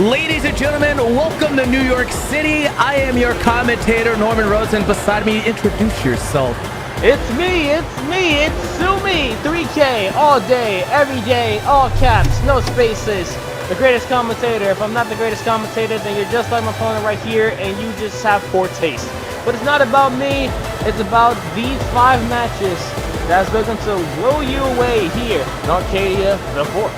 Ladies and gentlemen, welcome to New York City. I am your commentator, Norman Rosen. Beside me, introduce yourself. It's me, it's Sue Me, 3K, all day, every day, all caps, no spaces. The greatest commentator. If I'm not the greatest commentator, then you're just like my opponent right here, and you just have poor taste. But it's not about me, it's about these 5 matches that's looking to blow you away here in Arcadia the 4th.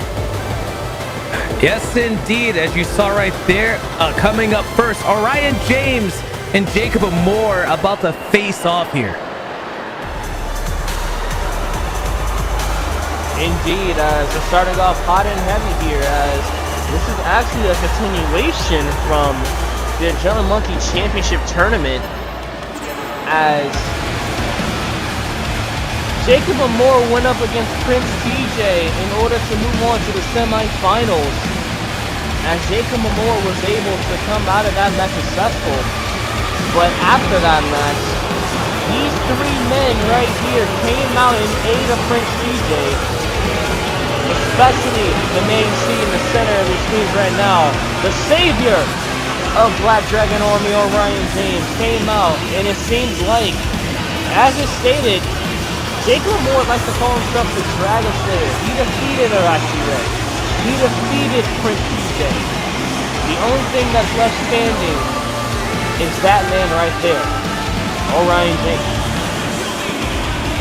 Yes, indeed. As you saw right there, coming up first, Orion James and Jacob Moore about to face off here. Indeed, as we're starting off hot and heavy here, as this is actually a continuation from the Adrenaline Monkey Championship Tournament, as Jacob Moore went up against Prince TJ in order to move on to the semifinals, as Jacob Moore was able to come out of that match successful. But after that match, these 3 men right here came out in aid of Prince TJ, especially the main C in the center of the screen right now, the savior of Black Dragon Army, Orion James, came out, and it seems like, as it stated, Jacob Moore likes to call himself the Dragon Slayer. He defeated Arcadia. He defeated Prince TJ. The only thing that's left standing is that man right there, Orion James.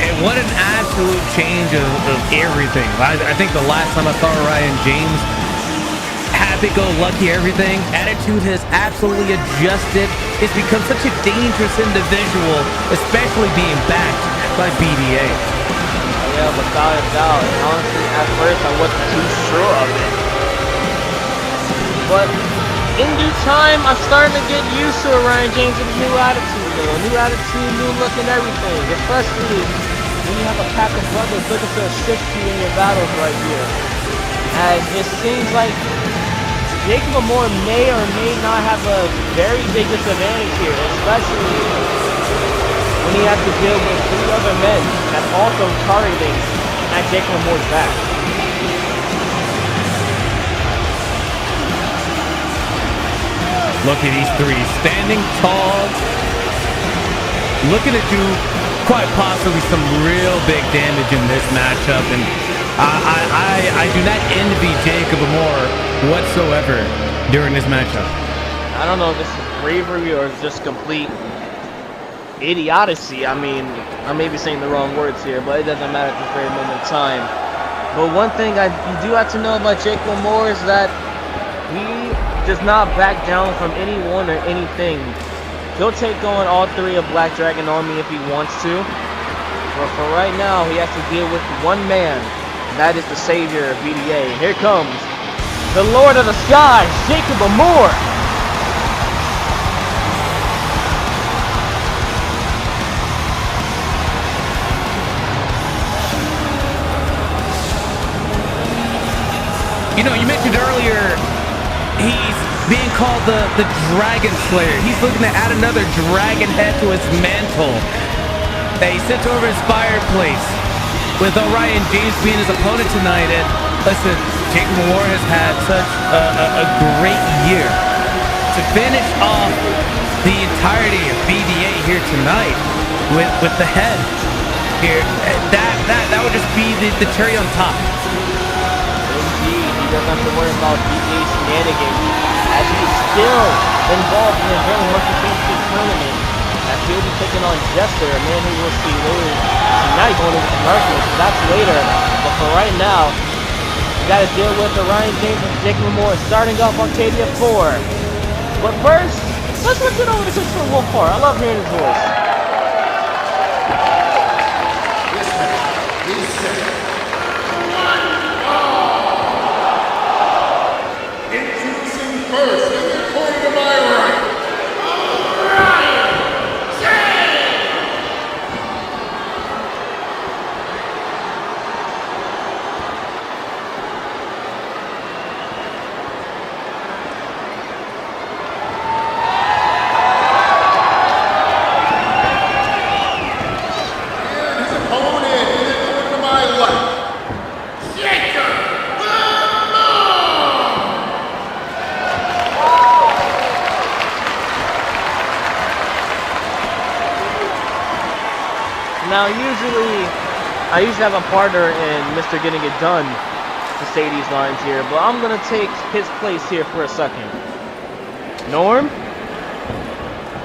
And what an absolute change of everything. I think the last time I saw Orion James, happy-go-lucky everything, attitude has absolutely adjusted. It's become such a dangerous individual, especially being backed by BDA. Yeah, without a doubt. And honestly, at first I wasn't too sure of it. But in due time, I'm starting to get used to Orion James' new attitude, though. New attitude, new look and everything. Especially when you have a pack of brothers looking to assist you in your battles right here. As it seems like Jacob Moore may or may not have a very big disadvantage here, especially when he has to deal with 3 other men that's also targeting at Jacob Moore's back. Look at these 3 standing tall, looking to do quite possibly some real big damage in this matchup, and I do not envy Jacob Moore whatsoever during this matchup. I don't know if this is bravery or just complete idiocy. I mean, I may be saying the wrong words here, but it doesn't matter at this very moment in time. But one thing you do have to know about Jacob Moore is that he does not back down from anyone or anything. He'll take on all 3 of Black Dragon Army if he wants to. But for right now, he has to deal with one man, and that is the savior of BDA. Here comes the Lord of the Skies, Jacob Moore. You know, you mentioned earlier he's being called the Dragon Slayer. He's looking to add another dragon head to his mantle that he sits over his fireplace, with Orion James being his opponent tonight. And listen, Jacob Moore has had such a great year. To finish off the entirety of BDA here tonight with the head here, that would just be the cherry on top. He doesn't have to worry about BDA shenanigans, as he's still involved in the Adrenaline Monkey Championship Tournament, as he'll be taking on Jester, a man who will see later tonight going into the Artemis. That's later, but for right now, we got to deal with Orion James and Jacob Moore starting off Arcadia 4. But first, let's get over to Christopher Wolfhard. I love hearing his voice. First, in the corner to my right, Orion James! And his opponent in the corner to my left, Now, I usually have a partner in Mr. Getting It Done to say these lines here, but I'm gonna take his place here for a second. Norm?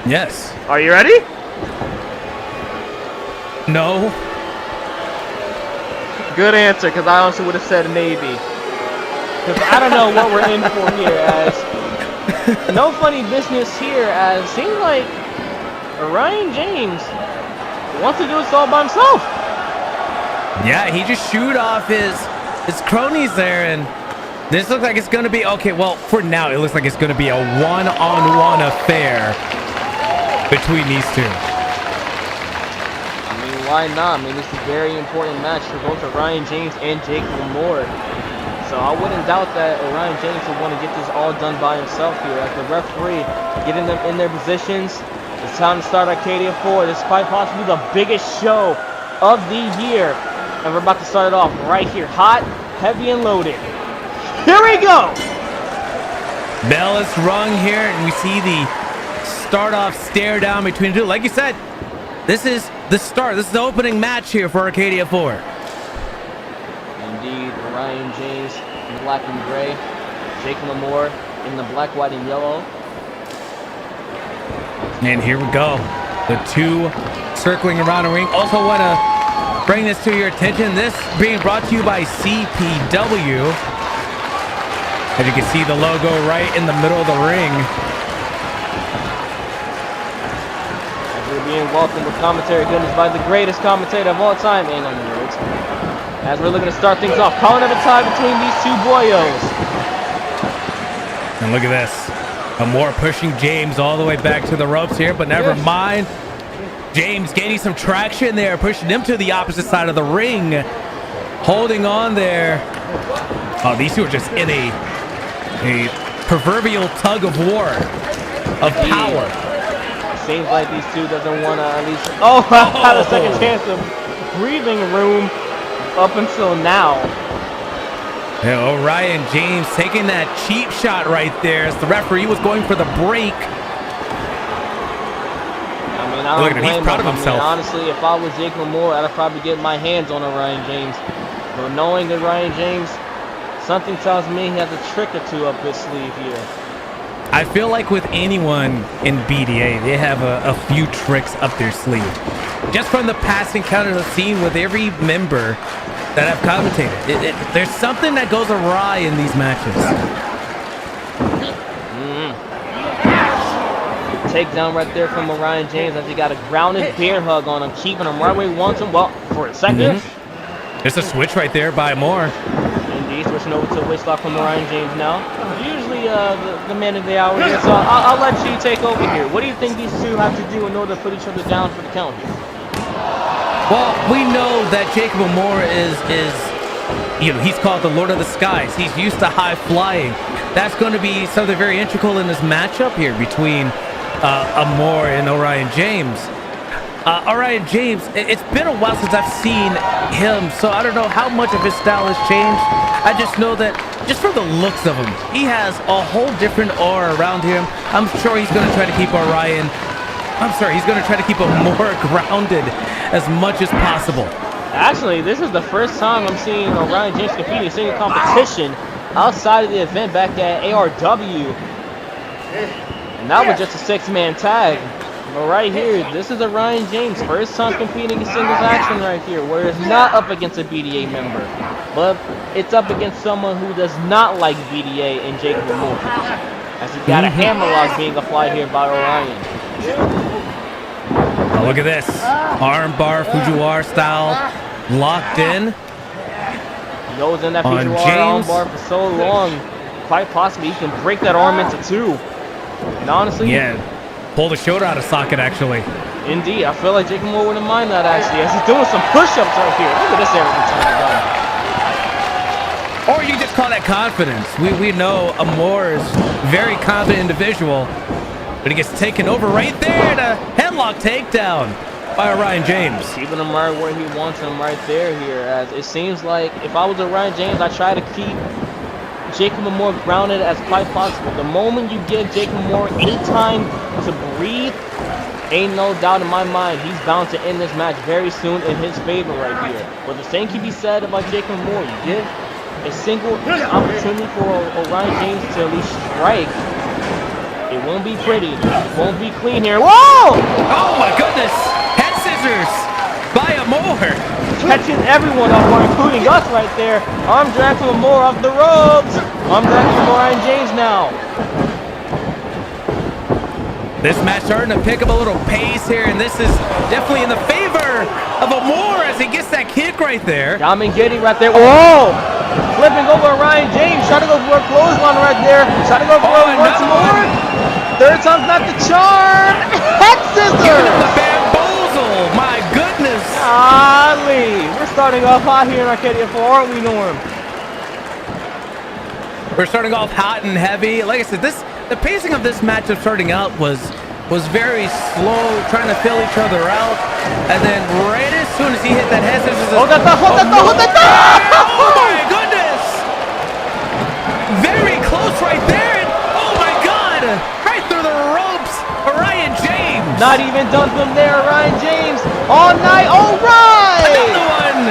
Yes. Are you ready? No. Good answer, because I also would have said maybe. Because I don't know what we're in for here, as no funny business here, as it seems like Orion James wants to do this all by himself. Yeah, he just shoot off his cronies there, and this looks like it's going to be, okay, well, for now, it looks like it's going to be a one-on-one affair between these two. I mean, why not? I mean, this is a very important match for both Orion James and Jake Moore. So I wouldn't doubt that Orion James would want to get this all done by himself here. As the referee getting them in their positions, it's time to start Arcadia 4. This is quite possibly the biggest show of the year. And we're about to start it off right here. Hot, heavy, and loaded. Here we go! Bell is rung here, and we see the start-off stare down between the two. Like you said, this is the start. This is the opening match here for Arcadia 4. Indeed, Orion James in black and gray. Jake Moore in the black, white, and yellow. And here we go. The two circling around the ring. Also want to bring this to your attention. This being brought to you by CPW. As you can see the logo right in the middle of the ring. As we're being welcomed with commentary goodness by the greatest commentator of all time, and on the words. As we're looking to start things off, calling up a tie between these two boyos. And look at this. Moore pushing James all the way back to the ropes here, but never mind. James gaining some traction there, pushing him to the opposite side of the ring. Holding on there. Oh, these two are just in a proverbial tug of war of power. Seems like these two doesn't want to at least... Oh, had a second chance of breathing room up until now. Yeah, Orion James taking that cheap shot right there as the referee was going for the break. I mean, I don't blame he's proud of him. himself. I mean, honestly, if I was Jake Moore, I'd probably get my hands on Orion James. But knowing that Orion James, something tells me he has a trick or two up his sleeve here. I feel like with anyone in BDA, they have a few tricks up their sleeve. Just from the past encounters I've seen with every member that I've commentated. There's something that goes awry in these matches. Takedown right there from Orion James as he got a grounded bear hug on him, keeping him right where he wants him. Well, for a second. There's a switch right there by Moore. Indeed, switching over to a waist lock from Orion James now. Usually the man of the hour here, so I'll let you take over here. What do you think these two have to do in order to put each other down for the count here? Well, we know that Jacob Moore is he's called the Lord of the Skies. He's used to high flying. That's going to be something very integral in this matchup here between Moore and Orion James. Orion James, it's been a while since I've seen him, so I don't know how much of his style has changed. I just know that just from the looks of him, he has a whole different aura around him. I'm sure he's going to try to keep he's going to try to keep him more grounded as much as possible. Actually, this is the first time I'm seeing Orion James compete in single competition outside of the event back at ARW. And that was just a 6-man tag. But right here, this is Orion James' first time competing in singles action right here, where it's not up against a BDA member, but it's up against someone who does not like BDA and Jacob Moore. As he got a hammerlock being applied here by Orion. Oh, look at this. Armbar, Fujiwara style, locked in. He goes in that Fujiwara armbar for so long, quite possibly he can break that arm into two. And honestly, pull the shoulder out of socket, actually. Indeed, I feel like Jacob Moore wouldn't mind that, actually, as he's doing some push-ups right here. Look at this every time. Or you can just call that confidence. We know Moore is a very confident individual, but he gets taken over right there to headlock takedown by Orion James. Keeping him right where he wants him right there here, as it seems like if I was Orion James, I'd try to keep Jacob Moore grounded as quite possible. The moment you give Jacob Moore any time to breathe ain't no doubt in my mind he's bound to end this match very soon in his favor right here. But the same can be said about Jacob Moore. You give a single opportunity for Orion James to at least strike. It won't be pretty. It won't be clean here. Whoa! Oh my goodness! Head scissors by Moore. Catching everyone off guard, including us right there. Arm drag from Moore off the ropes. Arm drag from Orion James now. This match starting to pick up a little pace here, and this is definitely in the favor of Moore as he gets that kick right there. Diamond getting right there. Whoa! Flipping over Orion James. Trying to go for a clothesline right there. Trying to go for it once more. Third time's not the charm. Head scissors. Giving him the bamboozle. My goodness. Golly. We're starting off hot here in Arcadia 4, aren't we, Norm? We're starting off hot and heavy. Like I said, the pacing of this matchup starting out was very slow, trying to fill each other out, and then right as soon as he hit that head scissors, hold that thought, hold that thought, hold that thought! Oh my goodness! Very close right there, and oh my God! Right through the ropes, Orion James. Not even done from there, Orion James. All night, all right! Another one.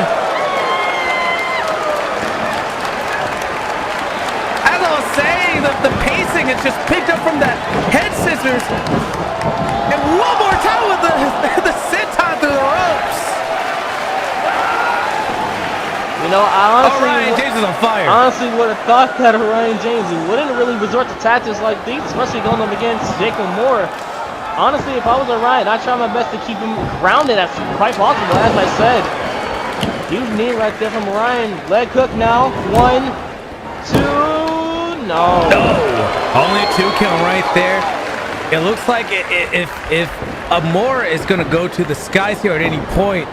As I was saying, the pacing is just picked up from that head scissors. And one more time with the senton through the ropes. You know, I honestly... Orion James is on fire. Honestly would have thought that Orion James wouldn't really resort to tactics like these, especially going up against Jacob Moore. Honestly, if I was Orion, I'd try my best to keep him grounded as quite possible, as I said. Huge knee right there from Orion. Leg hook now. 1, 2... No. Only 2 count right there. It looks like if Moore is going to go to the skies here at any point,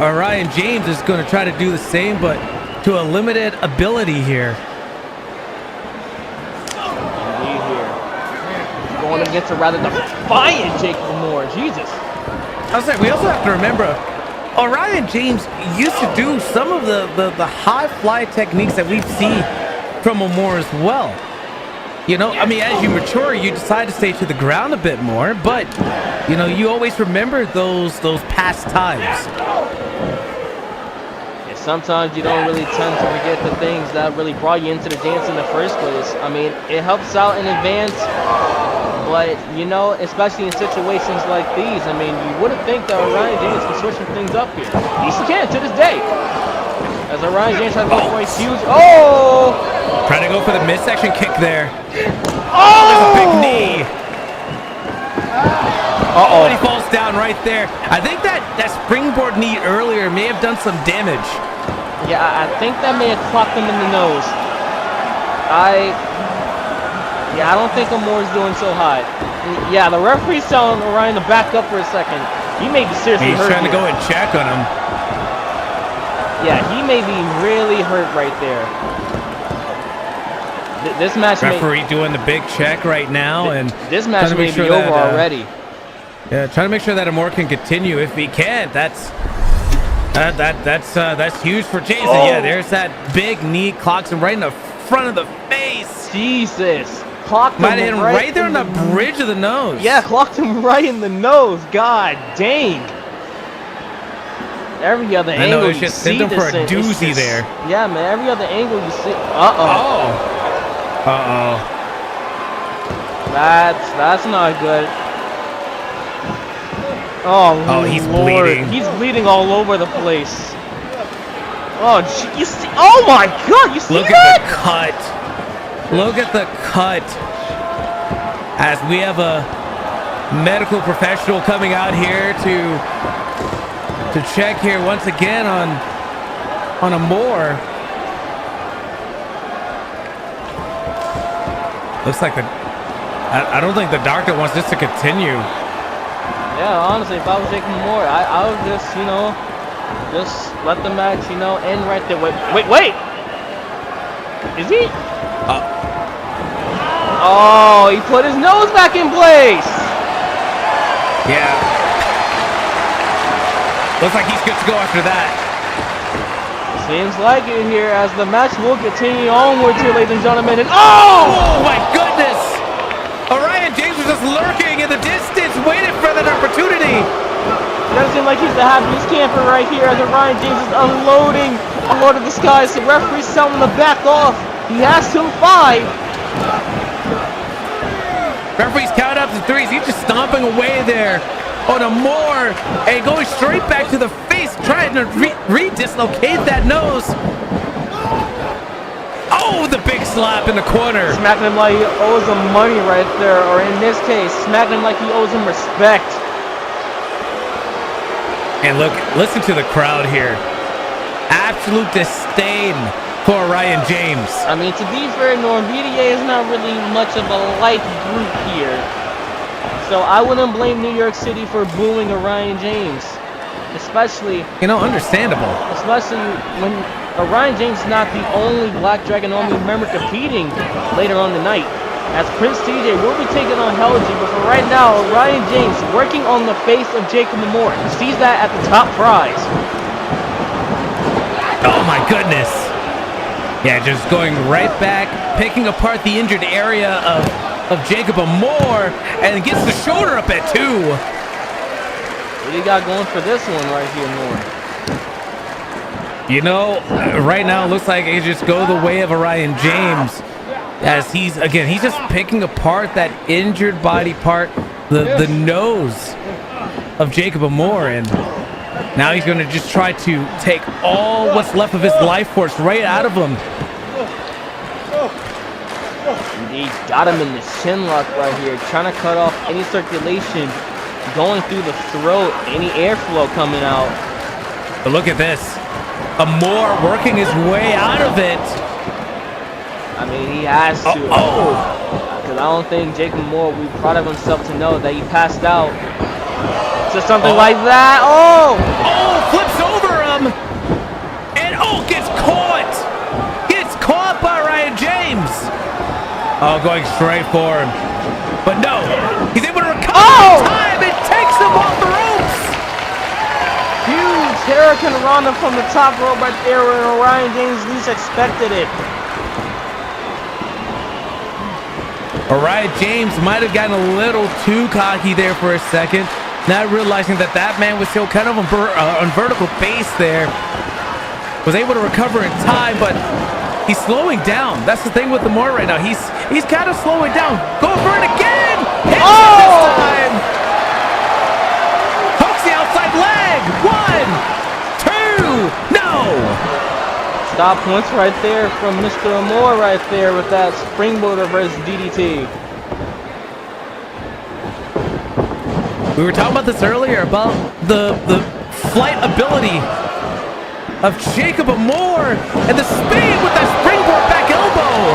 Orion James is going to try to do the same, but to a limited ability here. Indeed here. Going against a rather defiant Jacob Moore. Jesus. I was like, we also have to remember, Orion James used to do some of the high fly techniques that we've seen from Moore as well. You know, I mean, as you mature, you decide to stay to the ground a bit more, but you know, you always remember those past times. Yeah, sometimes you don't really tend to forget the things that really brought you into the dance in the first place. I mean, it helps out in advance, but you know, especially in situations like these, I mean, you wouldn't think that Orion James can switch some things up here. He can to this day. As Orion James tries to go for a huge... Oh! Trying to go for the midsection kick there. Oh! There's a big knee. Uh-oh. And he falls down right there. I think that springboard knee earlier may have done some damage. Yeah, I think that may have clocked him in the nose. I don't think Moore's doing so hot. Yeah, the referee's telling Orion to back up for a second. He may be seriously hurt. He's trying to here. go and check on him. Yeah, he may be really hurt right there. This match referee doing the big check right now, and this match may be over already. Yeah, trying to make sure that Moore can continue if he can. That's huge for James. Oh. Yeah, there's that big knee, clocks him right in the front of the face. Jesus, clocked Might have hit him him right there in the bridge of the nose. Yeah, clocked him right in the nose. God dang. Every other angle it's just sent him for a doozy there. Yeah, man. Every other angle you see. Uh-oh. That's not good. Oh, he's Lord. bleeding. He's bleeding all over the place. Oh, you see? Oh my God! You see Look that? at the cut. Look at the cut. As we have a medical professional coming out here to check here once again on a Moore. Looks like I don't think the doctor wants this to continue. Yeah, honestly, if I was taking Moore, I would just, you know, just let the match, you know, end right there. Wait! Is he? Oh, he put his nose back in place! Yeah. Looks like he's good to go after that. Seems like it here as the match will continue onwards here, ladies and gentlemen. And oh my goodness! Orion James was just lurking in the distance, waiting for that opportunity. like he's the happiest camper right here as Orion James is unloading a Lord of the Skies. The referee's telling him to back off. He has till 5. Referee's count up to 3s. He's just stomping away there on a more and going straight back to the face, trying to re-dislocate that nose. Oh, the big slap in the corner. Smacking him like he owes him money right there, or in this case, smacking him like he owes him respect. And look, listen to the crowd here. Absolute disdain for Orion James. I mean, to be fair, Norm, BDA is not really much of a like group here. So I wouldn't blame New York City for booing Orion James. Especially... You know, understandable. Especially when Orion James is not the only Black Dragon Army member competing later on the night. As Prince TJ will be taking on Hellagri, but for right now, Orion James working on the face of Jacob Moore. He sees that at the top prize. Oh my goodness. Yeah, just going right back, picking apart the injured area of Jacob Moore, and gets the shoulder up at 2. What do you got going for this one right here, Moore? You know, right now it looks like it just go the way of Orion James, as he's just picking apart that injured body part, the nose of Jacob Moore, and now he's going to just try to take all what's left of his life force right out of him. Indeed, got him in the chin lock right here, trying to cut off any circulation going through the throat, any airflow coming out. But look at this. Moore working his way out of it. I mean, he has to. Because I don't think Jacob Moore will be proud of himself to know that he passed out to something like that. Flips over him. And gets caught. Gets caught by Orion James. Going straight for him. But no, he's able to recover time. It takes him off the ropes. Huge Hurricane Rana from the top rope right there where Orion James least expected it. Orion James might have gotten a little too cocky there for a second, not realizing that man was still kind of on vertical base there. Was able to recover in time, but he's slowing down. That's the thing with the Moore right now. He's kind of slowing down. Going for it again. Hits it this time. Hooks the outside leg. 1, 2. No. Stop points right there from Mr. Moore right there with that springboard reverse DDT. We were talking about this earlier about the flight ability of Jacob Moore and the speed with that springboard back elbow.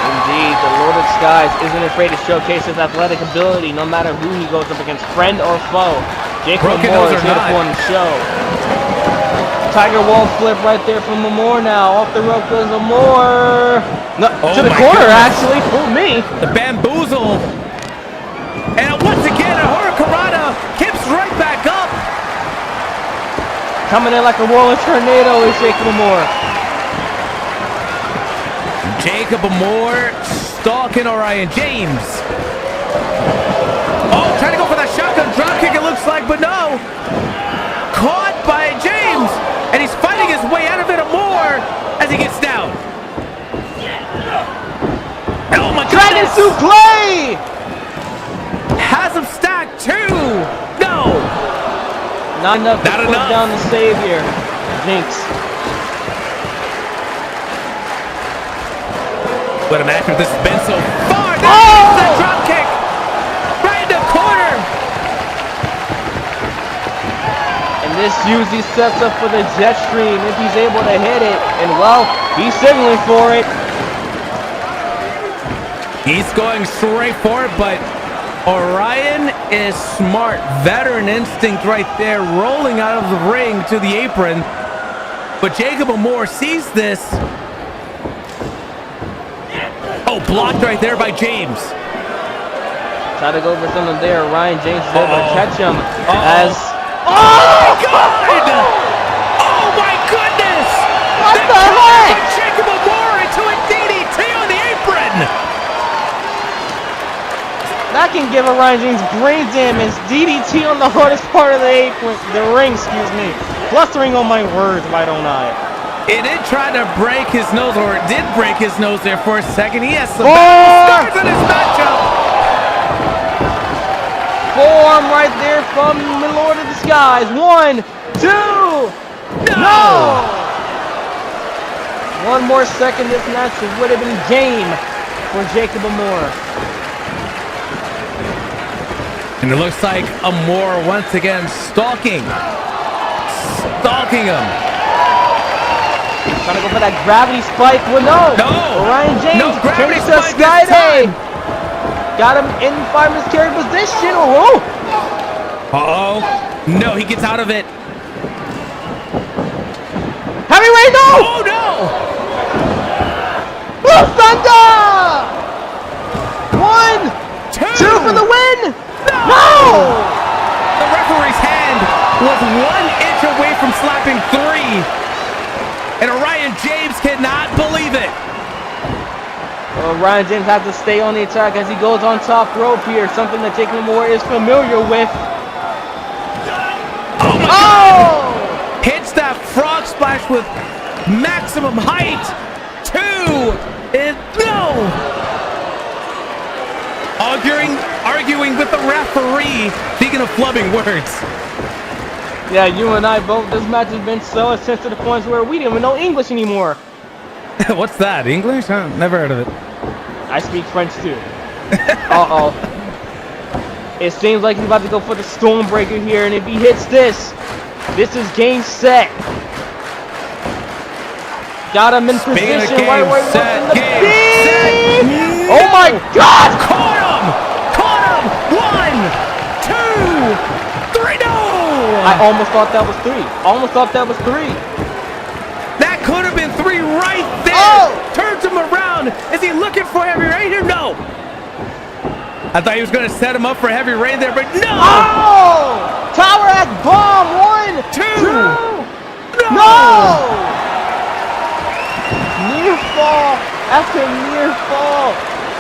Indeed, the Lord of Skies isn't afraid to showcase his athletic ability no matter who he goes up against, friend or foe. Jacob Moore is here to put on the show. Tiger wall flip right there from Moore now. Off the rope goes Moore. No, to the corner, actually. Fool me. The bamboozle. And once again, a Hurricanrana keeps right back up. Coming in like a rolling tornado is Jacob Moore. Jacob Moore stalking Orion James. Trying to go for that shotgun drop kick, it looks like, but no. Caught by James, and he's fighting his way out of it more as he gets down. Oh my Dragon goodness! Suplex! Has him stacked too. No. Not enough to put down the savior. Jinx. What a match with this has been so far. There's that drop kick. Right in the corner. And this usually sets up for the jet stream if he's able to hit it. And well, he's signaling for it. He's going straight for it, but Orion is smart. Veteran instinct right there, rolling out of the ring to the apron. But Jacob Moore sees this. Blocked right there by James. Try to go for something there. Orion James is able to catch him. As my God! Oh my goodness! What the heck? Jacob Moore into a DDT on the apron. That can give Orion James brain damage. DDT on the hardest part of the ring, excuse me. Blustering on my words, why don't I? It did try to break his nose, or it did break his nose there for a second. He has some scars on his matchup. Forearm right there from the Lord of the Skies. 1, 2. No! One more second, this match would have been game for Jacob Amore. And it looks like Amore once again stalking him. Trying to go for that gravity spike. Well, no. Orion James. No gravity turns to spike this time. Got him in 5 miscarry position. Oh. Uh-oh. No, he gets out of it. Heavyweight, no. Oh, no. Blue Thunder. 1, 2 for the win. No! The referee's hand was 1 inch away from slapping 3. And Orion James cannot believe it. Orion James has to stay on the attack as he goes on top rope here. Something that Jacob Amore is familiar with. Oh my God! Hits that frog splash with maximum height. 2 is no! Arguing with the referee. Speaking of flubbing words. Yeah, you and I both. This match has been so intense to the point where we didn't even know English anymore. What's that? English? Never heard of it. I speak French too. Uh-oh. It seems like he's about to go for the Stormbreaker here, and if he hits this is game set. Got him in position right where he wants him to be. Oh my God! Caught him! 1, 2, 3, no! I almost thought that was 3. That could have been 3 right there. Oh! Turns him around. Is he looking for heavy rain here? No. I thought he was going to set him up for heavy rain there, but no! Oh! Tower Act Bomb! 1, 2, no! Near fall after near fall.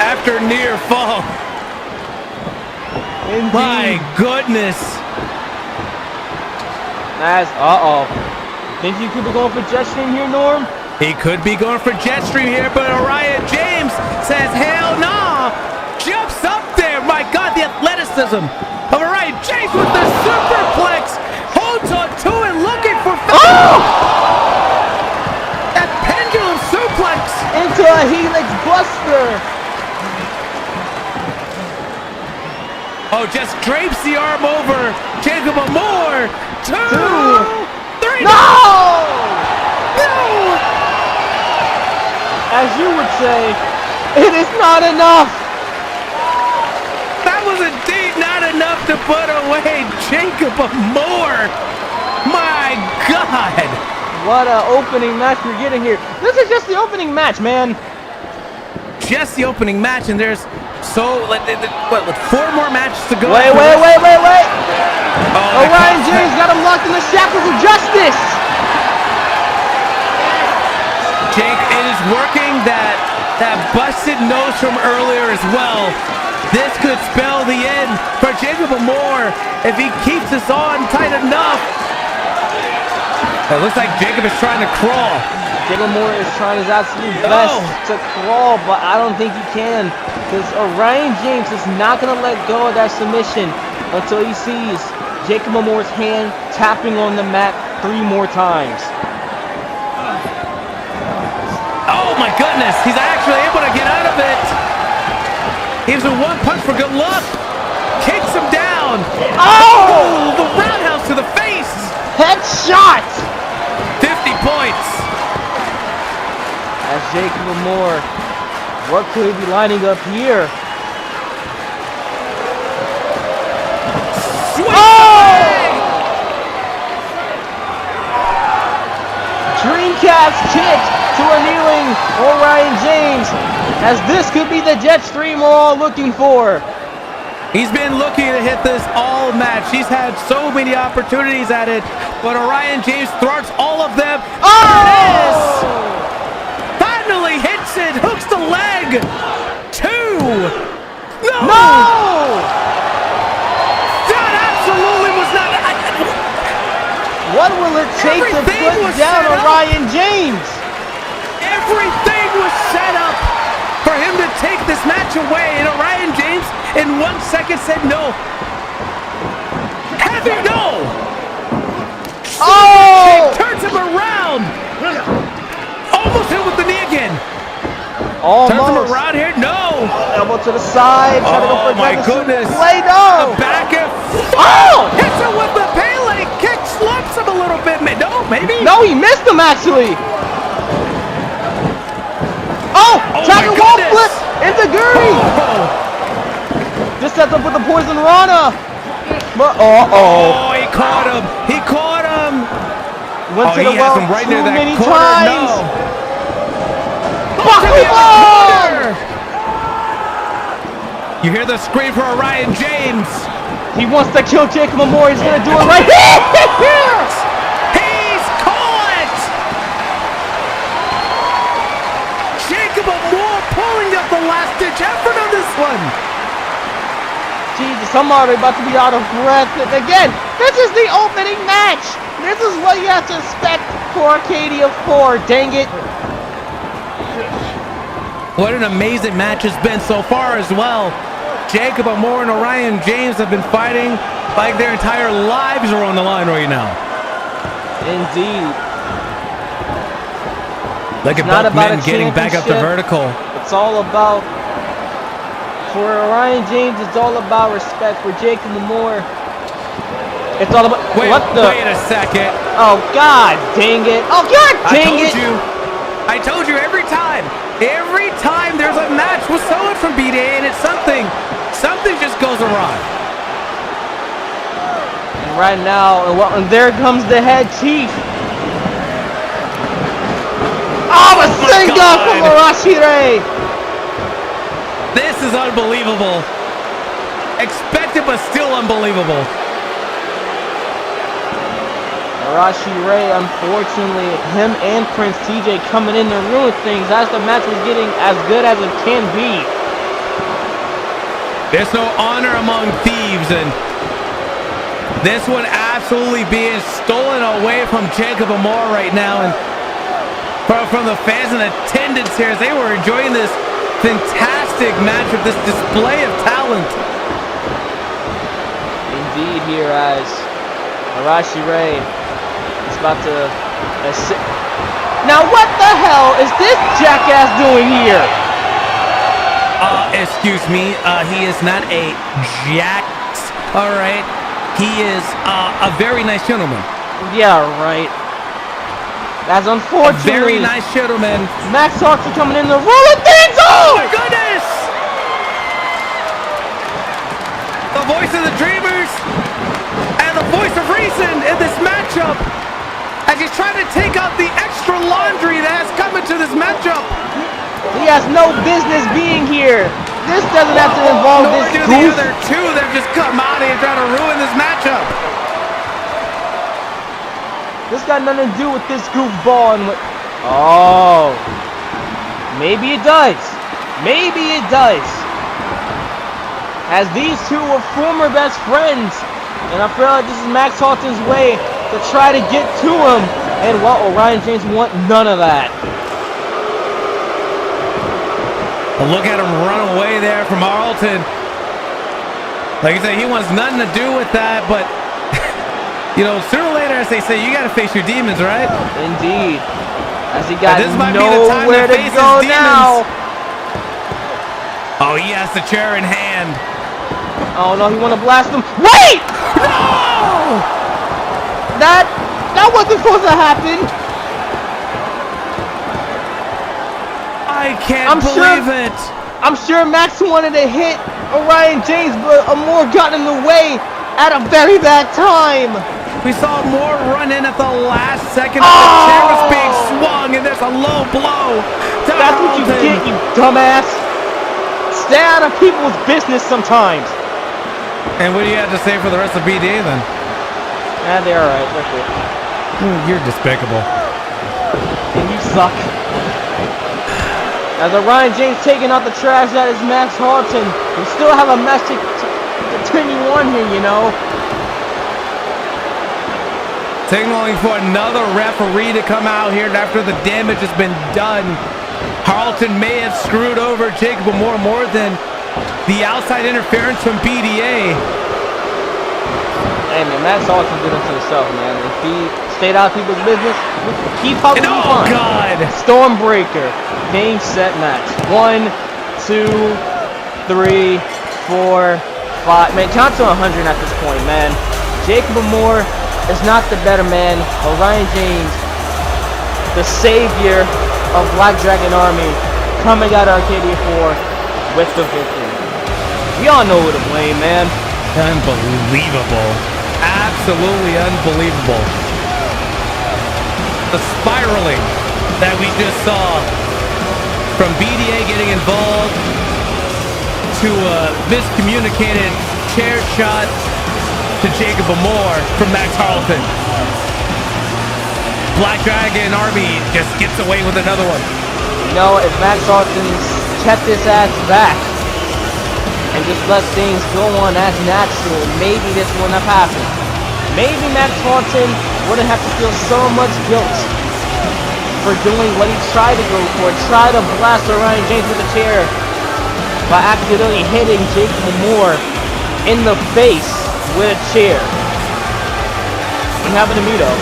After near fall. Indeed. My goodness. Uh-oh. Think you could be going for Jetstream here, Norm? He could be going for Jetstream here, but Orion James says, hell nah. Jumps up there. My God, the athleticism of Orion James with the superplex. Holds on to it, looking for... Oh! That pendulum suplex. Into a Helix Buster. Oh, just drapes the arm over Jacob Amore. 2, 3. No! As you would say, it is not enough. That was indeed not enough to put away Jacob Amore. My God. What an opening match we're getting here. This is just the opening match, man. Just the opening match, and there's with 4 more matches to go. Wait. Oh, Orion James got him locked in the shackles of justice. Jake, it is working that busted nose from earlier as well. This could spell the end for Jacob Amore if he keeps this on tight enough. It looks like Jacob is trying to crawl. Jacob Amore is trying his absolute best to crawl, but I don't think he can, because Orion James is not going to let go of that submission until he sees Jacob Amore's hand tapping on the mat 3 more times. Oh my goodness, he's actually able to get out of it. Gives him 1 punch for good luck. Kicks him down. Oh, the roundhouse to the face. Headshot. 50 points. As Jacob Amore, what could he be lining up here? Dreamcast kick to a kneeling Orion James, as this could be the Jetstream we're all looking for. He's been looking to hit this all match. He's had so many opportunities at it, but Orion James thwarts all of them. There it is! Finally hits it, hooks the leg. 2, No! That absolutely was not. What will it take to Everything put was down set up. Orion James? Everything was set up for him to take this match away, and Orion James in 1 second said no. Heavy no! Oh! Turns him around! Almost hit with the knee again. Almost. Turns him around here? No! Elbow to the side. Trying to go for Oh my goodness. Play no! Back and Oh! hits him with the Pele kick, slumps him a little bit. No, maybe? No, he missed him actually. Oh! Oh Tiger my wall goodness. flip into Guri. Oh, Just sets up with the poison Rana. But oh, he caught him. He caught him. went to he the has well him right too near that many corner. times. No. Bakugan! You hear the scream for Orion James. He wants to kill Jacob Moore. He's gonna do it right here. He's caught. Jacob Moore pulling up the last ditch effort on this one. Jesus, I'm already about to be out of breath. And again, this is the opening match. This is what you have to expect for Arcadia 4. Dang it. What an amazing match has been so far as well. Jacob Moore and Orion James have been fighting like their entire lives are on the line right now. Indeed. Look at not both about men a getting back up to championship. vertical. It's all about, for Orion James, it's all about respect. For Jacob Moore, it's all about, Wait what a second. Oh, God dang it. Oh, God dang it. I told you every time there's a match with someone from BDA and it's something just goes awry. And right now, and there comes the head chief. Oh, a sing-off from Arashire. This is unbelievable. Expected but still unbelievable. Arashire, unfortunately, him and Prince TJ coming in to ruin things as the match was getting as good as it can be. There's no honor among thieves, and this one absolutely being stolen away from Jacob Moore right now, and from the fans and attendance here as they were enjoying this fantastic match with this display of talent. Indeed, here as Arashire is about to now what the hell is this jackass doing here? Excuse me, he is not a jacks, all right? He is a very nice gentleman. Yeah, right. That's unfortunate. Very nice gentleman. Max Hawks are coming in the rolling things on! Oh my goodness! The voice of the Dreamers and the voice of reason in this matchup as he's trying to take out the extra laundry that has come into this matchup. He has no business being here. This doesn't have to involve Nor this do goof. the other two that have just come out here trying to ruin this matchup. This got nothing to do with this goofball and what. Oh. Maybe it does. Maybe it does. As these two were former best friends. And I feel like this is Max Halton's way to try to get to him. And well, Orion James want none of that. Look at him run away there from Arlton. Like I said, he wants nothing to do with that, but you know, sooner or later, as they say, you got to face your demons, right? Indeed. As he got this might be the time nowhere to face go his now. Oh, he has the chair in hand. Oh no, he want to blast him. Wait! No! That wasn't supposed to happen. I can't believe it. I'm sure Max wanted to hit Orion James, but Moore got in the way at a very bad time. We saw Moore run in at the last second. The chair was being swung, and there's a low blow. That's what you get, you dumbass. Stay out of people's business sometimes. And what do you have to say for the rest of BDA then? They're alright. They're cool. You're despicable. And you suck. As Orion James taking out the trash, that is Max Halton. We still have a match to continue on here, you know. Signaling for another referee to come out here after the damage has been done. Harleton may have screwed over Jacob more than the outside interference from BDA. Hey man, Max Halton did it to himself, man. If he stayed out of people's business, he probably be fine. God! Stormbreaker, game, set, match. 1, 2, 3, 4, 5. Man, count to 100 at this point, man. Jacob Moore is not the better man. Orion James, the savior of Black Dragon Army, coming out of Arcadia 4 with the victory. We all know who to blame, man. Unbelievable. Absolutely unbelievable. The spiraling that we just saw from BDA getting involved to a miscommunicated chair shot to Jacob Moore from Max Harleton. Black Dragon Army just gets away with another one. You know, if Max Harleton kept his ass back and just let things go on as natural, maybe this wouldn't have happened. Maybe Max Halton wouldn't have to feel so much guilt for doing what he tried to go for, try to blast Orion James with a chair by accidentally hitting Jacob Moore in the face with a chair. What happened to me though?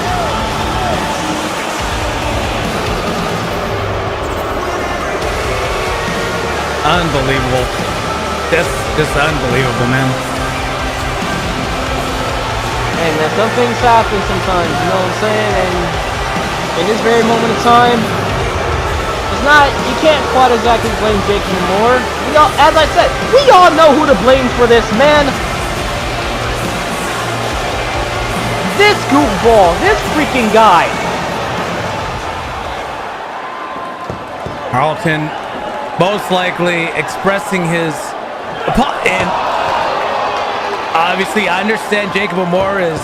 Unbelievable. Just unbelievable, man. Hey man, some things happen sometimes, you know what I'm saying? And in this very moment of time, it's not, you can't quite exactly blame Jacob Moore. We all, as I said, we all know who to blame for this, man. This goofball, this freaking guy. Harleton most likely expressing his and obviously I understand Jacob Moore is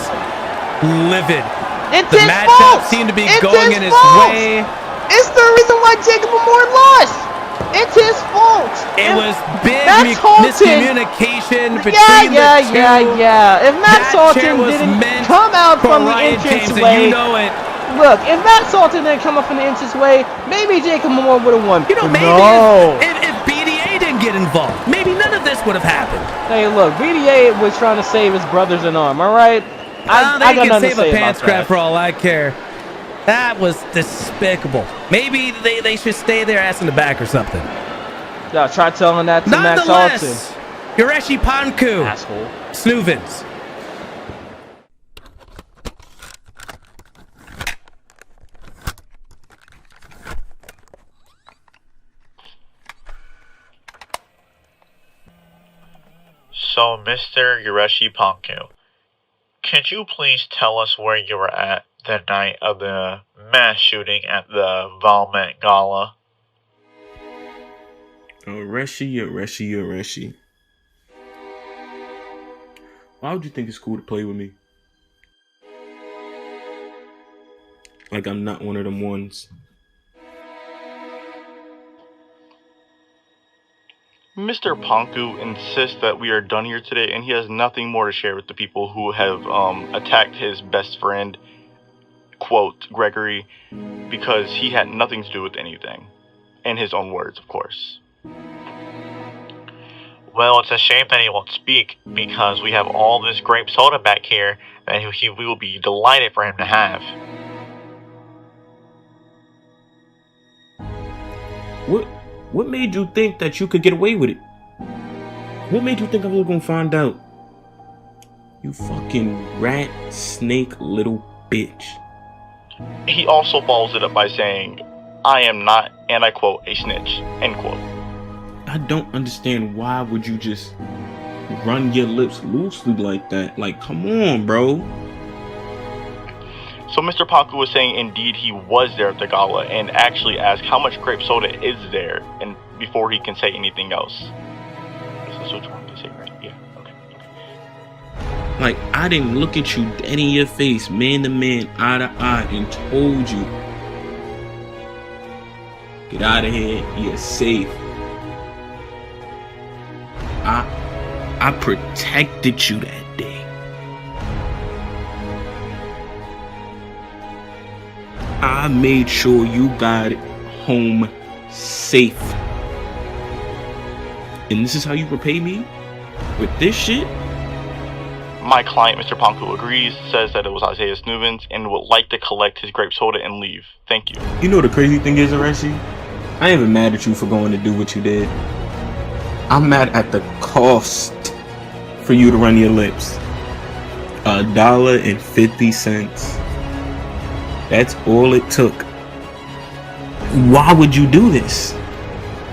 livid. It's the his matchup fault. seemed to be It's going his in his fault. way. It's the reason why Jacob Moore lost. It's his fault. It was big Halton, miscommunication between the two. Yeah. If Max That chair Halton was didn't meant come out for from the Orion James, and entranceway, you know it. look, if Max Halton didn't come up from the entranceway, maybe Jacob Moore would have won. You know, But maybe no. if BDA didn't get involved, maybe none of this would have happened. Hey, look, BDA was trying to save his brothers in arm. All right, I They got can nothing to save say a pants about scrap that. for all I care. That was despicable. Maybe they should stay their ass in the back or something. Yeah, try telling that to Max Halton. Nonetheless, Yoreshi Panku, Asshole. Snoovins. So, Mr. Yoreshi Panku, could you please tell us where you were at the night of the mass shooting at the Valmet Gala? Yoreshi. Why would you think it's cool to play with me? Like I'm not one of them ones. Mr. Panku insists that we are done here today, and he has nothing more to share with the people who have attacked his best friend, quote, Gregory, because he had nothing to do with anything. In his own words, of course. Well, it's a shame that he won't speak, because we have all this grape soda back here that we will be delighted for him to have. What made you think that you could get away with it? What made you think I was gonna find out? You fucking rat, snake, little bitch. He also follows it up by saying, I am not, and I quote, a snitch, end quote. I don't understand why would you just run your lips loosely like that? Like, come on, bro. So Mr. Panku was saying indeed he was there at the gala and actually asked how much grape soda is there and before he can say anything else. This is what you want to say, right? Yeah, okay. Like, I didn't look at you dead in your face, man to man, eye to eye, and told you Get out of here. You're safe. I protected you that day. I made sure you got home safe. And this is how you repay me? With this shit? My client, Mr. Panku, agrees, says that it was Isaiah Snubens, and would like to collect his grape soda and leave. Thank you. You know the crazy thing is, Arashi? I ain't even mad at you for going to do what you did. I'm mad at the cost for you to run your lips. $1.50. That's all it took. Why would you do this?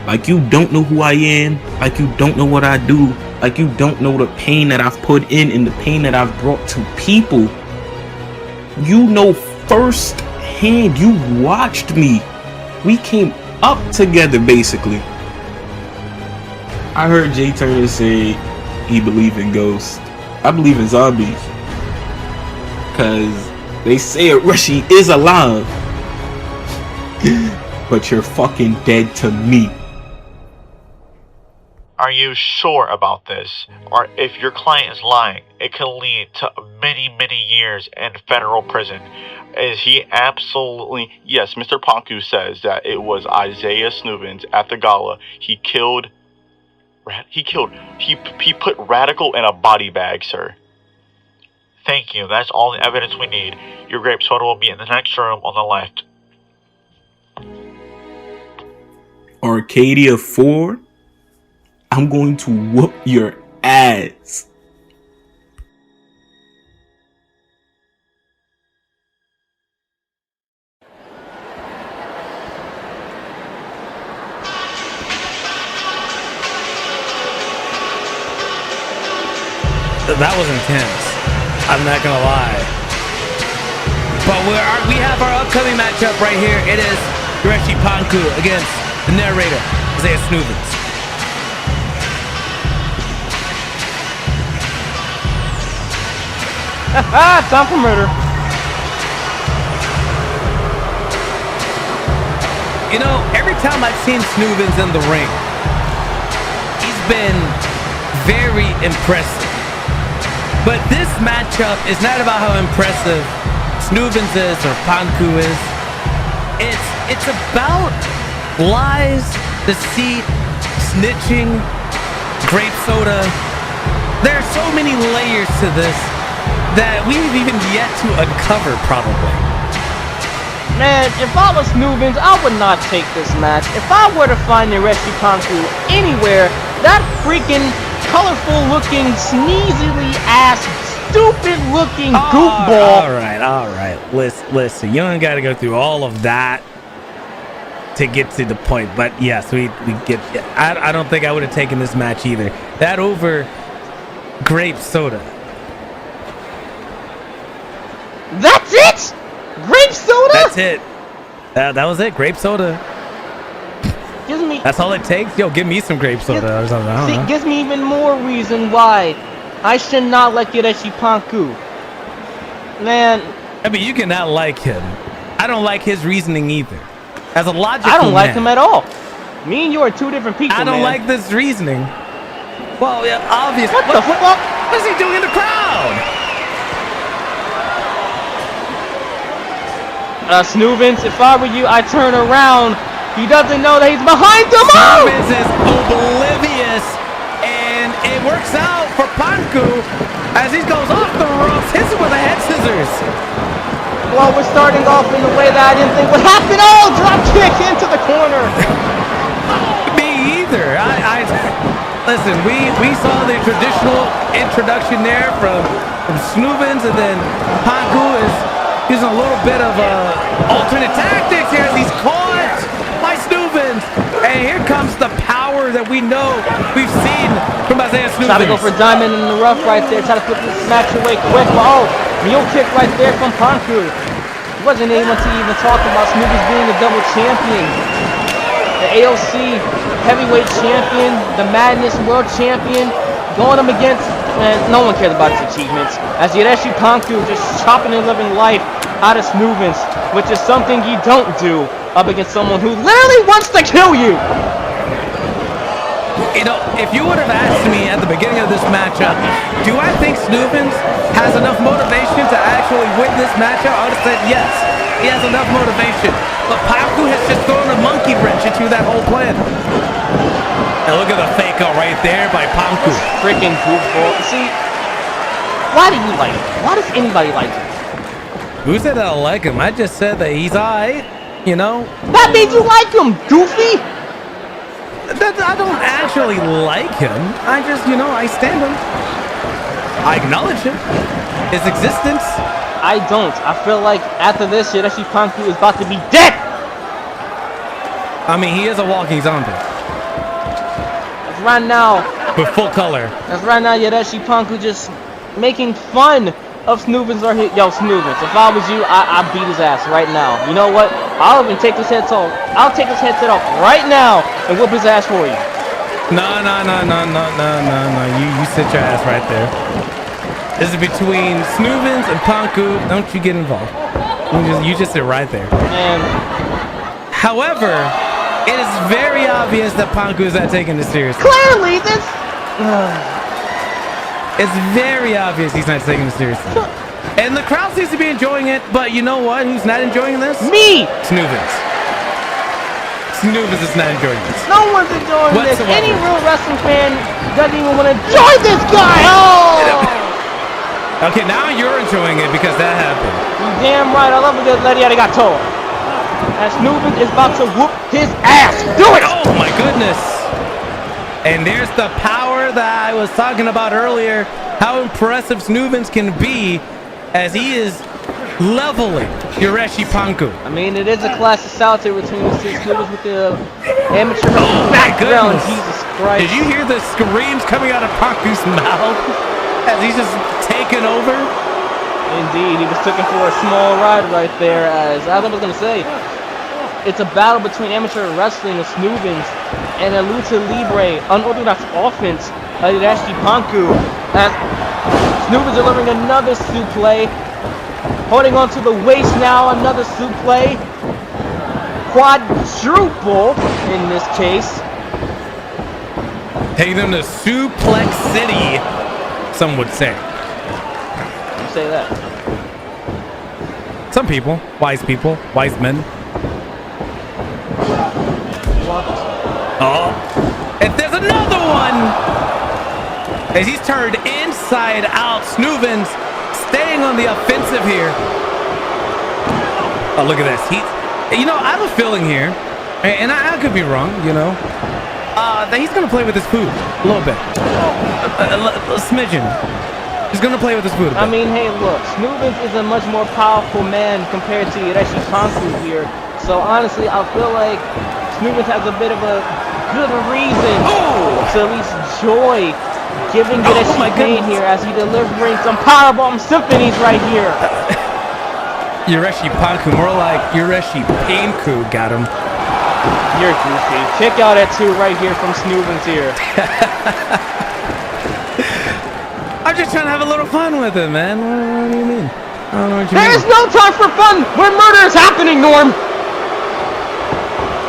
Like you don't know who I am, like you don't know what I do, like you don't know the pain that I've put in and the pain that I've brought to people. You know firsthand, you watched me. We came up together basically. I heard Jay Turner say he believed in ghosts. I believe in zombies. Cause they say Arashi is alive. But you're fucking dead to me. Are you sure about this? Or if your client is lying, it could lead to many, many years in federal prison. Is he absolutely... Yes, Mr. Panku says that it was Isaiah Snubens at the gala. He put Radical in a body bag, sir. Thank you. That's all the evidence we need. Your grape soda will be in the next room on the left. Arcadia 4? I'm going to whoop your ass. That was intense. I'm not gonna lie. But we have our upcoming matchup right here. It is Hiroshi Panku against the narrator, Isaiah Snubens. Time for murder. You know, every time I've seen Snubens in the ring, he's been very impressive. But this matchup is not about how impressive Snubens is or Panku is. It's about lies, deceit, snitching, grape soda. There are so many layers to this that we've even yet to uncover, probably. Man, if I was Snubens, I would not take this match. If I were to find Hiroshi Panku anywhere, that freaking colorful-looking, sneezily-ass, stupid-looking goofball. All right. Listen, you don't got to go through all of that to get to the point. But yes, we get. I don't think I would have taken this match either. That over grape soda. That's it? Grape soda? That's it. That was it. Grape soda. Gives me. That's all it takes. Yo, give me some grape soda or something. I don't know. Gives me even more reason why I should not like Hiroshi Panku. Man. I mean, you cannot like him. I don't like his reasoning either. As a logical I don't like man, him at all. Me and you are two different people, I don't man. like this reasoning. Well, yeah, obviously. What the fuck? What is he doing in the crowd? Snubens, if I were you, I'd turn around. He doesn't know that he's behind the move! Snubens is oblivious, and it works out for Panku as he goes off the ropes, hits him with a head scissors. Well, we're starting off in a way that I didn't think would happen. Oh, drop kick into the corner. Me either. Listen, we saw the traditional introduction there from Snubens, and then Panku is using a little bit of alternate tactics here as he's caught by Snubens. And here comes the power that we know we've seen from Isaiah Snubens. Try to go for Diamond in the rough right there. Try to flip this match away quick. Oh, mule kick right there from Panku. He wasn't able to even talk about Snubens being a double champion. The AOC heavyweight champion, the Madness world champion, going up against, no one cares about his achievements. As Hiroshi Panku just chopping and living life out of Snubens, which is something you don't do up against someone who literally wants to kill you. You know, if you would have asked me at the beginning of this matchup, do I think Snoovens has enough motivation to actually win this matchup? I would have said yes, he has enough motivation. But Panku has just thrown a monkey wrench into that whole plan. And look at the fake out right there by Panku. Freaking goofball. See, why do you like him? Why does anybody like him? Who said I like him? I just said that he's alright, you know? That means you like him, goofy! I don't actually like him. I just, you know, I stand him. I acknowledge him. His existence. I don't. I feel like after this, Yadeshi Panku is about to be dead! I mean, he is a walking zombie. That's right now. With full color. That's right now, Yadeshi Panku just making fun of Snoovens or hit. Yo, Snoovens, if I was you, I'd beat his ass right now. You know what? I'll even take this headset off. I'll take his headset off right now and whip his ass for you. No. You sit your ass right there. This is between Snoovens and Panku. Don't you get involved. You just sit right there. Man. However, it is very obvious that Panku is not taking this seriously. Clearly, this. It's very obvious he's not taking this seriously. And the crowd seems to be enjoying it, but you know what? Who's not enjoying this? Me! Snoovens. Snoovens is not enjoying this. No one's enjoying this. Whatsoever. Any real wrestling fan doesn't even want to enjoy this guy! Oh! Okay, now you're enjoying it because that happened. You're damn right. I love a good lady arigato. And Snoovens is about to whoop his ass. Do it! Oh my goodness. And there's the power that I was talking about earlier. How impressive Snoovens can be as he is leveling Yadeshi Panku. I mean, it is a classic salty between the two Snoovens with the amateur Oh background. my goodness. Jesus Christ. Did you hear the screams coming out of Panku's mouth as he's just taken over? Indeed, he was taken for a small ride right there. As I was going to say, it's a battle between amateur wrestling and Snoovens and a lucha libre unorthodox offense by Yadeshi Panku. As Snoovens delivering another suplex, holding on to the waist now, another suplex, quadruple in this case. Taking them to Suplex City, some would say. You say that. Some people, wise men. Oh, and there's another one! As he's turned inside out, Snoovens staying on the offensive here. Oh, look at this. You know, I have a feeling here, and I could be wrong, you know, that he's going to play with his food a little bit. A smidgen. He's going to play with his food a bit. I mean, hey, look, Snoovens is a much more powerful man compared to Yadeshi Panku here. So honestly, I feel like Snoovens has a bit of a good reason to at least enjoy giving Yadeshi pain here as he delivering some powerbomb symphonies right here. Yadeshi Panku, more like Yadeshi Panku got him. You're goofy. Kick out at 2 right here from Snoovens here. I'm just trying to have a little fun with it, man. What do you mean? I don't know what you mean. There is no time for fun when murder is happening, Norm!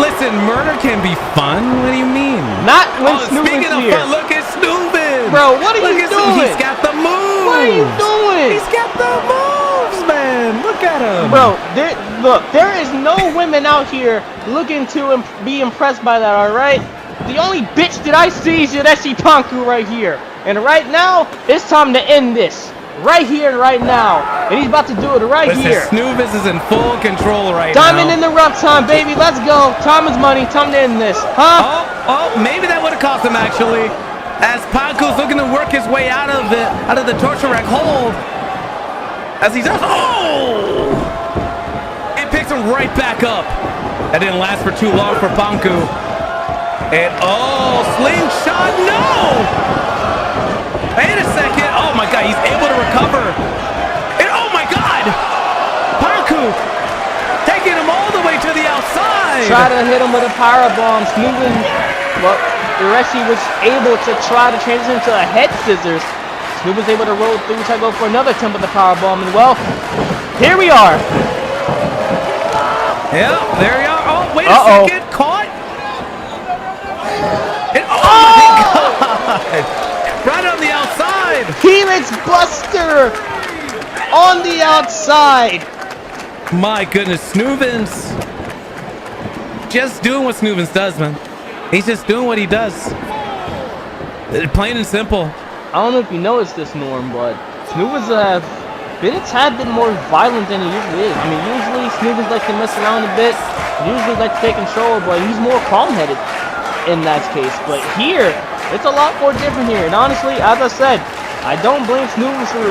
Listen, murder can be fun. What do you mean? Not when Snoovens speaking of here. fun, look at Snoovens. Bro, what are you doing? He's got the moves. What are you doing? He's got the moves, man. Look at him. Bro, there is no women out here looking to be impressed by that, alright? The only bitch that I see is Yadeshi Panku right here. And right now, it's time to end this. Right here and right now. And he's about to do it right here. Snoovens is in full control right Diamond now. in the rough time, baby. Let's go. Time is money. Time to end this. Huh? Oh, maybe that would have cost him actually. As Panku's looking to work his way out of the torture rack hold. As he does, it picks him right back up. That didn't last for too long for Panku. And slingshot, no! Wait a second. Oh my God, he's able to recover. And oh my God! Panku taking him all the way to the outside. Try to hit him with a powerbomb. Snoovens, well, Yadeshi was able to try to transition to a head scissors. Snoovens able to roll through, try to go for another attempt with the powerbomb. And well, here we are. Yeah, there we are. wait a second. Caught. And, oh my God. Right on the outside. Helix Buster on the outside. My goodness, Snoovens. Just doing what Snoovens does, man. He's just doing what he does. Plain and simple. I don't know if you noticed this, Norm, but Snoovens have been a tad bit more violent than he usually is. I mean, usually Snoovens like to mess around a bit, usually like to take control, but he's more calm-headed in that case. But here, it's a lot more different here. And honestly, as I said, I don't blame Snoovens for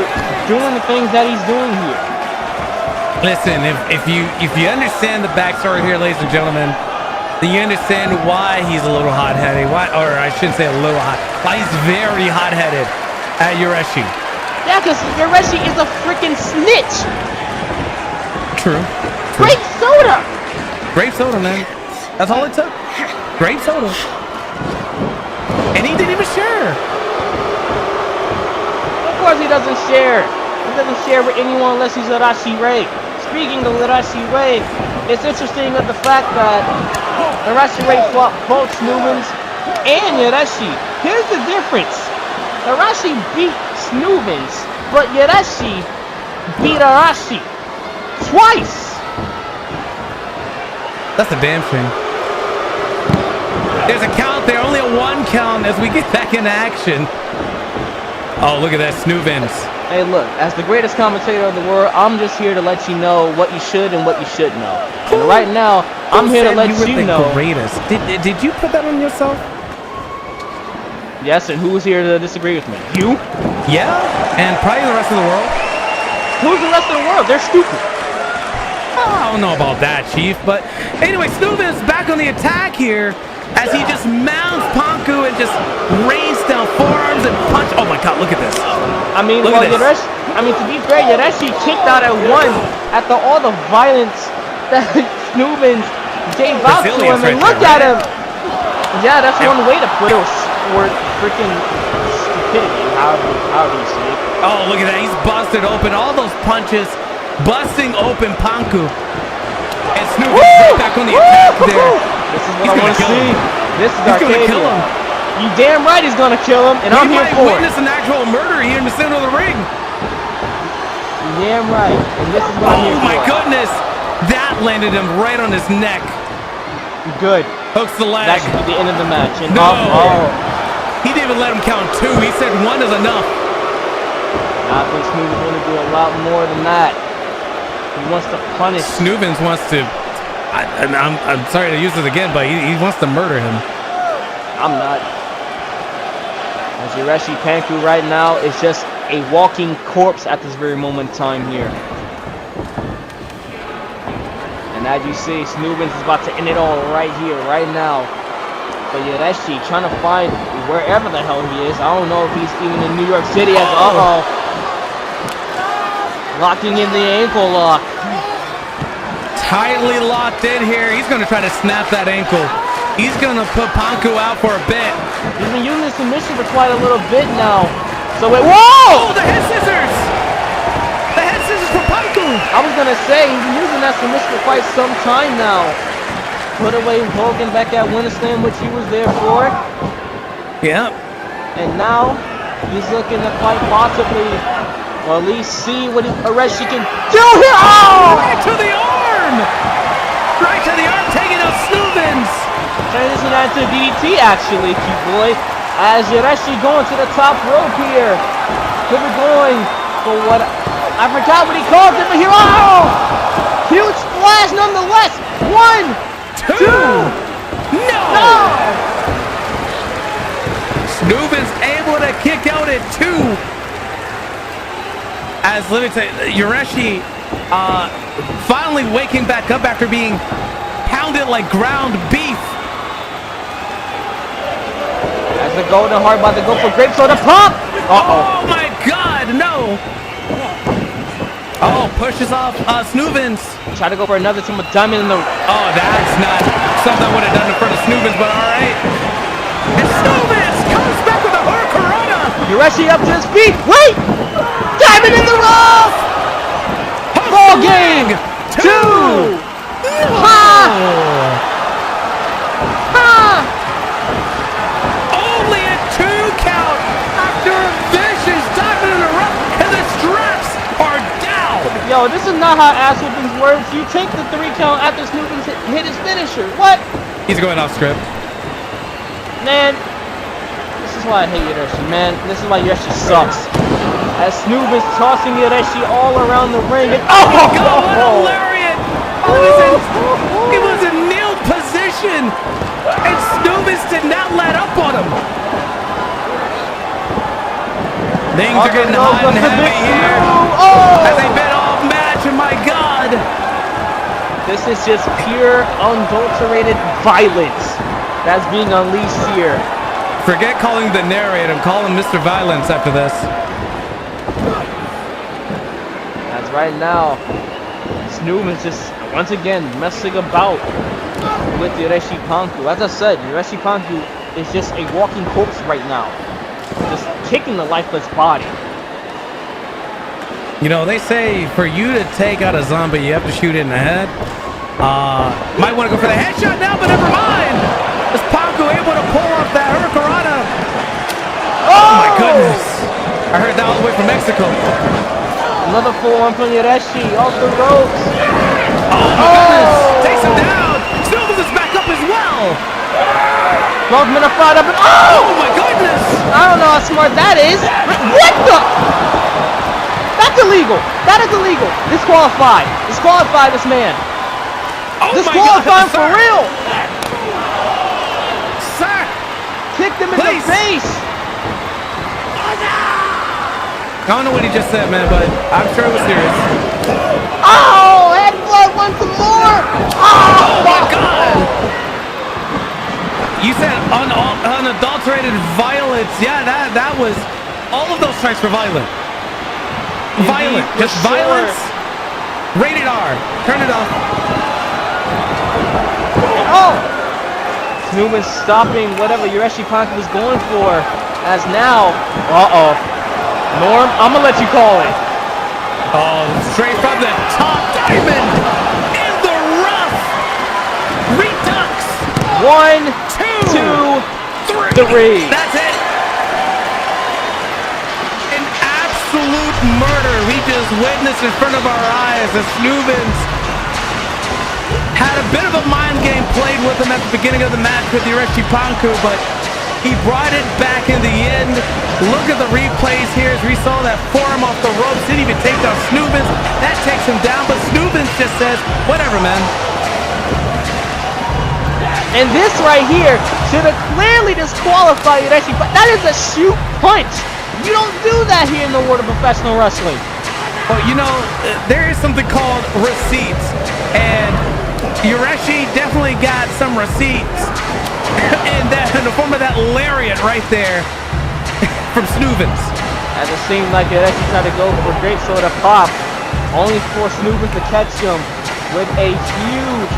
doing the things that he's doing here. Listen, if you understand the backstory here, ladies and gentlemen, then you understand why he's a little hot-headed. Why, or I shouldn't say a little hot. Why he's very hot-headed at Yureshi. Yeah, because Yureshi is a freaking snitch. True. Grape soda. Grape soda, man. That's all it took. Grape soda. And he didn't even share. Of course he doesn't share. He doesn't share with anyone unless he's Arashi Ray. Speaking of Arashi Ray, it's interesting of the fact that Arashi Ray fought both Snoovens and Yureshi. Here's the difference. Arashi beat Snoovens, but Yureshi beat Arashi twice. That's a damn shame. There's a count there, only a 1 count as we get back into action. Oh, look at that, Snoovens. Hey, look, as the greatest commentator of the world, I'm just here to let you know what you should and what you shouldn't know. And right now, I'm here to let you know. Greatest. Did you put that on yourself? Yes, and who's here to disagree with me? You? Yeah, and probably the rest of the world. Who's the rest of the world? They're stupid. I don't know about that, Chief, but anyway, Snoovens back on the attack here as he just mounts Panku and just rains down forearms and punch. Oh my God, look at this. I mean, look well, Yureshi, to be fair, Yureshi kicked out at 1 after all the violence that Snoovens gave out to him. And look at him. Yeah, that's one way to put it, or freaking stupidity, however you say it. Oh, look at that. He's busted open. All those punches busting open Panku. And Snoovens right back on the attack there. This is what I want to see. This is Arcadia. He's gonna kill him. You damn right he's gonna kill him, and I'm here for it. We might witness an actual murder here in the center of the ring. You damn right, and this is what I'm here for. Oh my goodness, that landed him right on his neck. Good. Hooks the leg. That should be the end of the match. And no, he didn't even let him count 2. He said 1 is enough. I think Snoovens want to do a lot more than that. He wants to punish. Snoovens wants to. I'm sorry to use this again, but he wants to murder him. I'm not. As Yureshi Panku right now is just a walking corpse at this very moment in time here. And as you see, Snoovens is about to end it all right here, right now. But Yureshi trying to find wherever the hell he is. I don't know if he's even in New York City. As locking in the ankle lock. Tightly locked in here. He's going to try to snap that ankle. He's going to put Panku out for a bit. He's been using the submission for quite a little bit now. So wait, whoa! Oh, the head scissors! The head scissors for Panku! I was going to say, he's been using that submission for quite some time now. Put away Vogan back at Winston, which he was there for. Yep. And now, he's looking to quite possibly, or at least see what Arashi can do here. Oh! Right to the arm! Right to the arm, taking out Snoovens! Transition that to DDT, actually, cute boy. As Yureshi going to the top rope here. Could be going for what, I forgot what he called it, but here, oh! Huge splash nonetheless. 1, 2, no! Snoovens able to kick out at 2. As, let me tell you, Yureshi finally waking back up after being pounded like ground beef. As the Golden Heart about to go for Grape Soda Pump! Oh my God, no! Oh, pushes off Snoovens. Try to go for another Timber Diamond in the... Oh, that's not something I would have done in front of Snoovens, but all right. And Snoovens comes back with a Hurricanrana. Yureshi up to his feet. Wait! Diamond in the rough! Ball game! 2! Ha! Yo, this is not how ass whoopings works. You take the 3 count after Snoopins hit his finisher. What? He's going off script. Man, this is why I hate Yoreshi, man. This is why Yoreshi sucks. As Snoop is tossing Yoreshi all around the ring. And, Oh my God, what a lariat! He was in kneel position, and Snoobis did not let up on him. Things are getting hot and heavy here as they bet off match, and my God. This is just pure, unadulterated violence that's being unleashed here. Forget calling the narrator, call him Mr. Violence after this. As right now, Snoop is just once again messing about with Yoreshi Panku. As I said, Yoreshi Panku is just a walking corpse right now. Just kicking the lifeless body. You know, they say for you to take out a zombie, you have to shoot it in the head. Might want to go for the headshot now, but never mind. Is Panku able to pull off that Hurricanrana? Oh my goodness. I heard that all the way from Mexico. Another full one from Yoreshi off the ropes. Oh my goodness. Takes him down. Snoopers is back up as well. Both men are fired up and oh my goodness. I don't know how smart that is. What the? That's illegal. That is illegal. Disqualified. Disqualify this man. Oh Disqualify him for real. Sir. Kicked him in the face. I don't know what he just said, man, but I'm sure it was serious. Oh, head blood once more. Oh my God. You said unadulterated violence. Yeah, that was all of those strikes were violent. Violent, just violence. Rated R. Turn it off. Oh! Snoop is stopping whatever Yoreshi Panku was going for. As now, Norm, I'm gonna let you call it. Oh, straight from the top diamond in the rough. Redux. 1, 2, 3. That's it. An absolute murder we just witnessed in front of our eyes as Snoobins had a bit of a mind game played with him at the beginning of the match with Yoreshi Panku, but he brought it back in the end. Look at the replays here as we saw that forearm off the ropes. Didn't even take down Snoobins. That takes him down, but Snoobins just says, whatever, man. And this right here should have clearly disqualified Yoreshi. But that is a shoot punch. You don't do that here in the world of professional wrestling. Well, you know, there is something called receipts, and Yoreshi definitely got some receipts in the form of that lariat right there from Snoobins. As it seemed like Yoreshi tried to go for a great soda pop, only for Snoobins to catch him with a huge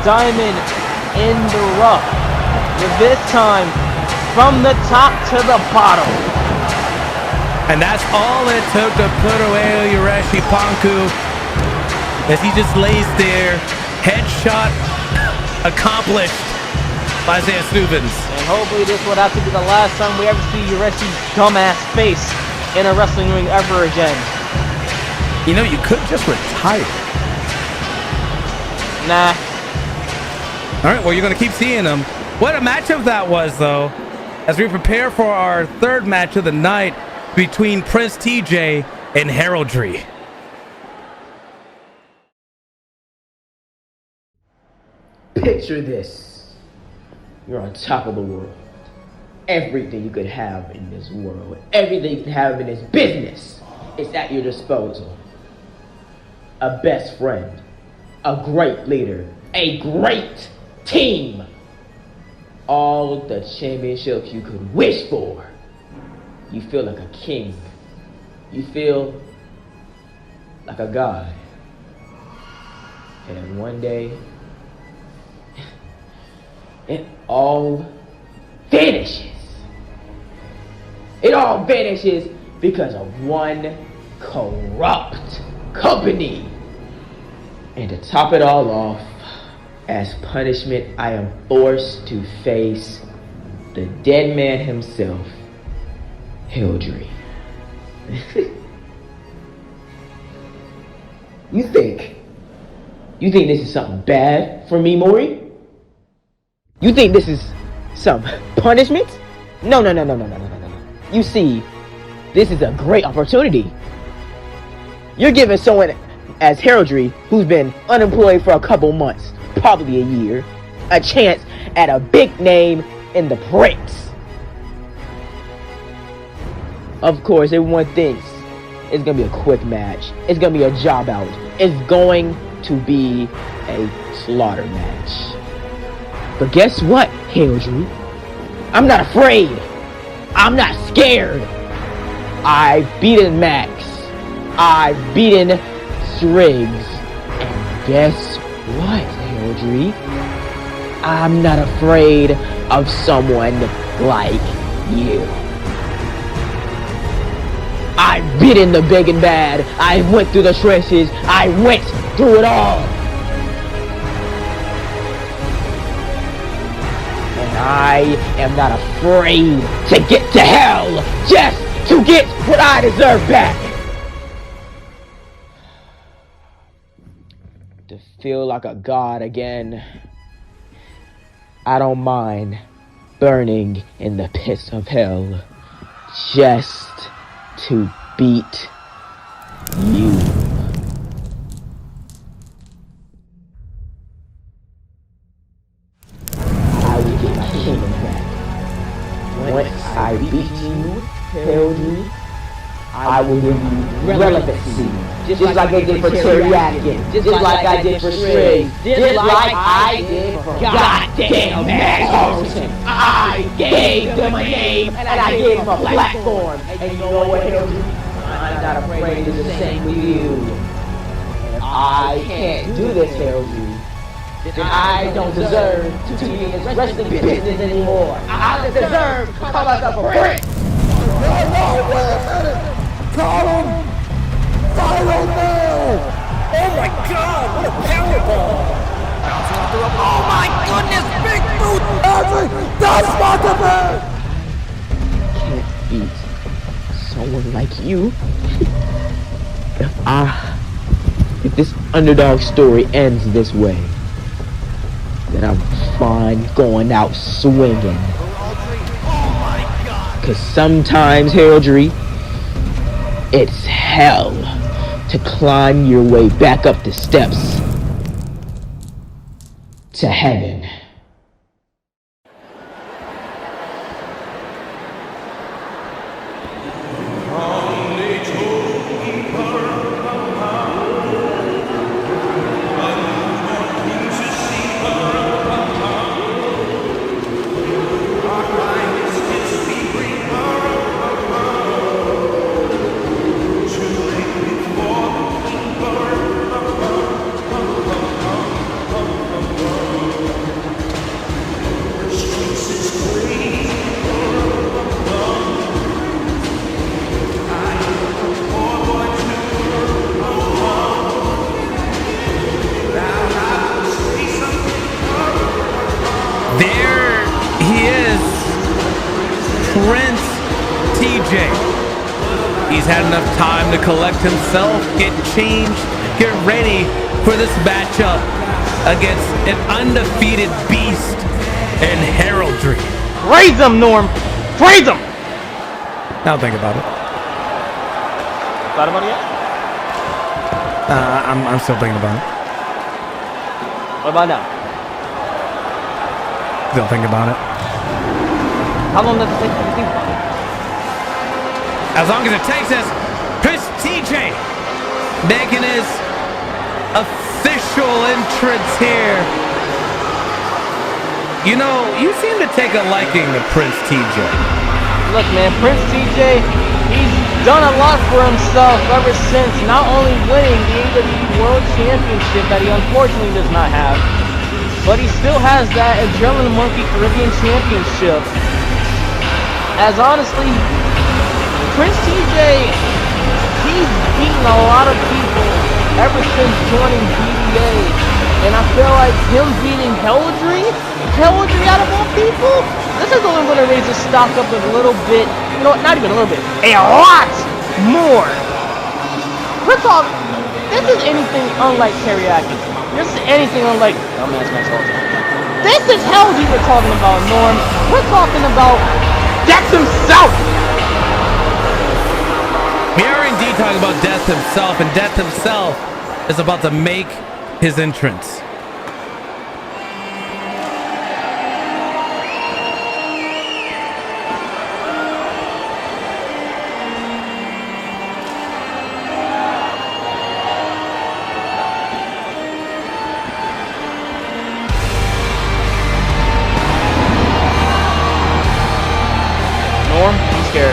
diamond in the rough. With this time, from the top to the bottom. And that's all it took to put away Yoreshi Panku as he just lays there, headshot accomplished by Isaiah Snoobins. And hopefully this would have to be the last time we ever see Yoreshi's dumbass face in a wrestling ring ever again. You know, you could just retire. Nah. All right, well, you're going to keep seeing him. What a matchup that was, though, as we prepare for our third match of the night between Prince TJ and Heraldry. Picture this. You're on top of the world. Everything you could have in this world, everything you could have in this business is at your disposal. A best friend, a great leader, a great team. All the championships you could wish for. You feel like a king. You feel like a god. And one day, it all vanishes. It all vanishes because of one corrupt company. And to top it all off, as punishment, I am forced to face the dead man himself, Hellagri. You think this is something bad for me, Mori? You think this is some punishment? No. You see, this is a great opportunity. You're giving someone as heraldry who's been unemployed for a couple months, probably a year, a chance at a big name in the prince. Of course, everyone thinks it's gonna be a quick match. It's gonna be a job out. It's going to be a slaughter match. But guess what, heraldry? I'm not afraid. I'm not scared. I've beaten Max. I've beaten Striggs. And guess what, heraldry? I'm not afraid of someone like you. I've beaten the big and bad. I went through the trenches. I went through it all. And I am not afraid to get to hell just to get what I deserve back. To feel like a god again. I don't mind burning in the pits of hell just to beat you. I will get my kingdom back. Once I beat you, heraldry, I will give you relevancy. Just like I did for Teriyaki. Just like I did for Striggs. Just like I did for goddamn Max Harrison. I gave them a name and I gave them a platform. And you know what, heraldry? I'm not afraid to do the same with you. And if I can't do this, heraldry, then I don't deserve to be in this wrestling business anymore. I don't deserve to call myself a prince. No, wait a minute! Call him! Viral now! Oh my god, what a powerball! Oh my goodness, big boot! That's Can't beat someone like you. If this underdog story ends this way, then I'm fine going out swinging. Cause sometimes, heraldry, it's hell to climb your way back up the steps to heaven. He's had enough time to collect himself, get changed, get ready for this matchup against an undefeated beast in heraldry. Praise him, Norm! Praise him! Now think about it. Thought about it yet? I'm still thinking about it. What about now? Still thinking about it. How long does it take to think about it? As long as it takes us, Chris TJ making his official entrance here. You know, you seem to take a liking to Prince TJ. Look, man, Prince TJ, he's done a lot for himself ever since not only winning the AEW World Championship that he unfortunately does not have, but he still has that Adrenaline Monkey Caribbean Championship. As honestly, Prince TJ, he's beaten a lot of people ever since joining BDA, and I feel like him beating Hellagri out of all people, this is only going to raise his stock up a little bit, you know, not even a little bit, a lot more. First off, This is anything unlike teriyaki. This is anything unlike dumbass myself. This is Hellagri we're talking about, Norm. We're talking about Death himself. We are indeed talking about Death himself, and Death himself is about to make his entrance.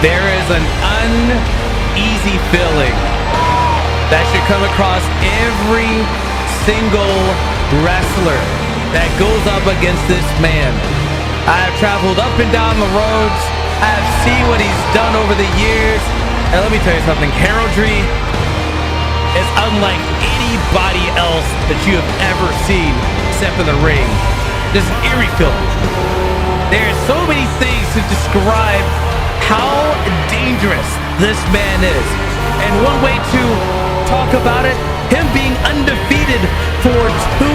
There is an uneasy feeling that should come across every single wrestler that goes up against this man. I have traveled up and down the roads. I have seen what he's done over the years. And let me tell you something, Hellagri is unlike anybody else that you have ever seen step in the ring. This is an eerie feeling. There are so many things to describe how dangerous this man is. And one way to talk about it, him being undefeated for 2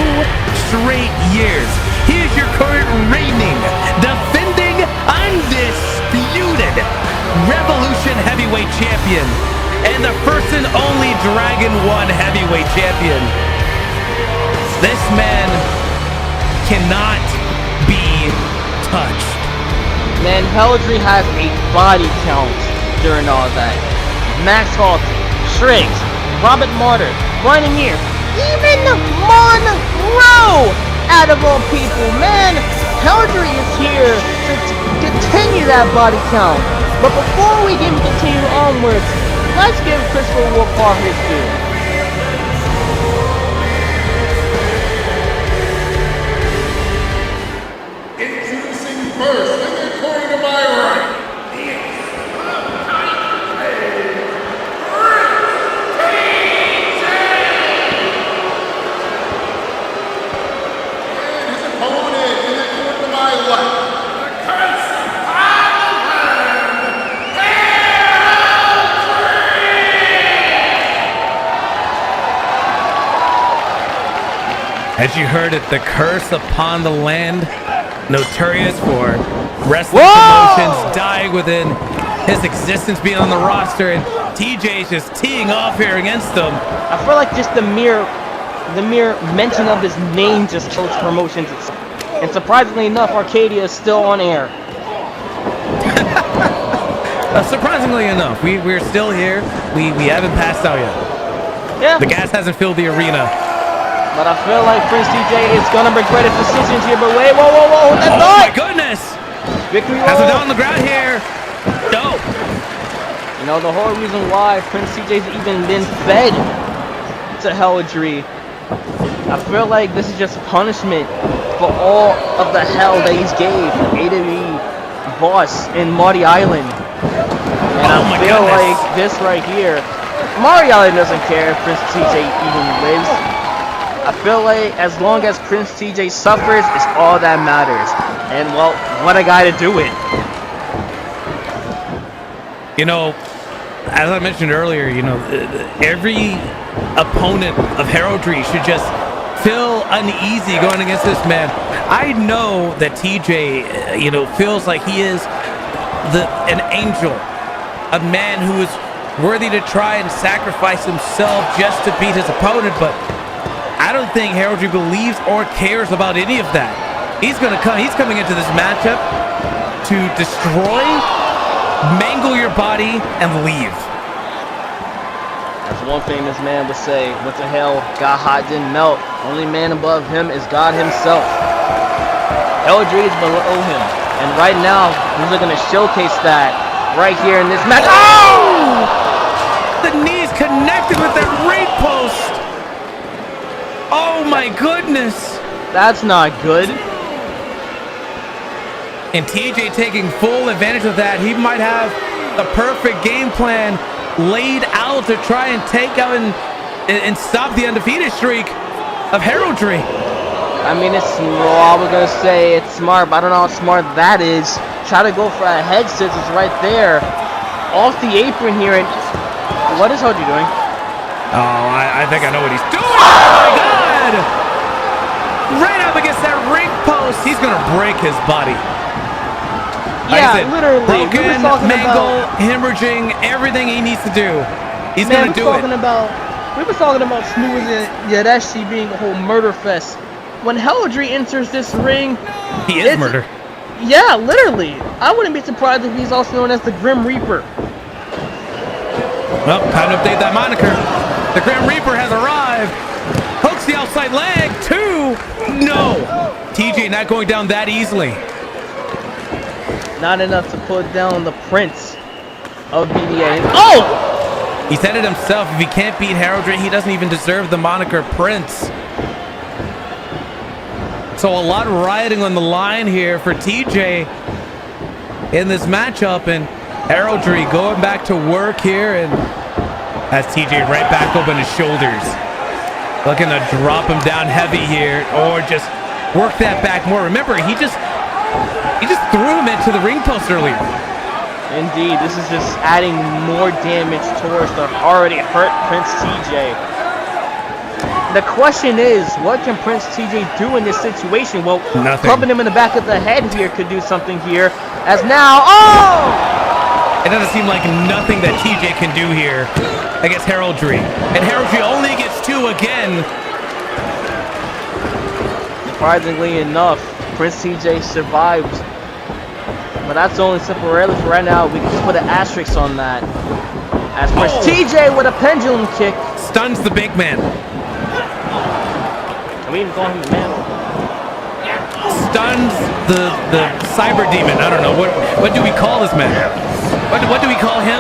straight years. He is your current reigning, defending, undisputed Revolution Heavyweight Champion and the first and only Dragon 1 Heavyweight Champion. This man cannot be touched. Man, Hellagri has a body count during all that. Max Halton, Shriggs, Robert Martyr, Brian Amir, even Monroe, out of all people. Man, Hellagri is here to continue that body count. But before we can continue onwards, let's give Christopher Wolfhard his due. Introducing first, in the corner to my right, As you heard it, the curse upon the land, notorious for wrestling promotions dying within his existence being on the roster, and TJ's just teeing off here against them. I feel like just the mere mention of his name just kills promotions. And surprisingly enough, Arcadia is still on air. Surprisingly enough, we're still here. We haven't passed out yet. Yeah. The gas hasn't filled the arena. But I feel like Prince TJ is gonna regret his decisions here. But wait, whoa, that's my goodness! Victory has him roll. down on the ground here. No. You know, the whole reason why Prince TJ's even been fed to Hellagri, I feel like this is just punishment for all of the hell that he's gave AWE boss in Marty Island. And I feel like this right here, Marty Island doesn't care if Prince TJ even lives. I feel like as long as Prince TJ suffers, it's all that matters. And well, what a guy to do it. You know, as I mentioned earlier, you know, every opponent of Hellagri should just feel uneasy going against this man. I know that TJ, you know, feels like he is an angel, a man who is worthy to try and sacrifice himself just to beat his opponent, but I don't think Hellagri believes or cares about any of that. He's coming into this matchup to destroy, mangle your body, and leave. That's one famous man would say, what the hell, got hot didn't melt. Only man above him is God himself. Hellagri is below him. And right now, we're looking to showcase that right here in this match. Oh! The knees connected with that ring post. Oh my goodness! That's not good. And TJ taking full advantage of that. He might have the perfect game plan laid out to try and take out and stop the undefeated streak of Hellagri. I mean, I was gonna say it's smart, but I don't know how smart that is. Try to go for a head scissors right there, off the apron here, and what is Hellagri doing? Oh, I think I know what he's doing. Oh my God! Right up against that ring post. He's gonna break his body. Like I said, literally. broken, mangled, hemorrhaging, everything he needs to do. He's gonna do it. We were talking about Smooth and Yadeshi being a whole murder fest. When Hellagri enters this ring, he is murder. Yeah, literally. I wouldn't be surprised if he's also known as the Grim Reaper. Well, time to update that moniker. The Grim Reaper has arrived. Hooks the outside leg. 2. No. TJ not going down that easily. Not enough to put down the Prince of BDA. Oh! He said it himself. If he can't beat Heraldry, he doesn't even deserve the moniker Prince. So a lot riding on the line here for TJ in this matchup, and Heraldry going back to work here, and has TJ right back up on his shoulders. Looking to drop him down heavy here, or just work that back more. Remember, he just threw him into the ring post earlier. Indeed, this is just adding more damage towards the already hurt Prince TJ. The question is, what can Prince TJ do in this situation? Well, nothing. Clubbing him in the back of the head here could do something here. As now, it doesn't seem like nothing that TJ can do here against Heraldry. And Heraldry only gets 2 again. Surprisingly enough, Prince TJ survives. But that's only temporarily for right now. We can just put an asterisk on that. As Prince TJ with a pendulum kick stuns the big man. Can we even call him the man? Stuns the cyber demon. I don't know. What do we call this man? What do we call him?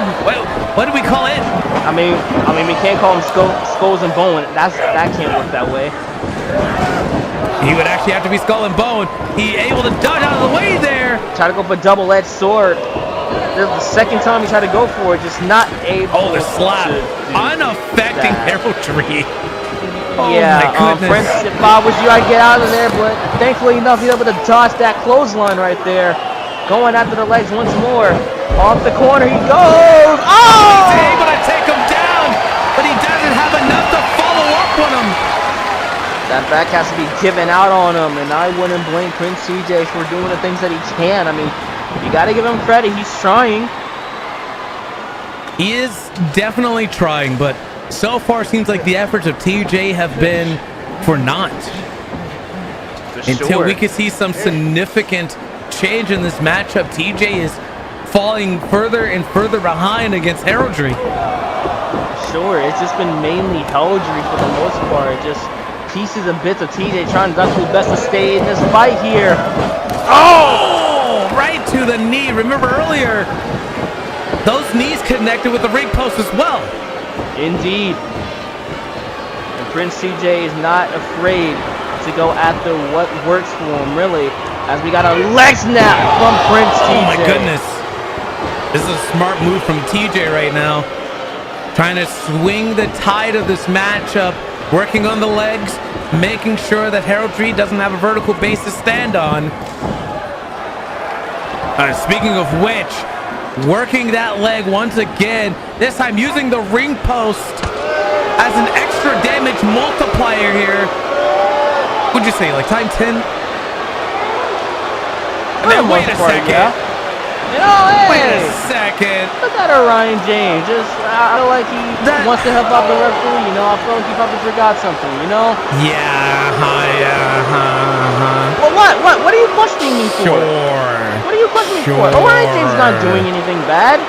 What do we call it? I mean we can't call him skulls and bone. That can't work that way. He would actually have to be skull and bone. He able to dodge out of the way there. Try to go for a double-edged sword. This is the second time he tried to go for it, just not able. Oh, the slap. Unaffecting Heraldry. Oh yeah, Prince, if I was you, I'd get out of there, but thankfully enough, he's able to dodge that clothesline right there. Going after the legs once more. Off the corner he goes. Oh! He's able to take him down, but he doesn't have enough to follow up on him. That back has to be given out on him, and I wouldn't blame Prince TJ for doing the things that he can. I mean, you got to give him credit. He's trying. He is definitely trying, but so far seems like the efforts of TJ have been for naught. Until we can see some significant change in this matchup, TJ is falling further and further behind against Heraldry. Sure, it's just been mainly Hellagri for the most part. Just pieces and bits of TJ trying to do his best to stay in this fight here. Oh! Right to the knee. Remember earlier, those knees connected with the ring post as well. Indeed. And Prince TJ is not afraid to go after what works for him, really. As we got a leg snap from Prince TJ. Oh my goodness. This is a smart move from TJ right now. Trying to swing the tide of this matchup. Working on the legs. Making sure that Heraldry doesn't have a vertical base to stand on. Speaking of which, working that leg once again, this time using the ring post as an extra damage multiplier here. What'd you say, like time 10? And then wait a second. Yeah. You know, hey, wait a second. Look at Orion James. Just, I feel like he wants to help out the referee. You know, I feel like he probably forgot something, you know? Well, what are you questioning me for? Sure. What are you questioning me for? Orion James is not doing anything bad.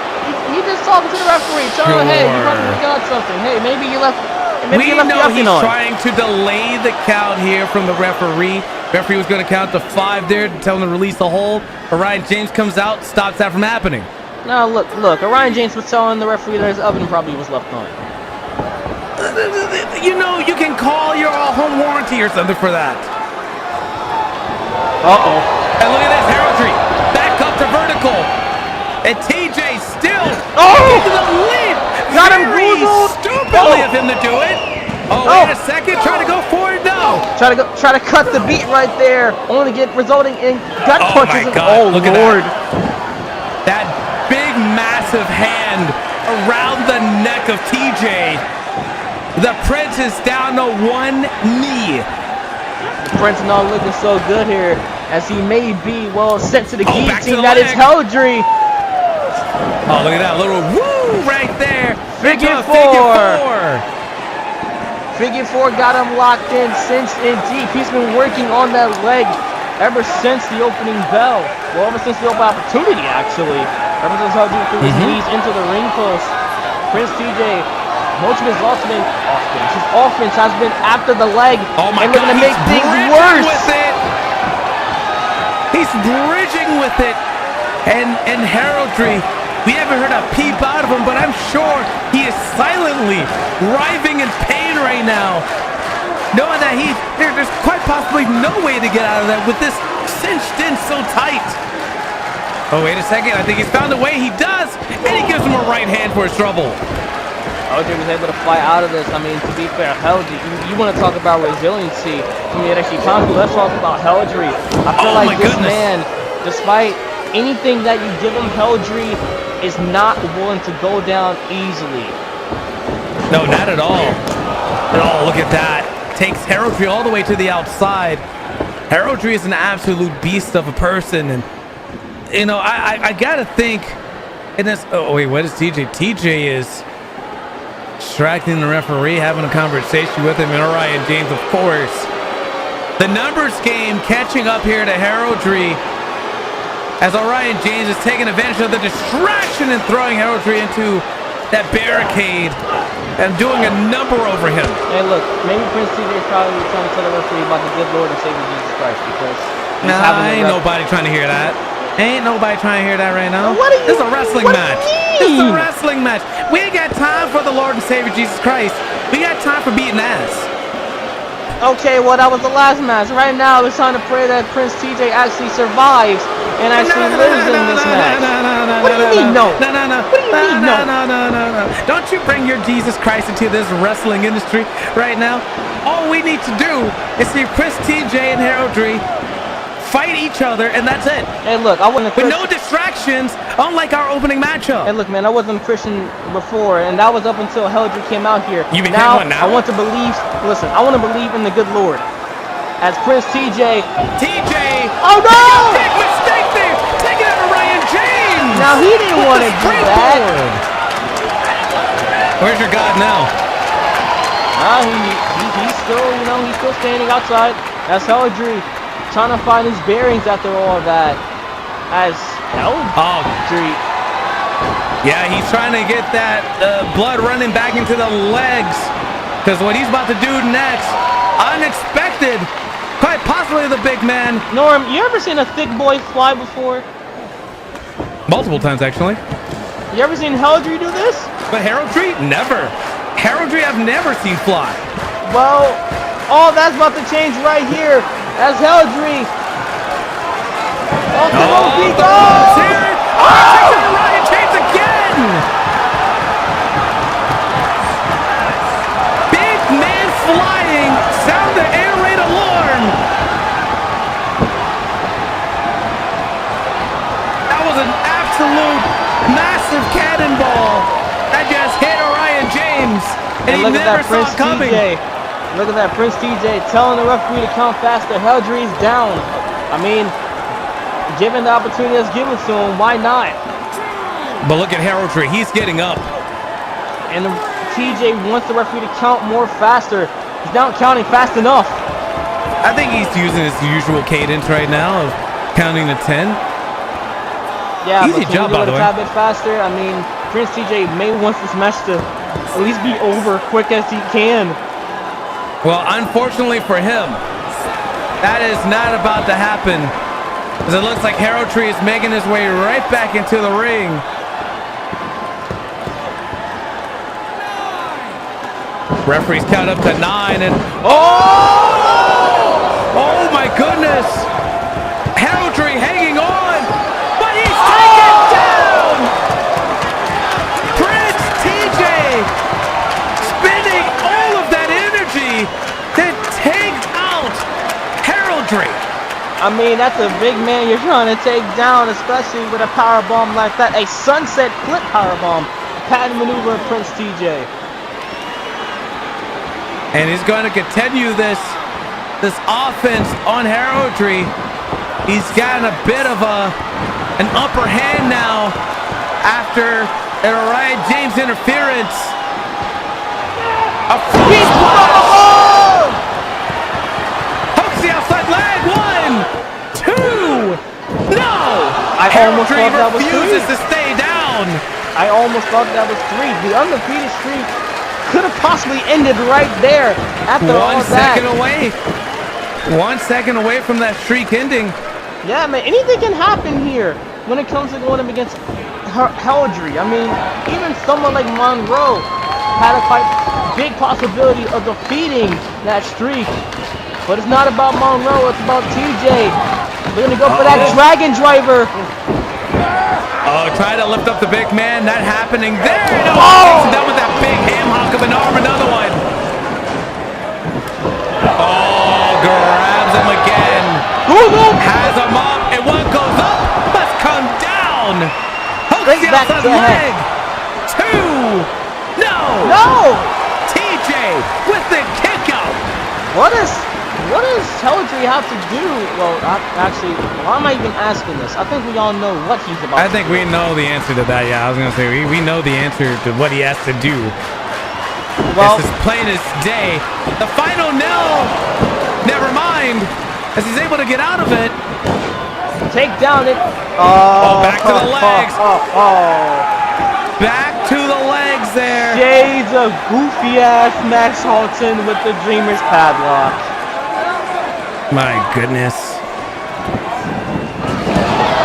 He just talking to the referee, telling him, hey, you probably forgot something. Hey, maybe you left. We know he's trying to delay the count here from the referee. Referee was going to count to 5 there, to tell him to release the hold. Orion James comes out, stops that from happening. Now look. Orion James was telling the referee that his oven probably was left on. You know, you can call your home warranty or something for that. Uh-oh. And look at this, Heraldry. Back up to vertical. And TJ still into the lead. Got him boozled. Stupidly of him to do it. Wait a second. Trying to go for it now. Try to cut the beat right there. Only resulting in gut punches. My God. Look Lord. At that big, massive hand around the neck of TJ. The Prince is down to one knee. Prince not looking so good here, as he may be, well, sent to the back to guillotine. the That is leg. Hellagri. Oh, look at that little woo right there. Figure Into a four. Figure four got him locked in, cinched in deep. He's been working on that leg ever since the opening bell. Well, ever since the open opportunity, actually. Ever since Hellagri threw his knees into the ring post. Prince TJ, most of his offense has been after the leg. Oh my and looking God, to make he's things bridging worse. with it. He's bridging with it. And heraldry, we haven't heard a peep out of him, but I'm sure he is silently writhing in pain right now. Knowing that there's quite possibly no way to get out of that with this cinched in so tight. Oh, wait a second. I think he's found a way. He does. And he gives him a right hand for his trouble. Hellagri was able to fly out of this. I mean, to be fair, Hellagri, you want to talk about resiliency from the NXT Panku. Let's talk about Hellagri. I feel like this man, despite anything that you give him, Hellagri is not willing to go down easily. No, not at all. Oh, look at that. Takes heraldry all the way to the outside. Heraldry is an absolute beast of a person, and you know, I gotta think in this. Oh wait, what is TJ? TJ is distracting the referee, having a conversation with him, and Orion James, of course. The numbers game catching up here to heraldry, as Orion James is taking advantage of the distraction and throwing heraldry into that barricade and doing a number over him. Hey, look, maybe Prince TJ is probably trying to tell the referee about the good Lord and Savior Jesus Christ, because ain't nobody trying to hear that. Ain't nobody trying to hear that right now. What do you? This is a wrestling match. This is a wrestling match. We ain't got time for the Lord and Savior Jesus Christ. We got time for beating ass. Okay, well, that was the last match. Right now, it's time to pray that Prince TJ actually survives and actually lives in this match. What do you mean, no? No. What do you mean, no? No. Don't you bring your Jesus Christ into this wrestling industry right now. All we need to do is see Prince TJ and heraldry fight each other, and that's it. Hey, look, I wasn't a With Christian. no distractions, unlike our opening matchup. Hey, look, man, I wasn't a Christian before, and that was up until Hellagri came out here. You became one now? I want to believe. Listen, I want to believe in the good Lord. As Prince TJ. Oh no! Big mistake there. Taking out Orion James. Now he didn't want to do that. Where's your God now? He's still, he's still standing outside. That's Hellagri. Trying to find his bearings after all that. As Hellagri. Yeah, he's trying to get that blood running back into the legs. Because what he's about to do next, unexpected. Quite possibly the big man. Norm, you ever seen a thick boy fly before? Multiple times, actually. You ever seen Hellagri do this? But heraldry? Never. Heraldry I've never seen fly. Well, all that's about to change right here. As Hellagri. Off the rope he goes! Here! Oh! Orion James again! Big man flying! Sound the air raid alarm! That was an absolute massive cannonball that just hit Orion James, and he look at never that saw Prince it coming. TJ. Look at that Prince TJ telling the referee to count faster. Hellagri's down. I mean, given the opportunity that's given to him, why not? But look at heraldry. He's getting up. And the TJ wants the referee to count more faster. He's not counting fast enough. I think he's using his usual cadence right now of counting to 10. Yeah, Easy but job, can by you do the it a way. tad bit faster? I mean, Prince TJ may want this match to at least be over quick as he can. Well, unfortunately for him, that is not about to happen. As it looks like heraldry is making his way right back into the ring. Referees count up to 9 and oh my goodness! Heraldry hanging on, but he's taken down. Prince TJ spending all of that energy to take out heraldry. I mean, that's a big man you're trying to take down, especially with a power bomb like that. A sunset flip power bomb. Patent maneuver of Prince TJ. And he's going to continue this offense on Heraldry. He's gotten a bit of an upper hand now after an Orion James interference. A free splash! Hooks the outside leg. 1, 2. No! I almost thought that was refuses 3. to stay down. I almost thought that was 3. The undefeated streak could have possibly ended right there after all 1 second away. 1 second away from that streak ending. Yeah, man, anything can happen here when it comes to going up against Hellagri. I mean, even someone like Monroe had a quite big possibility of defeating that streak. But it's not about Monroe, it's about TJ. We're gonna go for that Dragon Driver. Oh, try to lift up the big man. Not happening there. No, takes it down with that big ham hock of an arm. Another one. Oh, grabs him again. Has him up. And one goes up. Must come down. Hooks the outside leg. 2. No. TJ with the kick out. What does Hellagri have to do? Well, actually, why am I even asking this? I think we all know what he's about. I think we know the answer to that. Yeah, I was gonna say we know the answer to what he has to do. Well, this is plain as day. The final knell. Never mind. As he's able to get out of it. Take down it. Back to the legs. Back to the legs there. Shades of goofy ass Max Halton with the Dreamer's padlock. My goodness.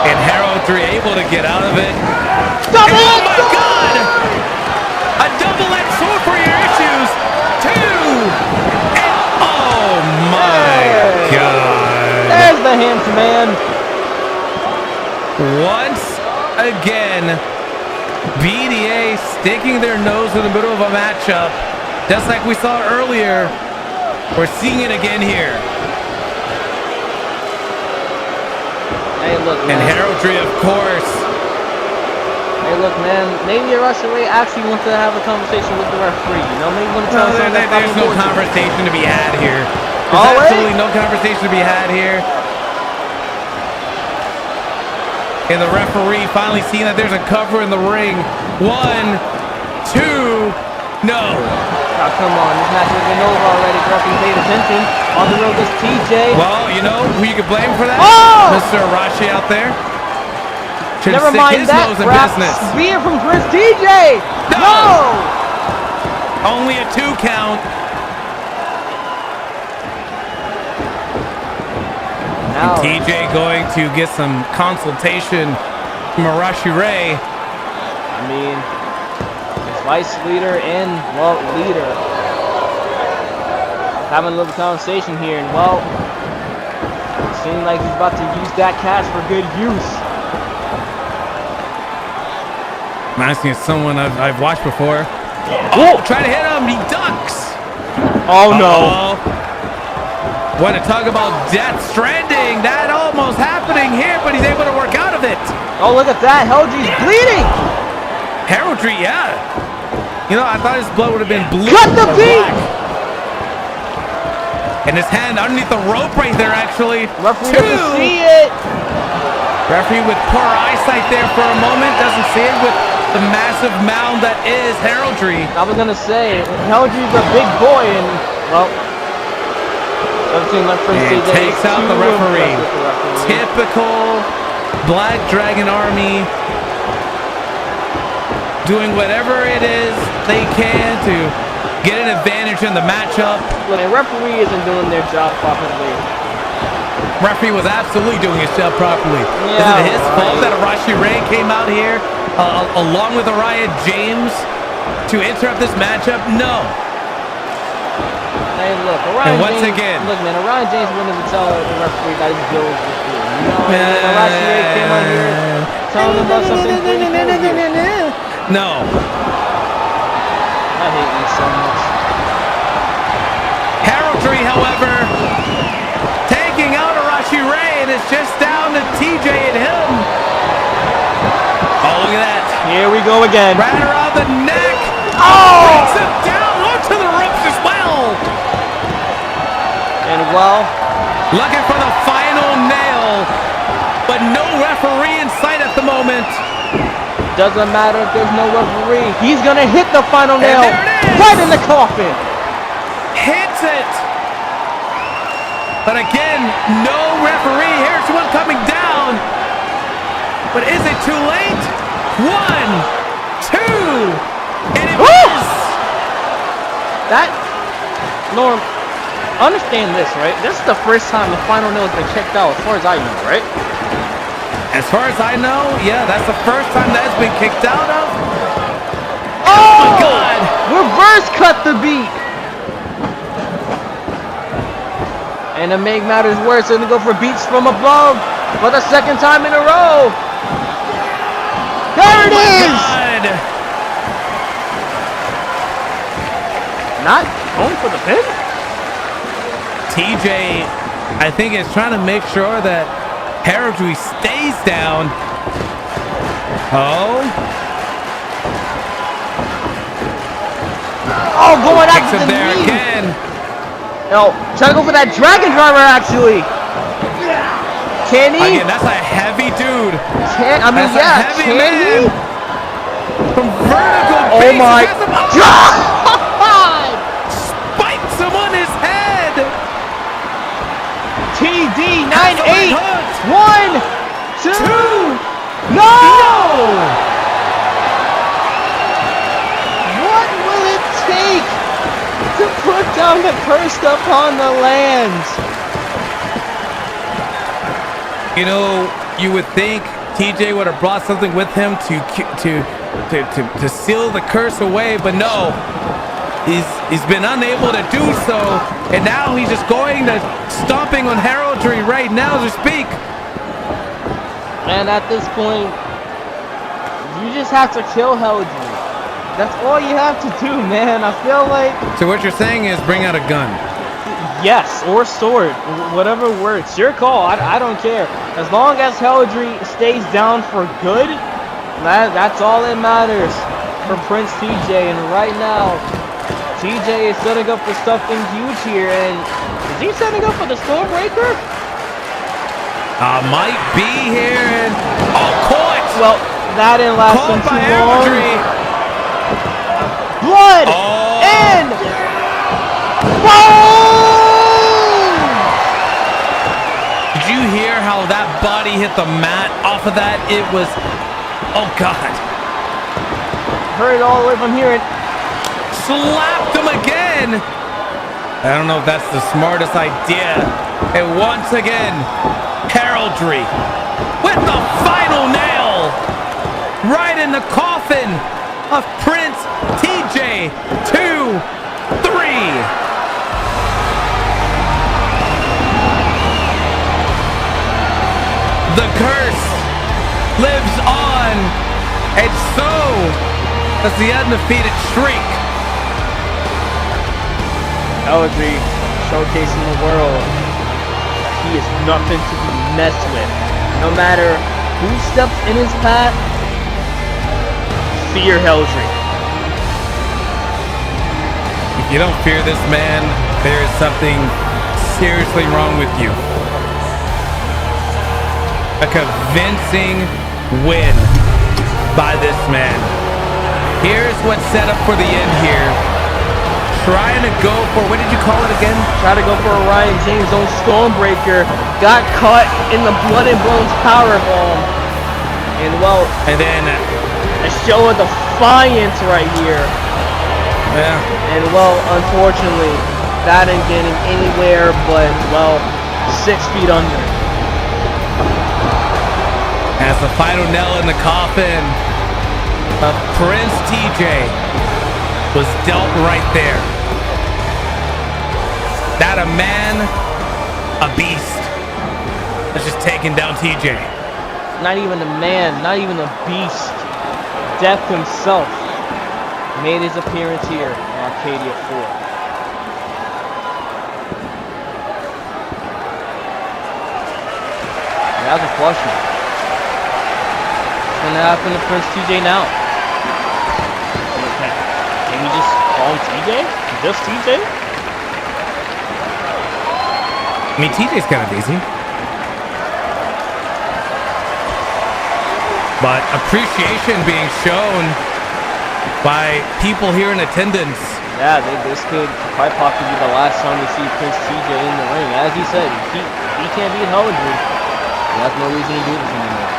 And Heraldry able to get out of it. Double oh my God! A double-edged sword for your issues. 2. And oh my God. There's the hand command. Once again, BDA sticking their nose in the middle of a matchup. Just like we saw earlier. We're seeing it again here. Hey, look, man. And Heraldry, of course. Hey, look, man. Maybe Russian Ray actually wants to have a conversation with the referee. You know, maybe want to tell him something. There's no conversation to be had here. There's absolutely no conversation to be had here. And the referee finally seeing that there's a cover in the ring. 1, 2, no. Oh, come on, this match has been over already. Referee paid attention. On the road is TJ. Well, you know who you could blame for that? Mr. Arashi out there. Should Never mind that crap. Spear from Chris TJ. No. Only a 2 count. Now, TJ going to get some consultation from Arashi Ray. I mean, his vice leader and, well, leader having a little conversation here, and, well, it seems like he's about to use that cash for good use. Reminds me of someone I've watched before. Oh, try to hit him. He ducks. Oh, no. Want to talk about Death Stranding. That almost happening here, but he's able to work out of it. Oh, look at that. Hellagri's bleeding. Heraldry, yeah. You know, I thought his blood would have been blue. Cut the beat. And his hand underneath the rope right there, actually. Referee doesn't see it. Referee with poor eyesight there for a moment. Doesn't see it with the massive mound that is Heraldry. I was going to say, Hellagri's a big boy, and, well, and takes out the referee. Typical Black Dragon Army doing whatever it is they can to get an advantage in the matchup. Look, the referee isn't doing their job properly. Referee was absolutely doing his job properly. Yeah, is it his fault that Arashi Ray came out here along with Orion James to interrupt this matchup? No. Hey, look, Orion and once James, again, look, man, Orion James wanted to tell the referee that his bills were due. You know, Arashi Ray came out here telling him about something. No. I hate you so much. Heraldry, however, taking out Arashi Ray, and it's just down to TJ and him. Oh, look at that. Here we go again. Right around the neck. Oh! Brings him down onto the ropes as well. well, looking for the final nail, but no referee in sight at the moment. doesn't matter if there's no referee. He's gonna hit the final nail there it is. right in the coffin. Hits it. But again, no referee. Here's one coming down. But is it too late? 1, 2, and it was. That, Norm, understand this, right? This is the first time the final nail has been kicked out, as far as I know, right? As far as I know, yeah, that's the first time that's been kicked out of. Oh my God! Reverse cut the beat. And to make matters worse, they're gonna go for beats from above for the second time in a row. There it is! God. Not going for the pin? TJ, I think, is trying to make sure that Hellagri stays down. Oh, Going kicks after him the there knee. again. No, trying to go for that dragon driver, actually. Can he? Again, that's a heavy dude. Can That's a heavy can man. he? From vertical Oh base, my has him up. God! Spikes him on his head. TD Has him 98. hooked. 1, 2. Two. No! No. What will it take to put down the curse upon the land? You know, you would think TJ would have brought something with him to seal the curse away, but no. He's been unable to do so, and now he's just going to stomping on heraldry right now as we speak. And at this point, you just have to kill Hellagri. That's all you have to do, man. I feel like... So what you're saying is bring out a gun. Yes, or sword. Whatever works. Your call. I don't care. As long as Hellagri stays down for good, that's all that matters for Prince TJ. And right now, TJ is setting up for something huge here. And is he setting up for the Stormbreaker? Might be here. And, caught! Well, that didn't last him Caught by too long. Hellagri. Blood! Oh. And... boom! Did you hear how that body hit the mat off of that? It was... Oh, God. Heard it all the way from here. Slapped him again. I don't know if that's the smartest idea. And once again, heraldry with the final nail right in the coffin of Prince TJ. 2, 3. The curse lives on, and so does the undefeated streak. Hellagri showcasing the world that he is nothing to be messed with. No matter who steps in his path, fear Hellagri. If you don't fear this man, there is something seriously wrong with you. A convincing win by this man. Here's what's set up for the end here. Trying to go for, what did you call it again? Try to go for Orion James' own Stormbreaker. Got caught in the Blood and Bones powerbomb. And well, And then, a show of defiance right here. yeah, And well, unfortunately, that ain't getting anywhere but, well, 6 feet under. as the final nail in the coffin of Prince TJ was dealt right there. Not a man, a beast. That's just taking down TJ. Not even a man, not even a beast. Death himself made his appearance here in Arcadia 4. That was a flush one. What's gonna happen to Prince TJ now? Okay. Can we just call him TJ? Just TJ? I mean, TJ's kind of easy. But appreciation being shown by people here in attendance. Yeah, this could quite possibly be the last time we see Prince TJ in the ring. As he said, he can't beat Hellagri. He has no reason to do this anymore.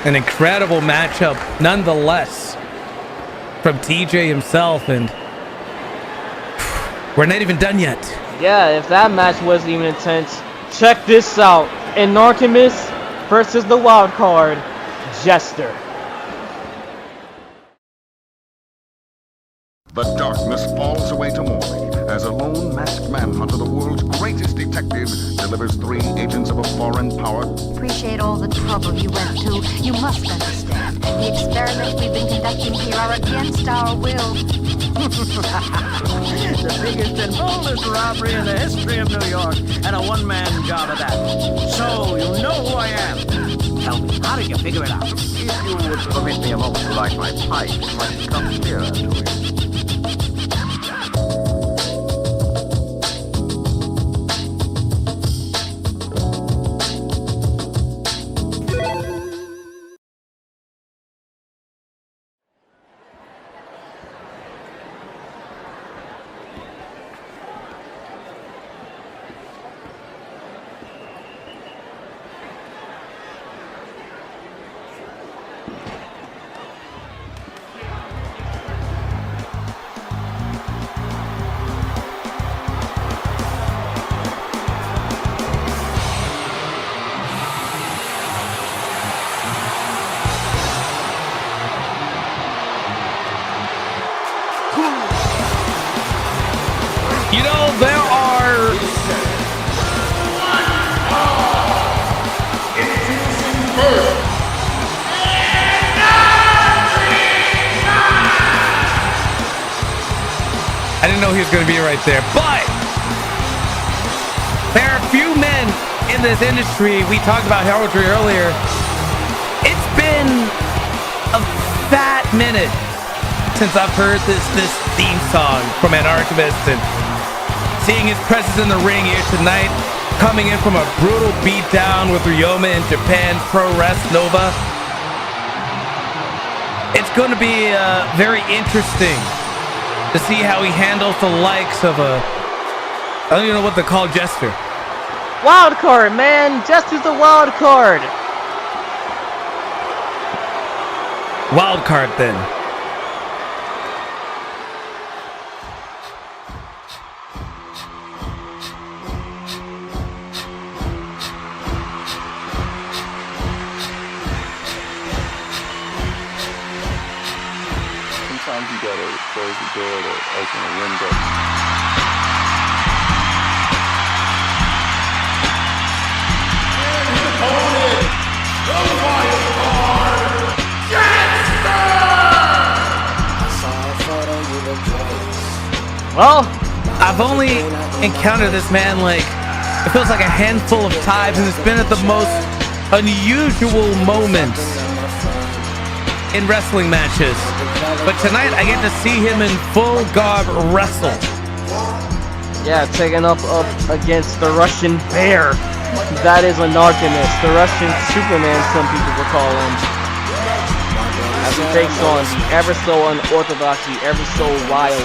An incredible matchup, nonetheless, from TJ himself, and we're not even done yet. Yeah, if that match wasn't even intense, check this out. In Artemis versus the wild card, Jester. The darkness falls away to morning as a lone masked manhunter, the world's greatest detective, delivers 3 agents of a foreign power. Appreciate all the trouble you went to. You must understand. The experiments we've been conducting here are against our will. The biggest and boldest robbery in the history of New York, and a one-man job at that. So, you know who I am. Tell me, how did you figure it out? If you would permit me a moment to light my pipe, it might become clearer to you. You know, there are... I didn't know he was going to be right there, but there are few men in this industry. We talked about heraldry earlier. It's been a fat minute since I've heard this theme song from an Artemis, and seeing his presence in the ring here tonight, coming in from a brutal beatdown with Ryoma in Japan Pro Wrest Nova. It's going to be very interesting to see how he handles the likes of I don't even know what they call Jester. Wild card, man. Jester's a wild card. Wild card then. Sometimes you gotta close the door to open a window. Well, I've only encountered this man like, it feels like a handful of times, and it's been at the most unusual moments in wrestling matches. But tonight I get to see him in full garb wrestle. yeah, taking up against the Russian bear. That is an Artemis, the Russian Superman, some people will call him. As he takes on the ever so unorthodox, the ever so wild,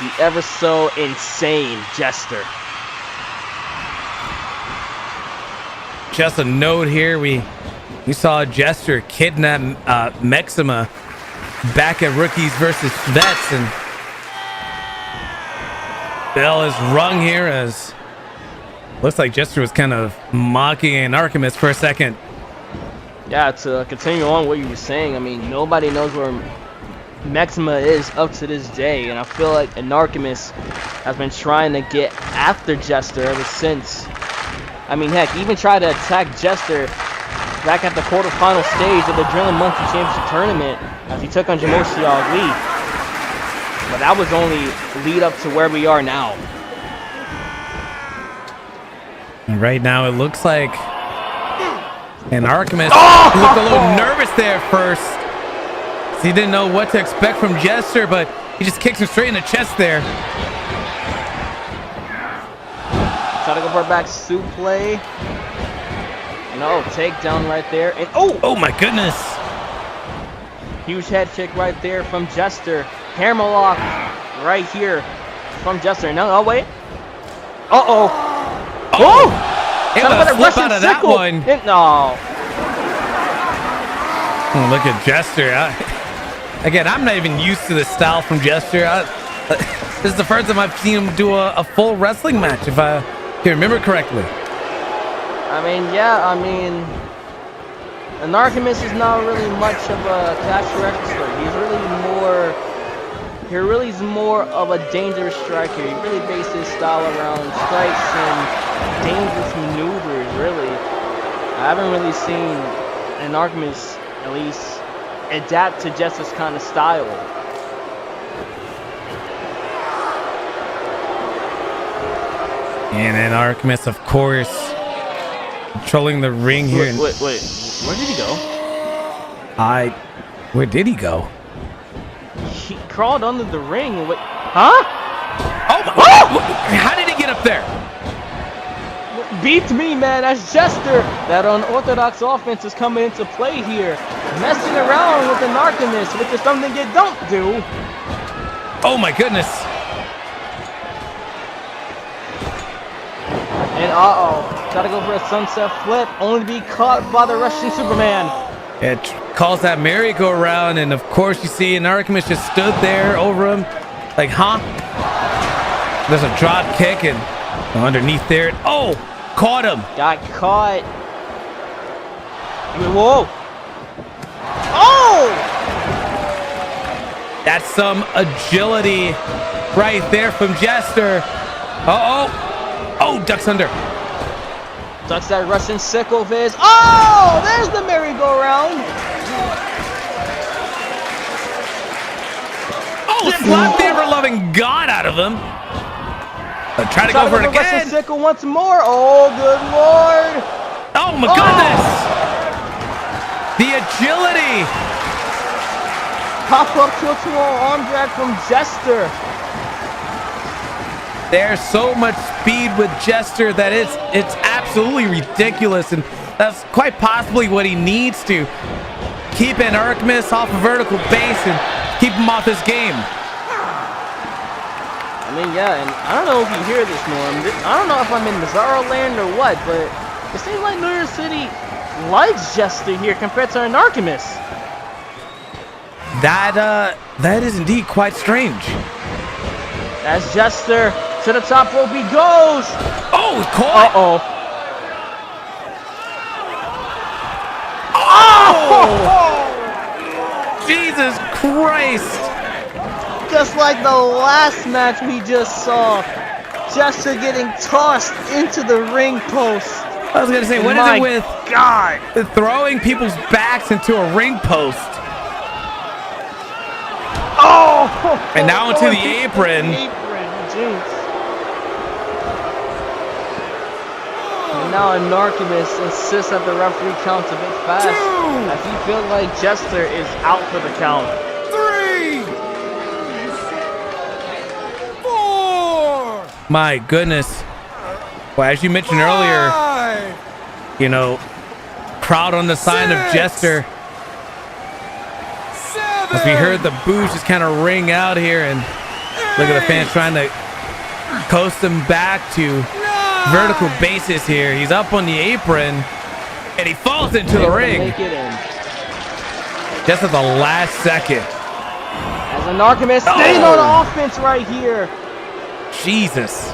the ever so insane Jester. Just a note here, we saw Jester kidnap Maxima back at Rookies versus Vets, and bell is rung here as looks like Jester was kind of mocking an Artemis for a second. Yeah, to continue on what you were saying, I mean, nobody knows where Maxima is up to this day, and I feel like Artemis has been trying to get after Jester ever since. I mean, heck, he even tried to attack Jester back at the quarterfinal stage of the Adrenaline Monkey Championship Tournament as he took on Jamoshi Ali. But that was only lead up to where we are now. And right now it looks like an Artemis looked a little nervous there first. He didn't know what to expect from Jester, but he just kicks him straight in the chest there. Try to go for a back suplex. No, takedown right there. And oh my goodness. Huge head kick right there from Jester. Hammerlock right here from Jester. No, oh wait. Uh-oh. Oh! Able to flip out of that one. No. Oh, look at Jester. Again, I'm not even used to this style from Jester. This is the first time I've seen him do a full wrestling match, if I can remember correctly. I mean, yeah, an Artemis is not really much of a cash wrestler. He really is more of a dangerous striker. He really bases his style around strikes and dangerous maneuvers, really. I haven't really seen an Artemis, at least, adapt to Jester's kind of style. And then Artemis, of course, controlling the ring here. Wait. Where did he go? Where did he go? He crawled under the ring. Wait, huh? Oh my God! How did he get up there? Beats me, man. That's Jester. That unorthodox offense is coming into play here. Messing around with an Artemis, which is something you don't do. Oh my goodness. And gotta go for a sunset flip, only to be caught by the Russian Superman. It calls that merry-go-round, and of course you see an Artemis just stood there over him, like, huh? There's a drop kick, and underneath there, caught him. Got caught. Whoa. Oh! That's some agility right there from Jester. Oh, ducks under. Ducks that Russian sickle viz. Oh, there's the merry-go-round. Slap the ever-loving God out of him. Try to go for it again. Russian sickle once more. Oh, good Lord. Oh, my goodness. The agility. Pop-up tilt-a-whirl arm drag from Jester. There's so much speed with Jester that it's absolutely ridiculous, and that's quite possibly what he needs to keep an Artemis off a vertical base and keep him off his game. I mean, yeah, and I don't know if you hear this, Norm. I don't know if I'm in Bizarro Land or what, but it seems like New York City likes Jester here compared to an Artemis. That is indeed quite strange. That's Jester. To the top rope he goes. Oh, caught. Oh! Jesus Christ! Just like the last match we just saw, Jester getting tossed into the ring post. I was gonna say, what is it with God throwing people's backs into a ring post? Oh! And now into the apron. Jeez. And now an Artemis insists that the referee counts a bit fast, as he feels like Jester is out for the count. 3, 4. My goodness. Well, as you mentioned earlier, you know, crowd on the side of Jester. As we heard the boos just kind of ring out here, and look at the fans trying to coast him back to vertical bases here. He's up on the apron, and he falls into the ring. Just at the last second. As an Artemis staying on offense right here. Jesus.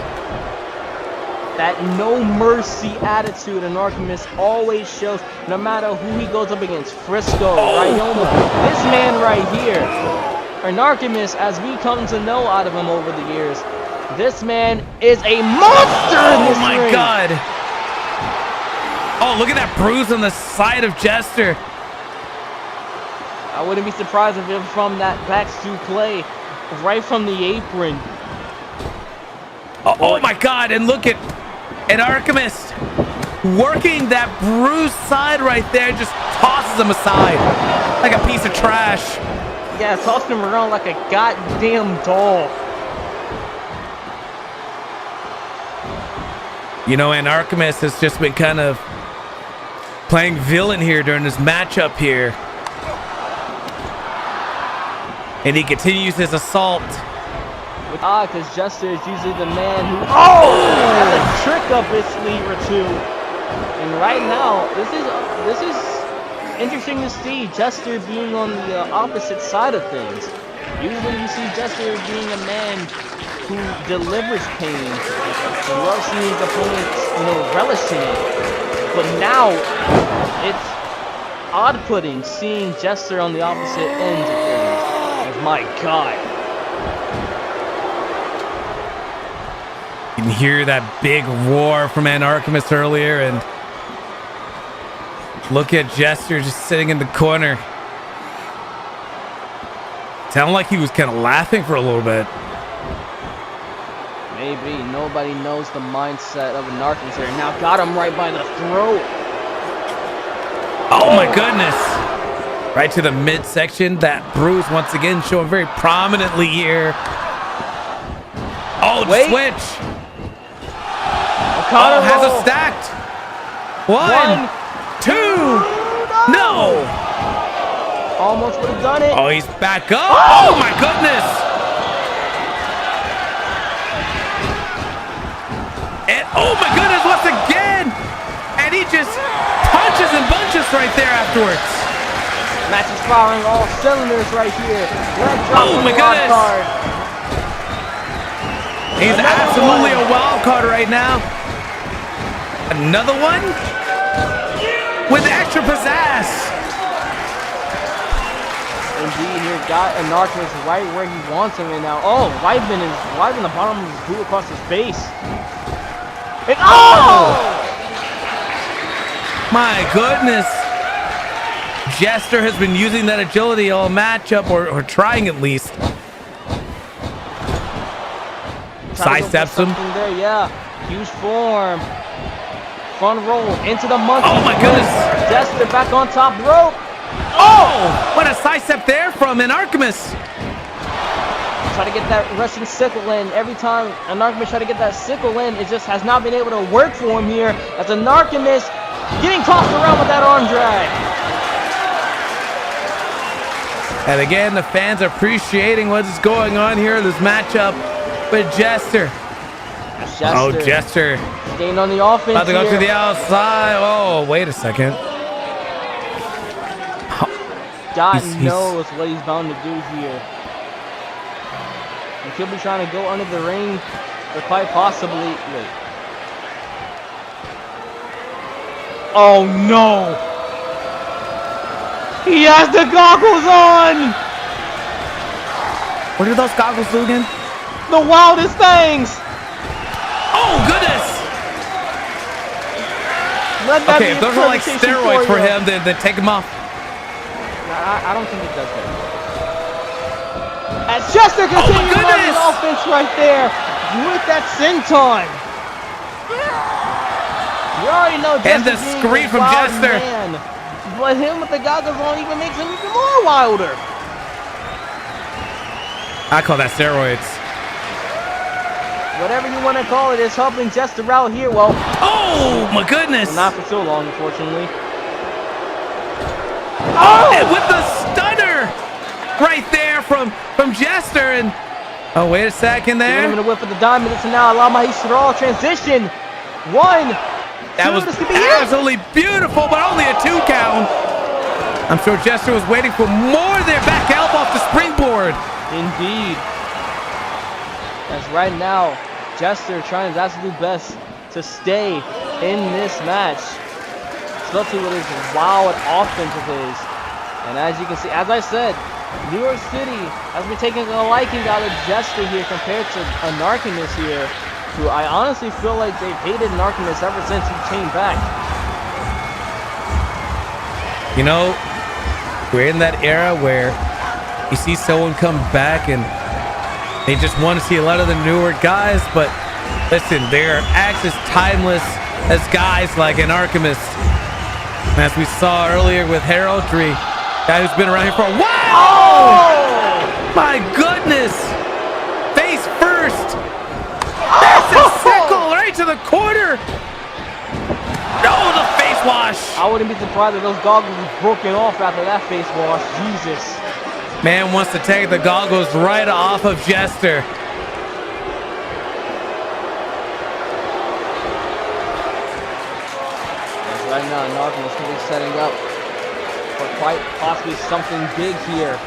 That no mercy attitude an Artemis always shows, no matter who he goes up against. Frisco, Ryoma, this man right here. An Artemis, as we come to know out of him over the years, this man is a monster in this ring. Oh my God. Oh, look at that bruise on the side of Jester. I wouldn't be surprised if it was from that backstage play, right from the apron. Oh my God, and look at an Artemis working that bruised side right there, just tosses him aside like a piece of trash. Yeah, tossing him around like a goddamn doll. You know, and Artemis has just been kind of playing villain here during this matchup here. And he continues his assault. Because Jester is usually the man who has a trick up his sleeve or two. And right now, this is interesting to see Jester being on the opposite side of things. Usually you see Jester being a man who delivers pain, who loves seeing his opponents, relishing it. But now, it's odd-putting seeing Jester on the opposite ends of things. My God. You can hear that big roar from Artemis earlier, and look at Jester just sitting in the corner. Sounded like he was kind of laughing for a little bit. Maybe. Nobody knows the mindset of an Artemis here. Now got him right by the throat. Oh my goodness. Right to the midsection. That bruise once again showing very prominently here. Oh, switch. Has it stacked. One, two. No. Almost would have done it. Oh, he's back up. Oh my goodness. And oh my goodness, once again. And he just punches and bunches right there afterwards. Match is firing all cylinders right here. Oh my goodness! He's absolutely a wild card right now. Another one with extra pizzazz. Indeed, here got Artemis right where he wants him right now. Oh, right in the bottom of his boot across his face. And my goodness. Jester has been using that agility all matchup, or trying at least. Sidesteps him. There, yeah. Huge form. Front roll into the monkey. Oh my goodness. Jester back on top rope. Oh! What a sidestep there from Artemis. Try to get that Russian sickle in. Every time Artemis try to get that sickle in, it just has not been able to work for him here. As Artemis getting tossed around with that arm drag. And again, the fans are appreciating what's going on here in this matchup with Jester. Oh, Jester. Staying on the offense. About to go to the outside. Oh, wait a second. God knows what he's bound to do here. He could be trying to go under the ring, or quite possibly. Wait. Oh no! He has the goggles on! What are those goggles, Vogan? The wildest things! Oh, goodness! Okay, if those are like steroids for him, then take them off. I don't think it does that. As Jester continues on his offense right there with that senton. You already know Jester. And the scream from Jester. Man. But him with the goggles on even makes him even more wilder. I call that steroids. Whatever you want to call it, is helping Jester out here. Well, oh my goodness! Well, not for so long, unfortunately. Oh, and with the stunner right there from Jester, and oh, wait a second there. Giving him a whip of the diamond. It's now allow my Israel transition. One. That was absolutely beautiful, but only a 2 count. I'm sure Jester was waiting for more there. Back elbow off the springboard. Indeed. As right now, Jester trying his absolute best to stay in this match, especially with his wild offense of his. And as you can see, as I said, New York City has been taking a liking out of Jester here compared to Artemis here, who I honestly feel like they've hated Artemis ever since he came back. You know, we're in that era where you see someone come back and they just want to see a lot of the newer guys, but listen, their acts as timeless as guys like an Artemis. As we saw earlier with Hellagri, guy who's been around here for a while. My goodness! Face first! Massive sickle right to the corner! No, the face wash! I wouldn't be surprised if those goggles were broken off after that face wash. Jesus. Man wants to take the goggles right off of Jester. Right now, Artemis is really setting up for quite possibly something big here.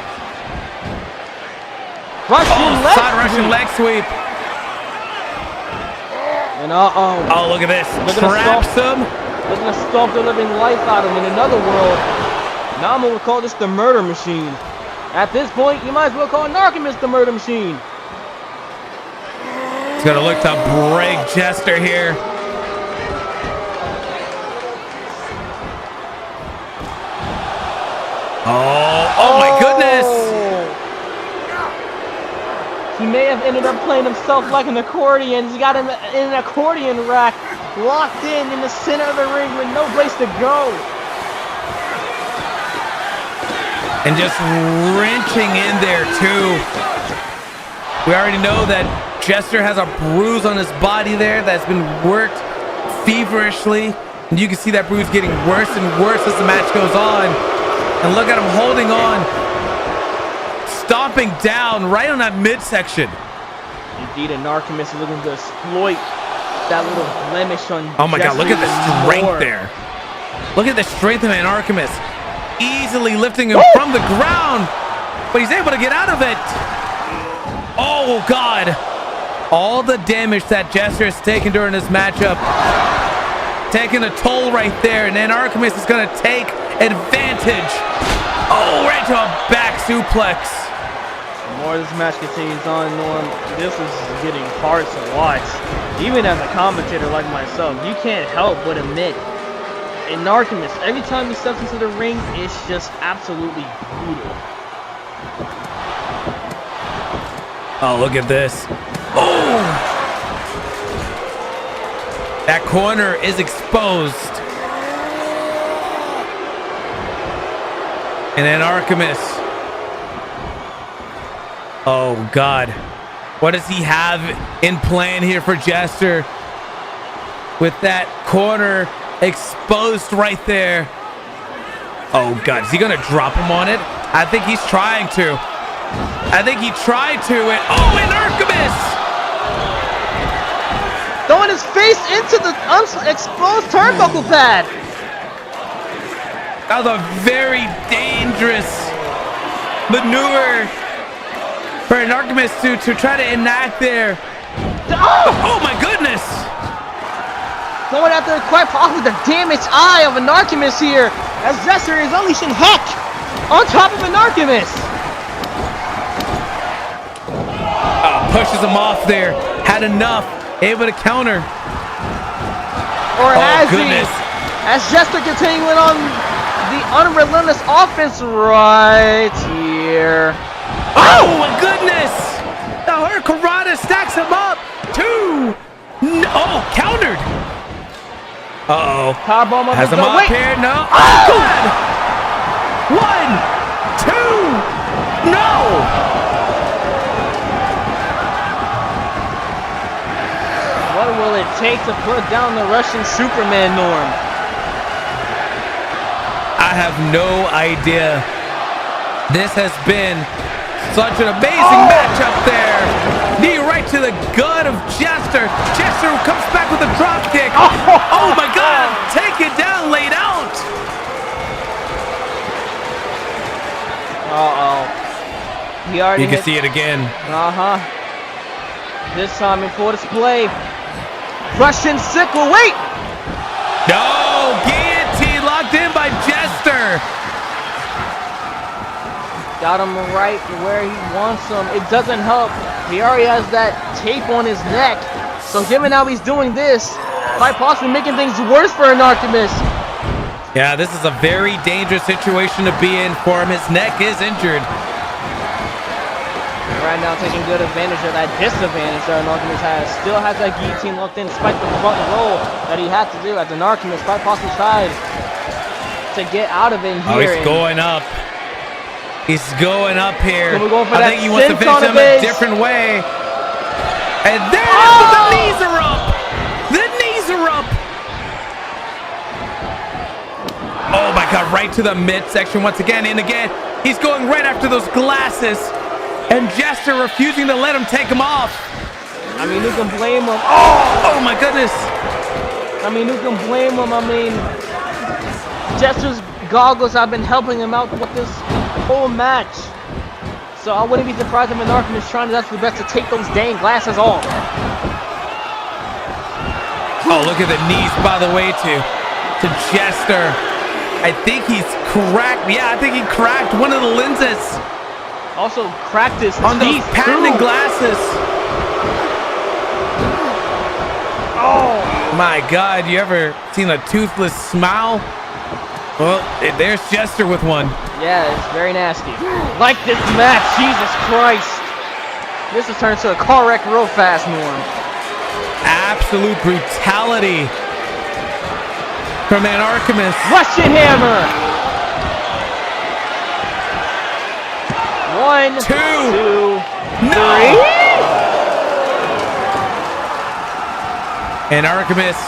Russian leg sweep. And oh, look at this. Traps him. Looking to stomp the living life out of him in another world. Now I'm going to call this the murder machine. At this point, you might as well call Artemis the murder machine. He's going to look to break Jester here. Oh my goodness! He may have ended up playing himself like an accordion. He got him in an accordion rack, locked in the center of the ring with no place to go. And just wrenching in there too. We already know that Jester has a bruise on his body there that's been worked feverishly. And you can see that bruise getting worse and worse as the match goes on. And look at him holding on, stomping down right on that midsection. Indeed, and Artemis is looking to exploit that little blemish on. Oh my God, look at the strength there. Look at the strength of Artemis. Easily lifting him from the ground, but he's able to get out of it. Oh God. All the damage that Jester has taken during this matchup, taking a toll right there, and then Artemis is going to take advantage. Oh, right to a back suplex. The more this match continues on, Norm, this is getting hard to watch. Even as a commentator like myself, you can't help but admit, in Artemis, every time he steps into the ring, it's just absolutely brutal. Oh, look at this. Oh! That corner is exposed. And then Artemis. Oh God. What does he have in plan here for Jester? With that corner exposed right there. Oh God, is he gonna drop him on it? I think he's trying to. I think he tried to. And oh, and Artemis! Throwing his face into the exposed turnbuckle pad. That was a very dangerous maneuver for an Artemis to try to enact there. Oh my goodness! Going after quite possibly the damaged eye of an Artemis here, as Jester is unleashing heck on top of an Artemis. Pushes him off there. Had enough. Able to counter. Or has he? As Jester continuing on the unrelentless offense right here. Oh my goodness! The Hurricanrana stacks him up. Two. No, oh, countered. Uh-oh. Powerbomb has him up here. No. Oh, good. 1, 2. No. What will it take to put down the Russian Superman, Norm? I have no idea. This has been such an amazing matchup there. Knee right to the gut of Jester. Jester comes back with a drop kick. Oh my God. Take it down, laid out. He already You can see it again. This time in full display. Russian sickle, wait! No, guillotine locked in by Jester. Got him right where he wants him. It doesn't help. He already has that tape on his neck. So given how he's doing this, quite possibly making things worse for an Artemis. Yeah, this is a very dangerous situation to be in for him. His neck is injured. Right now taking good advantage of that disadvantage that an Artemis has. Still has that guillotine locked in despite the front roll that he had to do as an Artemis quite possibly tried to get out of it here. Oh, he's going up. He's going up here. So we're going for I that think he wants to finish senton him a base. different way. And there it is, but the knees are up. The knees are up. Oh my God, right to the midsection once again. And again, he's going right after those glasses. And Jester refusing to let him take them off. I mean, who can blame him? Oh my goodness. I mean, who can blame him? I mean, Jester's goggles have been helping him out with this whole match. So I wouldn't be surprised if Artemis is trying his absolute best to take those dang glasses off. Oh, look at the knees, by the way, to Jester. I think he's cracked. Yeah, I think he cracked one of the lenses. Also cracked his on those teeth patented too. glasses. Oh my God, you ever seen a toothless smile? Well, there's Jester with one. Yeah, it's very nasty. Like this match, Jesus Christ. This has turned into a car wreck real fast, Norm. Absolute brutality from Artemis. Russian hammer. 1, 2, 3. And Artemis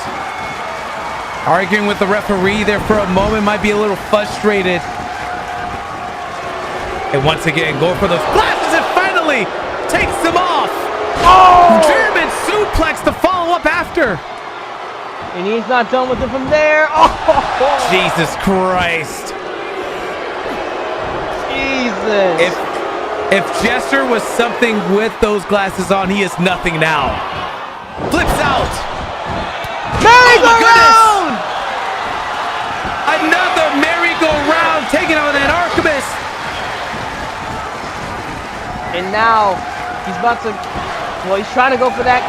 arguing with the referee there for a moment, might be a little frustrated. And once again, going for those glasses and finally takes them off. Oh! German suplex to follow up after. And he's not done with it from there. Oh! Jesus Christ. Jesus. If Jester was something with those glasses on, he is nothing now. Flips out. Merry-go-round! Another merry-go-round taking on Artemis. And now he's about to, well, he's trying to go for that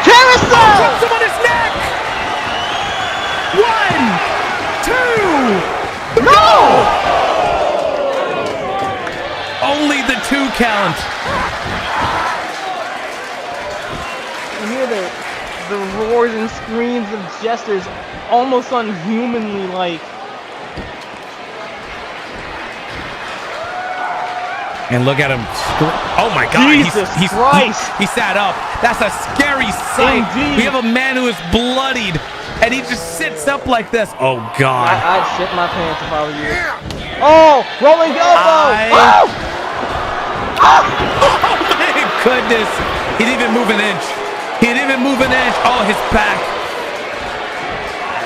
carousel! Drops him on his neck! 1, 2, no! Only the 2 count. You hear the roars and screams of Jester's almost unhumanly like. And look at him. Oh my God. Jesus Christ. He sat up. That's a scary sight. Indeed. We have a man who is bloodied and he just sits up like this. Oh God. I'd shit my pants if I were you. Oh, rolling elbow. Oh my goodness. He didn't even move an inch. He didn't even move an inch. Oh, his back.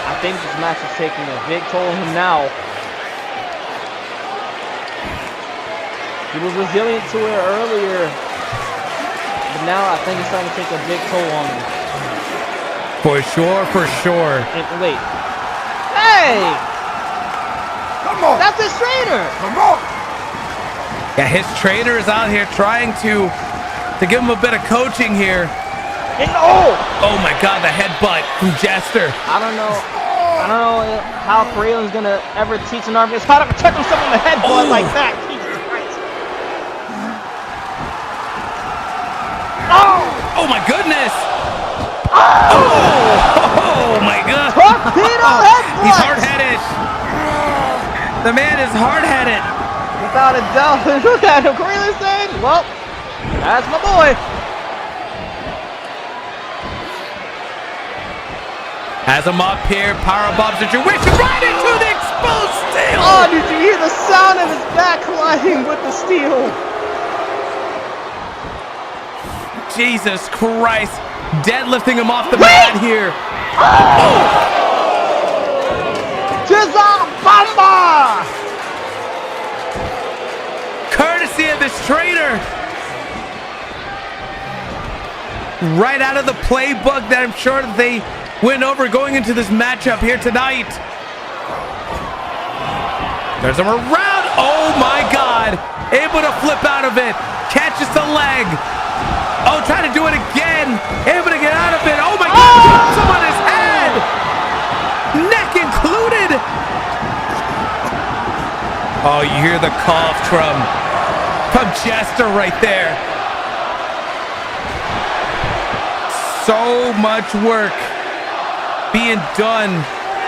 I think this match is taking a big toll on him now. He was resilient to it earlier, but now I think it's starting to take a big toll on him. For sure, for sure. And wait. Hey! Come on! That's his trainer! Come on! Yeah, his trainer is out here trying to give him a bit of coaching here. And oh my God, the headbutt from Jester. I don't know how Prevails is gonna ever teach an Artemis how to protect himself from a headbutt like that. Jesus Christ. Oh my goodness. Oh my God. Torpedo headbutt. He's hard-headed. The man is hard-headed. Without a doubt. Look at him. Prevails saying, well, that's my boy. Has him up here, powerbomb situation, right into the exposed steel! Oh, did you hear the sound of his back colliding with the steel? Jesus Christ, deadlifting him off the mat here. Oh! Bomba! Courtesy of this trainer. Right out of the playbook that I'm sure that they went over going into this matchup here tonight. There's him around. Oh my God. Able to flip out of it. Catches the leg. Oh, trying to do it again. Able to get out of it. Oh my God. Drops him on his head. Neck included. Oh, you hear the cough from Jester right there. So much work being done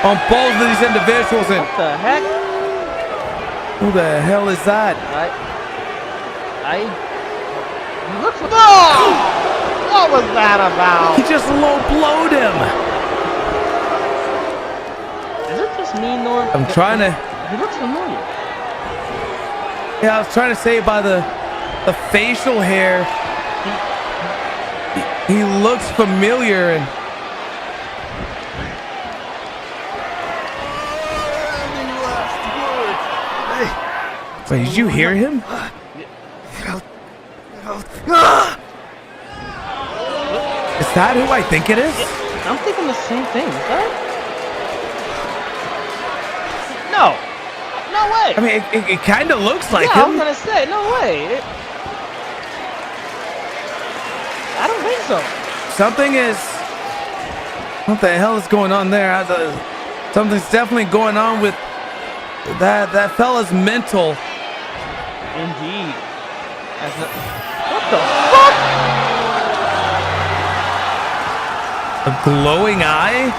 on both of these individuals. And what the heck? Who the hell is that? He looks. No! What was that about? He just low blowed him. Is it just me, Norm? I'm trying to. He looks familiar. Yeah, I was trying to say by the facial hair. He looks familiar and. Wait, did you hear him? Is that who I think it is? I'm thinking the same thing. Is that? No. No way. I mean, it kind of looks like yeah, I was him. gonna say, no way. I don't think so. Something is. What the hell is going on there? Something's definitely going on with that fella's mental. Indeed. What the fuck? A glowing eye?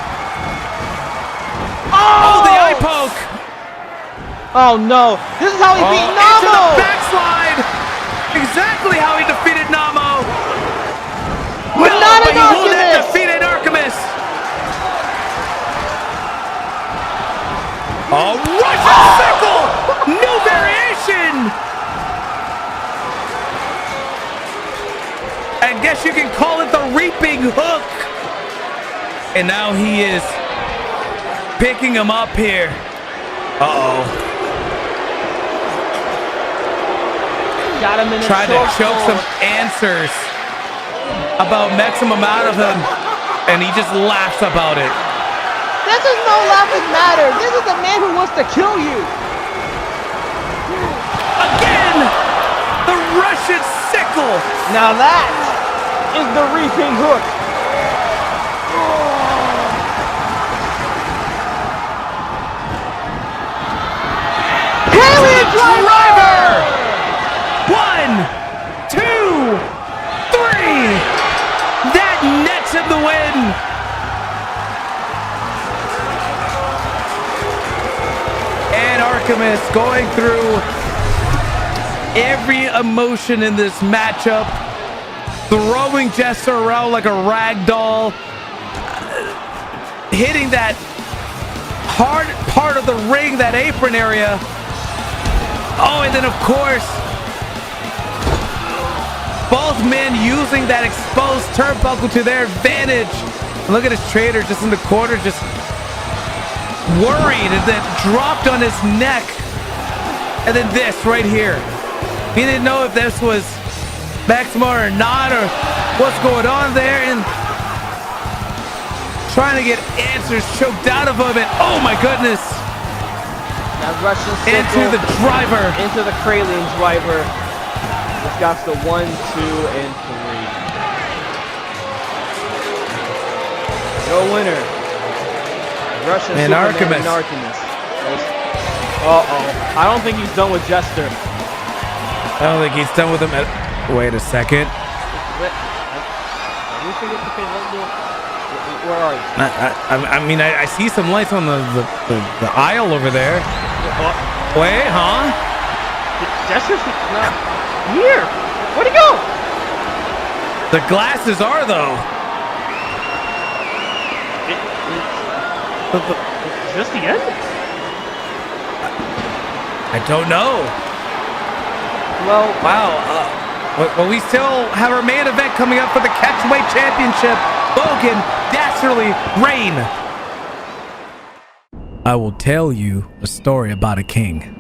Oh, the eye poke! Oh no! This is how he beat Namo! Into the backslide! Exactly how he defeated Namo! But not but an he wouldn't have Artemis! defeated Artemis! Oh, Russian sickle! New variation! I guess you can call it the reaping hook. And now he is picking him up here. Uh-oh. Got him in Tried to choke some answers about maximum out of him, and he just laughs about it. This is no laughing matter. This is the man who wants to kill you. Again, the Russian sickle. Now that is the reaping hook. Alien driver! 1, 2, 3. That nets him the win. And Artemis going through every emotion in this matchup, throwing Jester around like a rag doll, hitting that hard part of the ring, that apron area. Oh, and then of course, both men using that exposed turnbuckle to their advantage. Look at his trader just in the corner, just worried, and then dropped on his neck. And then this right here. He didn't know if this was Maxima or not, or what's going on there, and trying to get answers choked out of him, and oh my goodness. That Russian into the driver. Into the Kralian driver. This got the 1, 2, and 3. Your winner. Russian and Superman Artemis. Uh-oh. I don't think he's done with Jester. I don't think he's done with him. Wait a second. Where are you? I mean, I see some lights on the aisle over there. Wait, huh? Jester's not here. Where'd he go? The glasses are, though. Is this the end? I don't know. Well, wow. Well, we still have our main event coming up for the Catchweight Championship. Vogan, Dastardly, reign. I will tell you a story about a king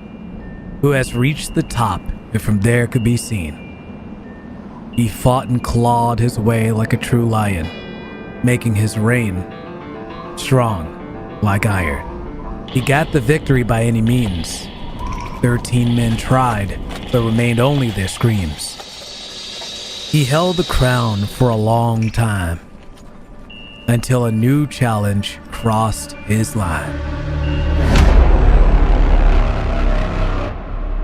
who has reached the top and from there could be seen. He fought and clawed his way like a true lion, making his reign strong like iron. He got the victory by any means. 13 men tried, but remained only their screams. He held the crown for a long time, until a new challenge crossed his line.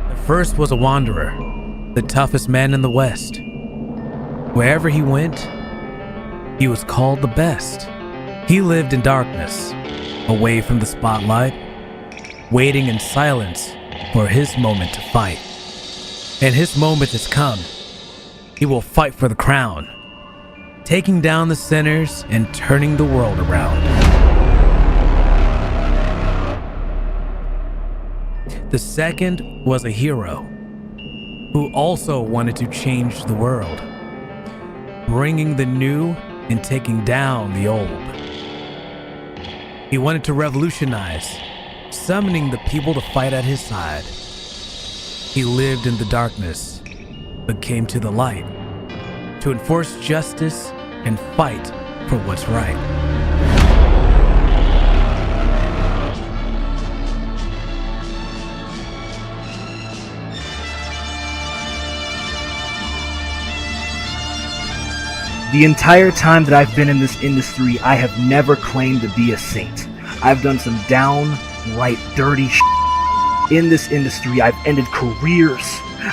The first was a wanderer, the toughest man in the West. Wherever he went, he was called the best. He lived in darkness, away from the spotlight, waiting in silence for his moment to fight. And his moment has come. He will fight for the crown, taking down the sinners and turning the world around. The second was a hero who also wanted to change the world, bringing the new and taking down the old. He wanted to revolutionize, summoning the people to fight at his side. He lived in the darkness, but came to the light to enforce justice and fight for what's right. The entire time that I've been in this industry, I have never claimed to be a saint. I've done some downright dirty shit. In this industry, I've ended careers.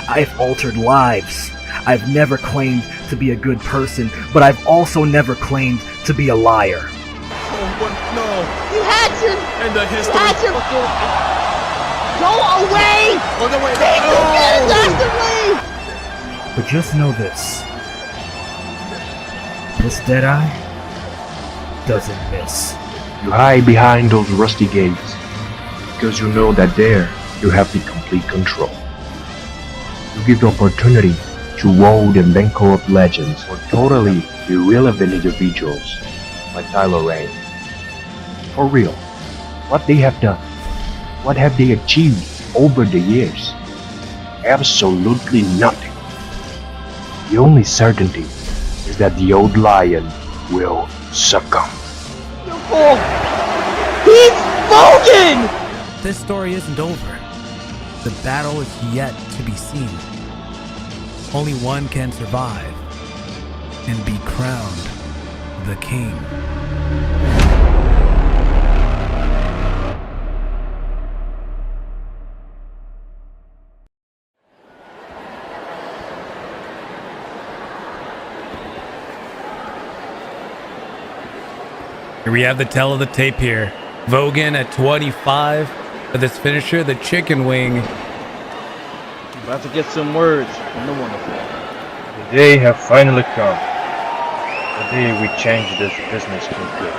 I've altered lives. I've never claimed to be a good person, but I've also never claimed to be a liar. Oh, but no. You had to! And the history. You had to! Go away! Oh, no, wait. Take No. this Dastardly! But just know this. This Deadeye doesn't miss. You hide behind those rusty gates because you know that there you have the complete control. You give the opportunity to wound and banco up legends for totally irrelevant individuals like Tyler Rain. For real, what they have done, what have they achieved over the years? Absolutely nothing. The only certainty is that the old lion will succumb. Oh, he's Vogan! This story isn't over. The battle is yet to be seen. Only one can survive and be crowned the king. Here we have the tell of the tape here. Vogan at 25 with his finisher, the chicken wing. About to get some words from the wonderful. The day have finally come. The day we change this business for good.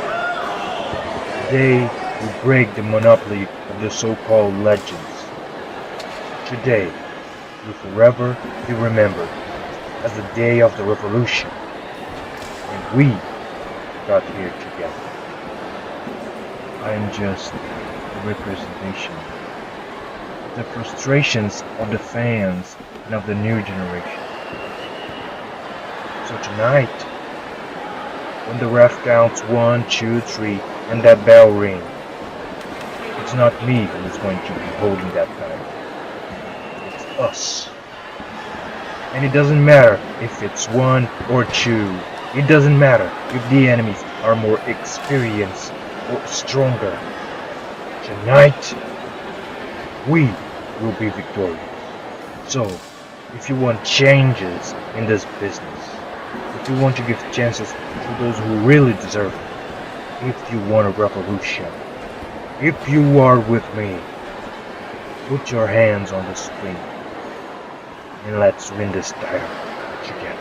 The day we break the monopoly of the so-called legends. Today will forever be remembered as the day of the revolution. And we got here together. I am just a representation of the frustrations of the fans and of the new generation. So tonight, when the ref counts 1, 2, 3 and that bell rings, it's not me who is going to be holding that title. It's us. And it doesn't matter if it's 1 or 2. It doesn't matter if the enemies are more experienced or stronger. Tonight, we will be victorious. So, if you want changes in this business, if you want to give chances to those who really deserve it, if you want a revolution, if you are with me, put your hands on the screen and let's win this title together.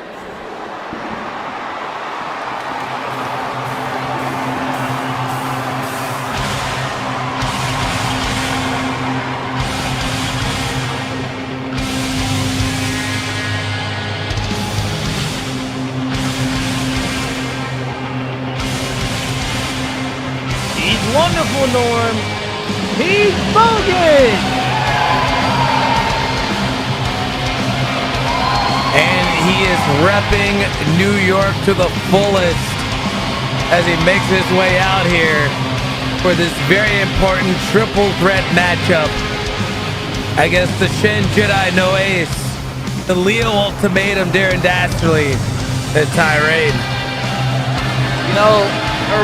Wonderful, Norm. He's Vogan! And he is repping New York to the fullest as he makes his way out here for this very important triple threat matchup against the Shin Jedi No Ace, the Leo Ultimatum Darren Dastardly, and Tyrane. You know,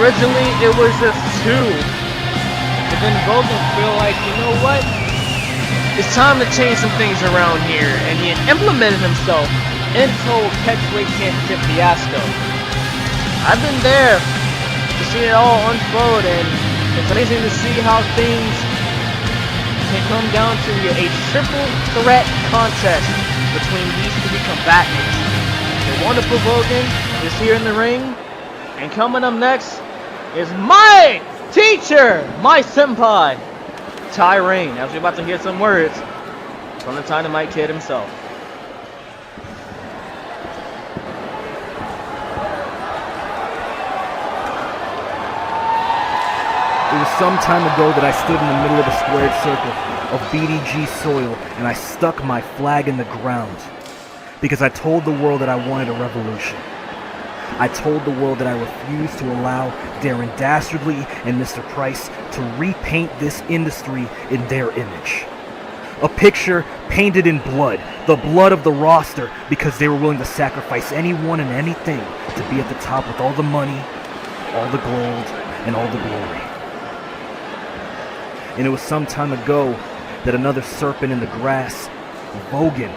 originally it was just 2. But then Vogan feel like, you know what? It's time to change some things around here. And he implemented himself into Catchweight Championship fiasco. I've been there to see it all unfold, and it's amazing to see how things can come down to a triple threat contest between these three combatants. The wonderful Vogan is here in the ring, and coming up next is my teacher, my senpai, Tyrain. As we're about to hear some words from the Dynamite Kid himself. It was some time ago that I stood in the middle of a squared circle of BDG soil and I stuck my flag in the ground because I told the world that I wanted a revolution. I told the world that I refused to allow Darren Dastardly and Mr. Price to repaint this industry in their image. A picture painted in blood, the blood of the roster, because they were willing to sacrifice anyone and anything to be at the top with all the money, all the gold, and all the glory. And it was some time ago that another serpent in the grass, Vogan,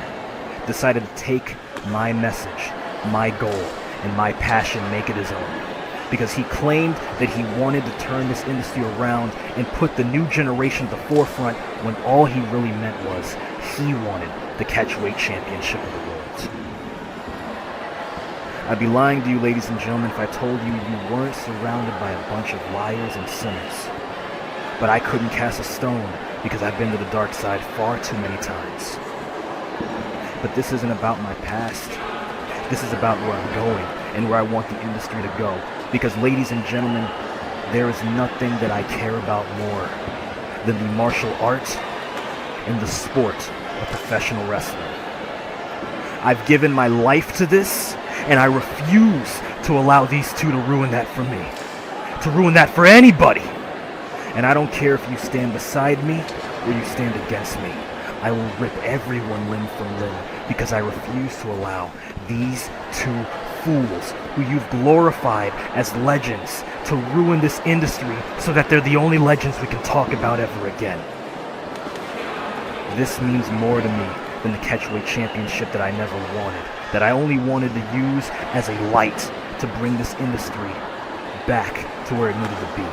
decided to take my message, my goal, and my passion, make it his own. Because he claimed that he wanted to turn this industry around and put the new generation at the forefront when all he really meant was he wanted the catchweight championship of the world. I'd be lying to you, ladies and gentlemen, if I told you you weren't surrounded by a bunch of liars and sinners. But I couldn't cast a stone because I've been to the dark side far too many times. But this isn't about my past. This is about where I'm going and where I want the industry to go. Because, ladies and gentlemen, there is nothing that I care about more than the martial art and the sport of professional wrestling. I've given my life to this, and I refuse to allow these two to ruin that for me. To ruin that for anybody. And I don't care if you stand beside me or you stand against me. I will rip everyone limb from limb because I refuse to allow these two fools who you've glorified as legends to ruin this industry so that they're the only legends we can talk about ever again. This means more to me than the catchweight championship that I never wanted, that I only wanted to use as a light to bring this industry back to where it needed to be.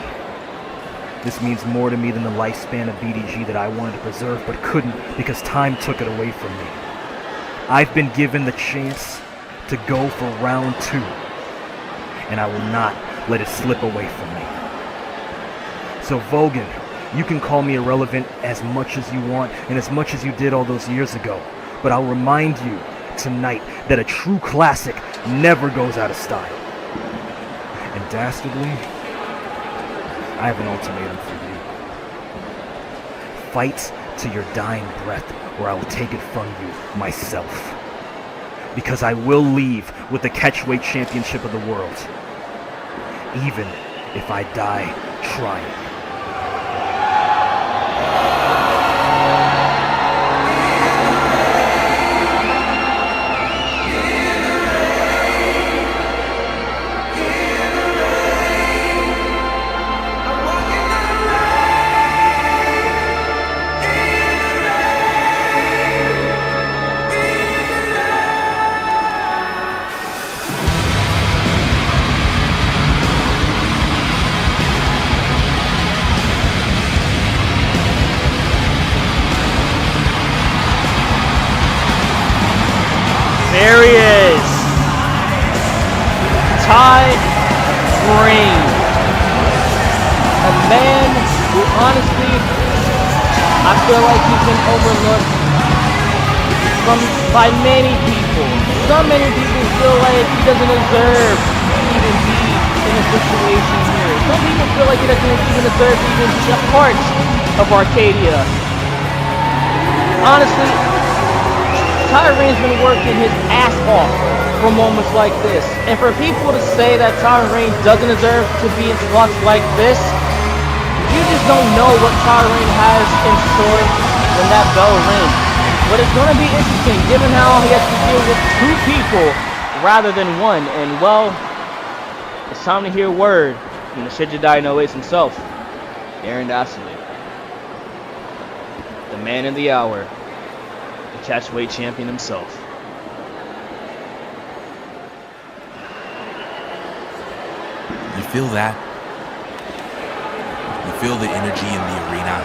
This means more to me than the lifespan of BDG that I wanted to preserve but couldn't because time took it away from me. I've been given the chance to go for round 2, and I will not let it slip away from me. So Vogan, you can call me irrelevant as much as you want and as much as you did all those years ago, but I'll remind you tonight that a true classic never goes out of style. And Dastardly, I have an ultimatum for you. Fight to your dying breath, or I will take it from you myself. Because I will leave with the catchweight championship of the world, even if I die trying. There he is, Tyrain, a man who honestly, I feel like he's been overlooked by many people. Many people feel like he doesn't deserve to even be in a situation here. Some people feel like he doesn't even deserve to even be a part of Arcadia. Honestly, Tyrain's been working his ass off for moments like this. And for people to say that Tyrain doesn't deserve to be in spots like this, you just don't know what Tyrain has in store when that bell rings. But it's going to be interesting given how he has to deal with 2 people rather than 1. And well, it's time to hear word from the Shit Jedi Ace himself, Darren Dastardly. The man of the hour. Catchweight champion himself. You feel that? You feel the energy in the arena?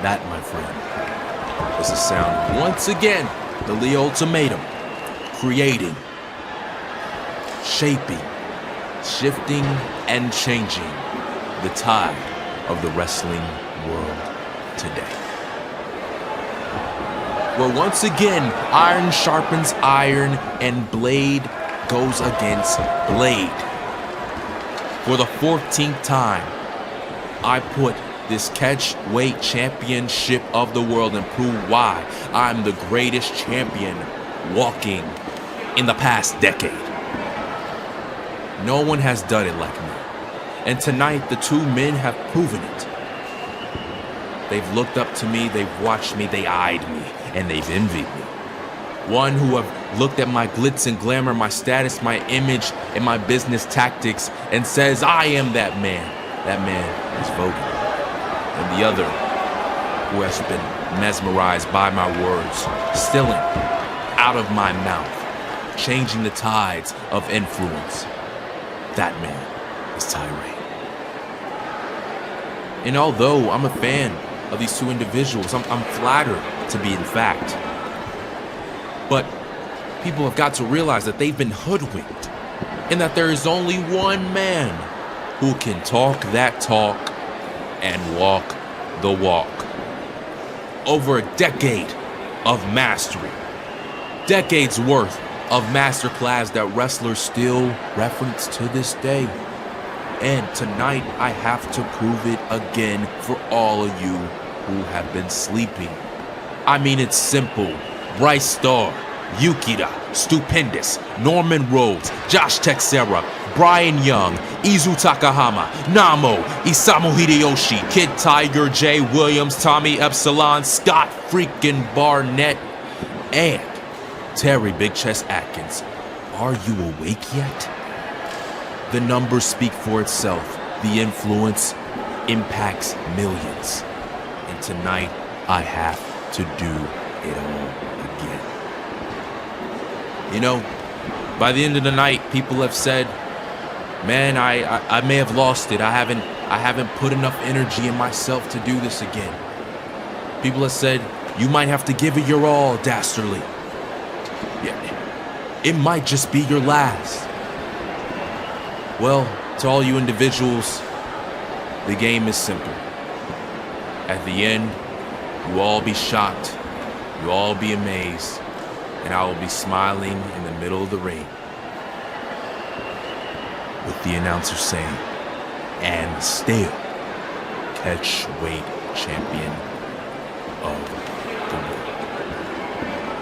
That, my friend, is the sound once again, the Leo ultimatum, creating, shaping, shifting, and changing the tide of the wrestling world today. Where once again, iron sharpens iron and blade goes against blade. For the 14th time, I put this catchweight championship of the world and prove why I'm the greatest champion walking in the past decade. No one has done it like me. And tonight, the two men have proven it. They've looked up to me, they've watched me, they eyed me, and they've envied me. One who have looked at my glitz and glamour, my status, my image, and my business tactics, and says, I am that man. That man is Vogan. And the other, who has been mesmerized by my words, stilling out of my mouth, changing the tides of influence. That man is Tyree. And although I'm a fan of these two individuals, I'm flattered to be in fact. But people have got to realize that they've been hoodwinked, and that there is only one man who can talk that talk and walk the walk. Over a decade of mastery, decades worth of masterclass that wrestlers still reference to this day. And tonight I have to prove it again for all of you who have been sleeping. I mean, it's simple. Bryce Starr, Yukida, Stupendous, Norman Rhodes, Josh Texera, Brian Young, Izu Takahama, Namo, Isamu Hideyoshi, Kid Tiger, Jay Williams, Tommy Epsilon, Scott freaking Barnett, and Terry Big Chest Atkins. Are you awake yet? The numbers speak for itself. The influence impacts millions. And tonight, I have to do it all again. You know, by the end of the night, people have said, man, I may have lost it. I haven't put enough energy in myself to do this again. People have said, you might have to give it your all, Dastardly. Yeah, it might just be your last. Well, to all you individuals, the game is simple. At the end, you all be shocked, you all be amazed, and I will be smiling in the middle of the ring with the announcer saying, and still catchweight champion of the world.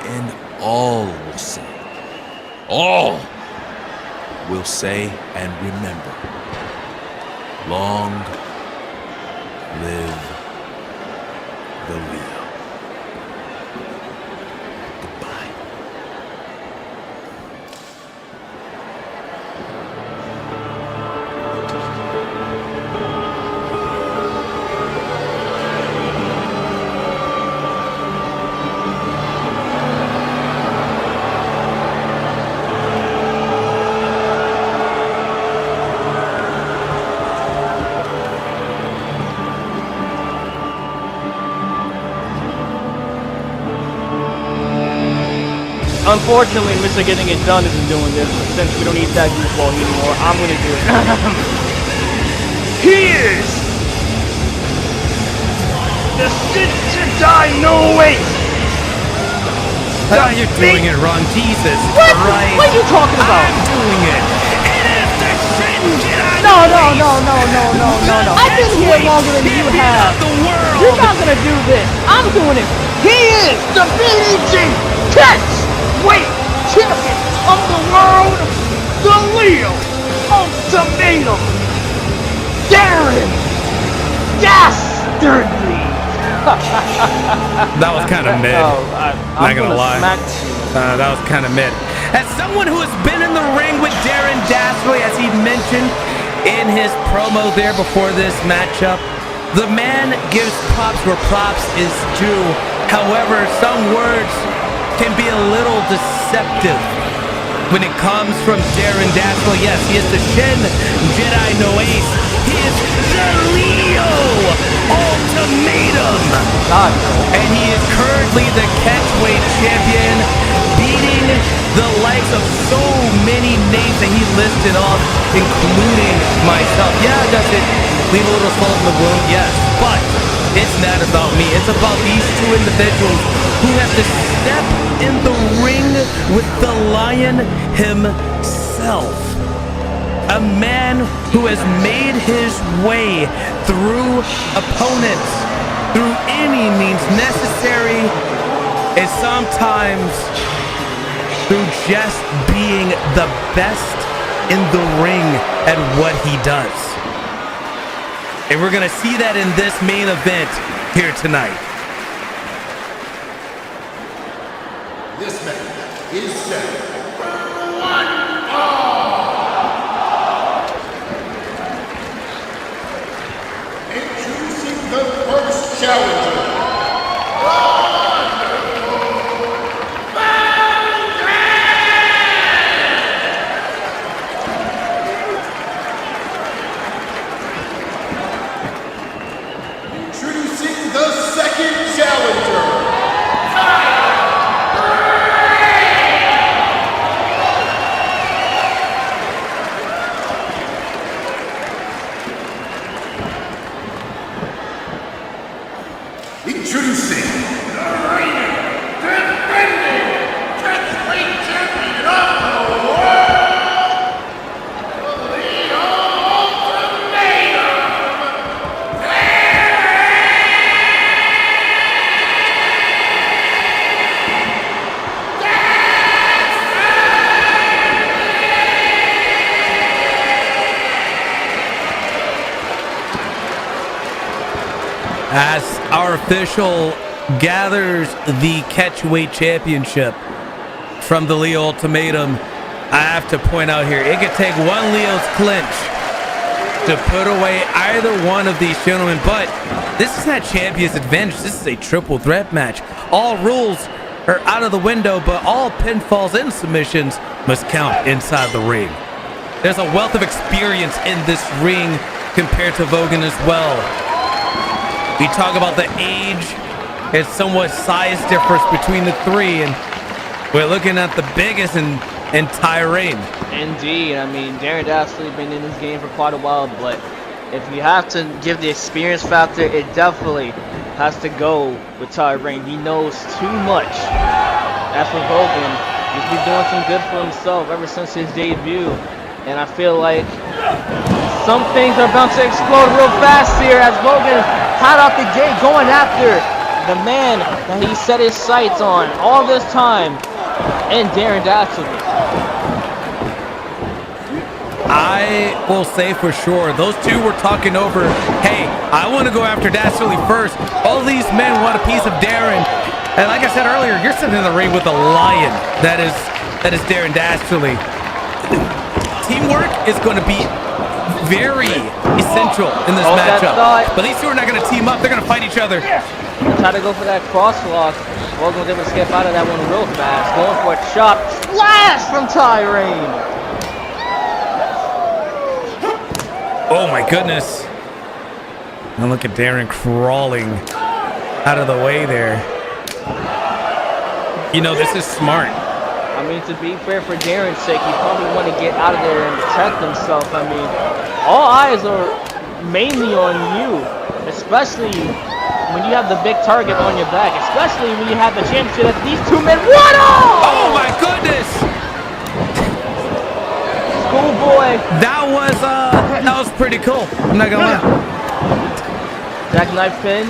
And all will say and remember, long live the Leo. Goodbye. Unfortunately, Mr. Getting It Done isn't doing this, but since we don't need that goofball anymore, I'm gonna do it. He is the Jedi No Waste! Oh, you're doing it wrong, Jesus What? Christ! What are you talking about? I'm doing it! It is the Shin Jedi No. No. I've been here longer than you have. You're not gonna do this. I'm doing it. He is the BDG Catchweight Champion of the world, the Leo Ultimatum, Darren Dastardly. That was kind of mid. I'm not gonna lie. That was kind of mid. As someone who has been in the ring with Darren Dastardly, as he mentioned in his promo there before this matchup, the man gives props where props is due. However, some words can be a little deceptive when it comes from Darren Dastardly. Yes, he is the Shin Jedi No Ace. He is the Leo Ultimatum. God. And he is currently the catchweight champion, beating the likes of so many names that he listed off, including myself. Yeah, does it leave a little salt in the wound? Yes, but it's not about me. It's about these two individuals who have to step in the ring with the Lion himself. A man who has made his way through opponents, through any means necessary, and sometimes through just being the best in the ring at what he does. And we're going to see that in this main event here tonight. This match is set for 1 fall. Introducing the first challenger. Introducing the second challenger. Introducing the reigning, defending, catchweight champion of the world, the Ultimatum, As our official gathers the catchweight championship from the Leo Ultimatum, I have to point out here, it could take one Leo's clinch to put away either one of these gentlemen, but this is not champion's advantage. This is a triple threat match. All rules are out of the window, but all pinfalls and submissions must count inside the ring. There's a wealth of experience in this ring compared to Vogan as well. We talk about the age and somewhat size difference between the three, and we're looking at the biggest in Tyrion. Indeed. I mean, Darren Dastardly been in this game for quite a while, but if you have to give the experience factor, it definitely has to go with Tyrion. He knows too much. As for Vogan, he's been doing some good for himself ever since his debut, and I feel like some things are about to explode real fast here as Vogan hot out the gate going after the man that he set his sights on all this time, and Darren Dastardly. I will say for sure, those two were talking over, hey, I want to go after Dastardly first. All these men want a piece of Darren. And like I said earlier, you're sitting in the ring with a lion that is Darren Dastardly. Teamwork is going to be very essential in this matchup. But these two are not going to team up. They're going to fight each other. Try to go for that crosswalk. Vogan was able to skip out of that one real fast. Going for a chop. Splash from Tyrion. Oh my goodness. And look at Darren crawling out of the way there. You know, this is smart. I mean, to be fair, for Darren's sake, he probably want to get out of there and protect himself. I mean, all eyes are mainly on you, especially when you have the big target on your back, especially when you have the championship that these two men won on! Oh my goodness! Schoolboy! That was pretty cool. I'm not gonna lie. Jackknife pin,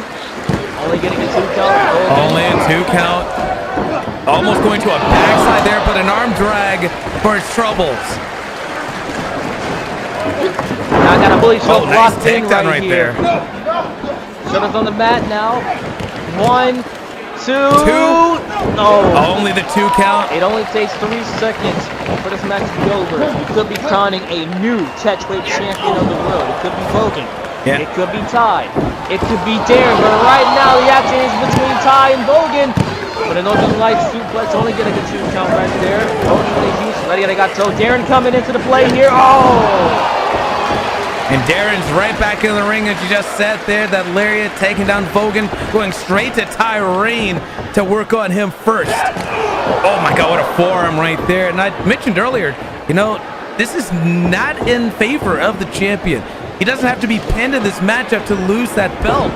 only getting a 2 count. Only a 2 count. Almost going to a backside there, but an arm drag for his troubles. Now I got a bully choke nice locked in takedown right here. there. Shoulders on the mat now. 1, 2. No. Only the 2 count. It only takes 3 seconds for this match to be over. You could be crowning a new catchweight champion of the world. It could be Vogan. Yeah. It could be Ty. It could be Darren. But right now the action is between Ty and Vogan. But an Northern Lights suplex only getting a 2 count right there. Vogan with a huge ready. They got toe. Darren coming into the play here. Oh! And Darren's right back in the ring, as you just said there. That lariat taking down Vogan, going straight to Tyrion to work on him first. Oh my God, what a forearm right there. And I mentioned earlier, you know, this is not in favor of the champion. He doesn't have to be pinned in this matchup to lose that belt.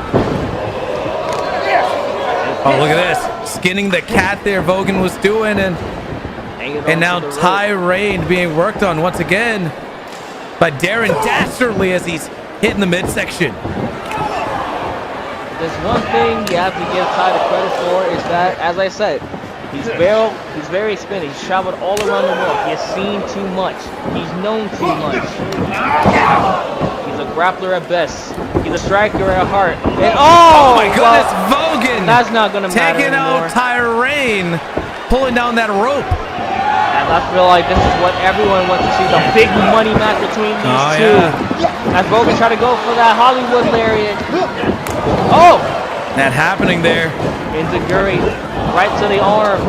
Oh, look at this. Skinning the cat there Vogan was doing. And now Tyrion being worked on once again by Darren Dastardly as he's hitting the midsection. There's one thing you have to give Ty the credit for is that, as I said, he's very experienced. He's traveled all around the world. He has seen too much. He's known too much. He's a grappler at best. He's a striker at heart. And oh my goodness, Vogan! That's not gonna matter taking anymore. out Tyrion, pulling down that rope. And I feel like this is what everyone wants to see, the big money match between these two. Yeah. As Vogan try to go for that Hollywood lariat. Oh! That happening there. Enziguri, right to the arm.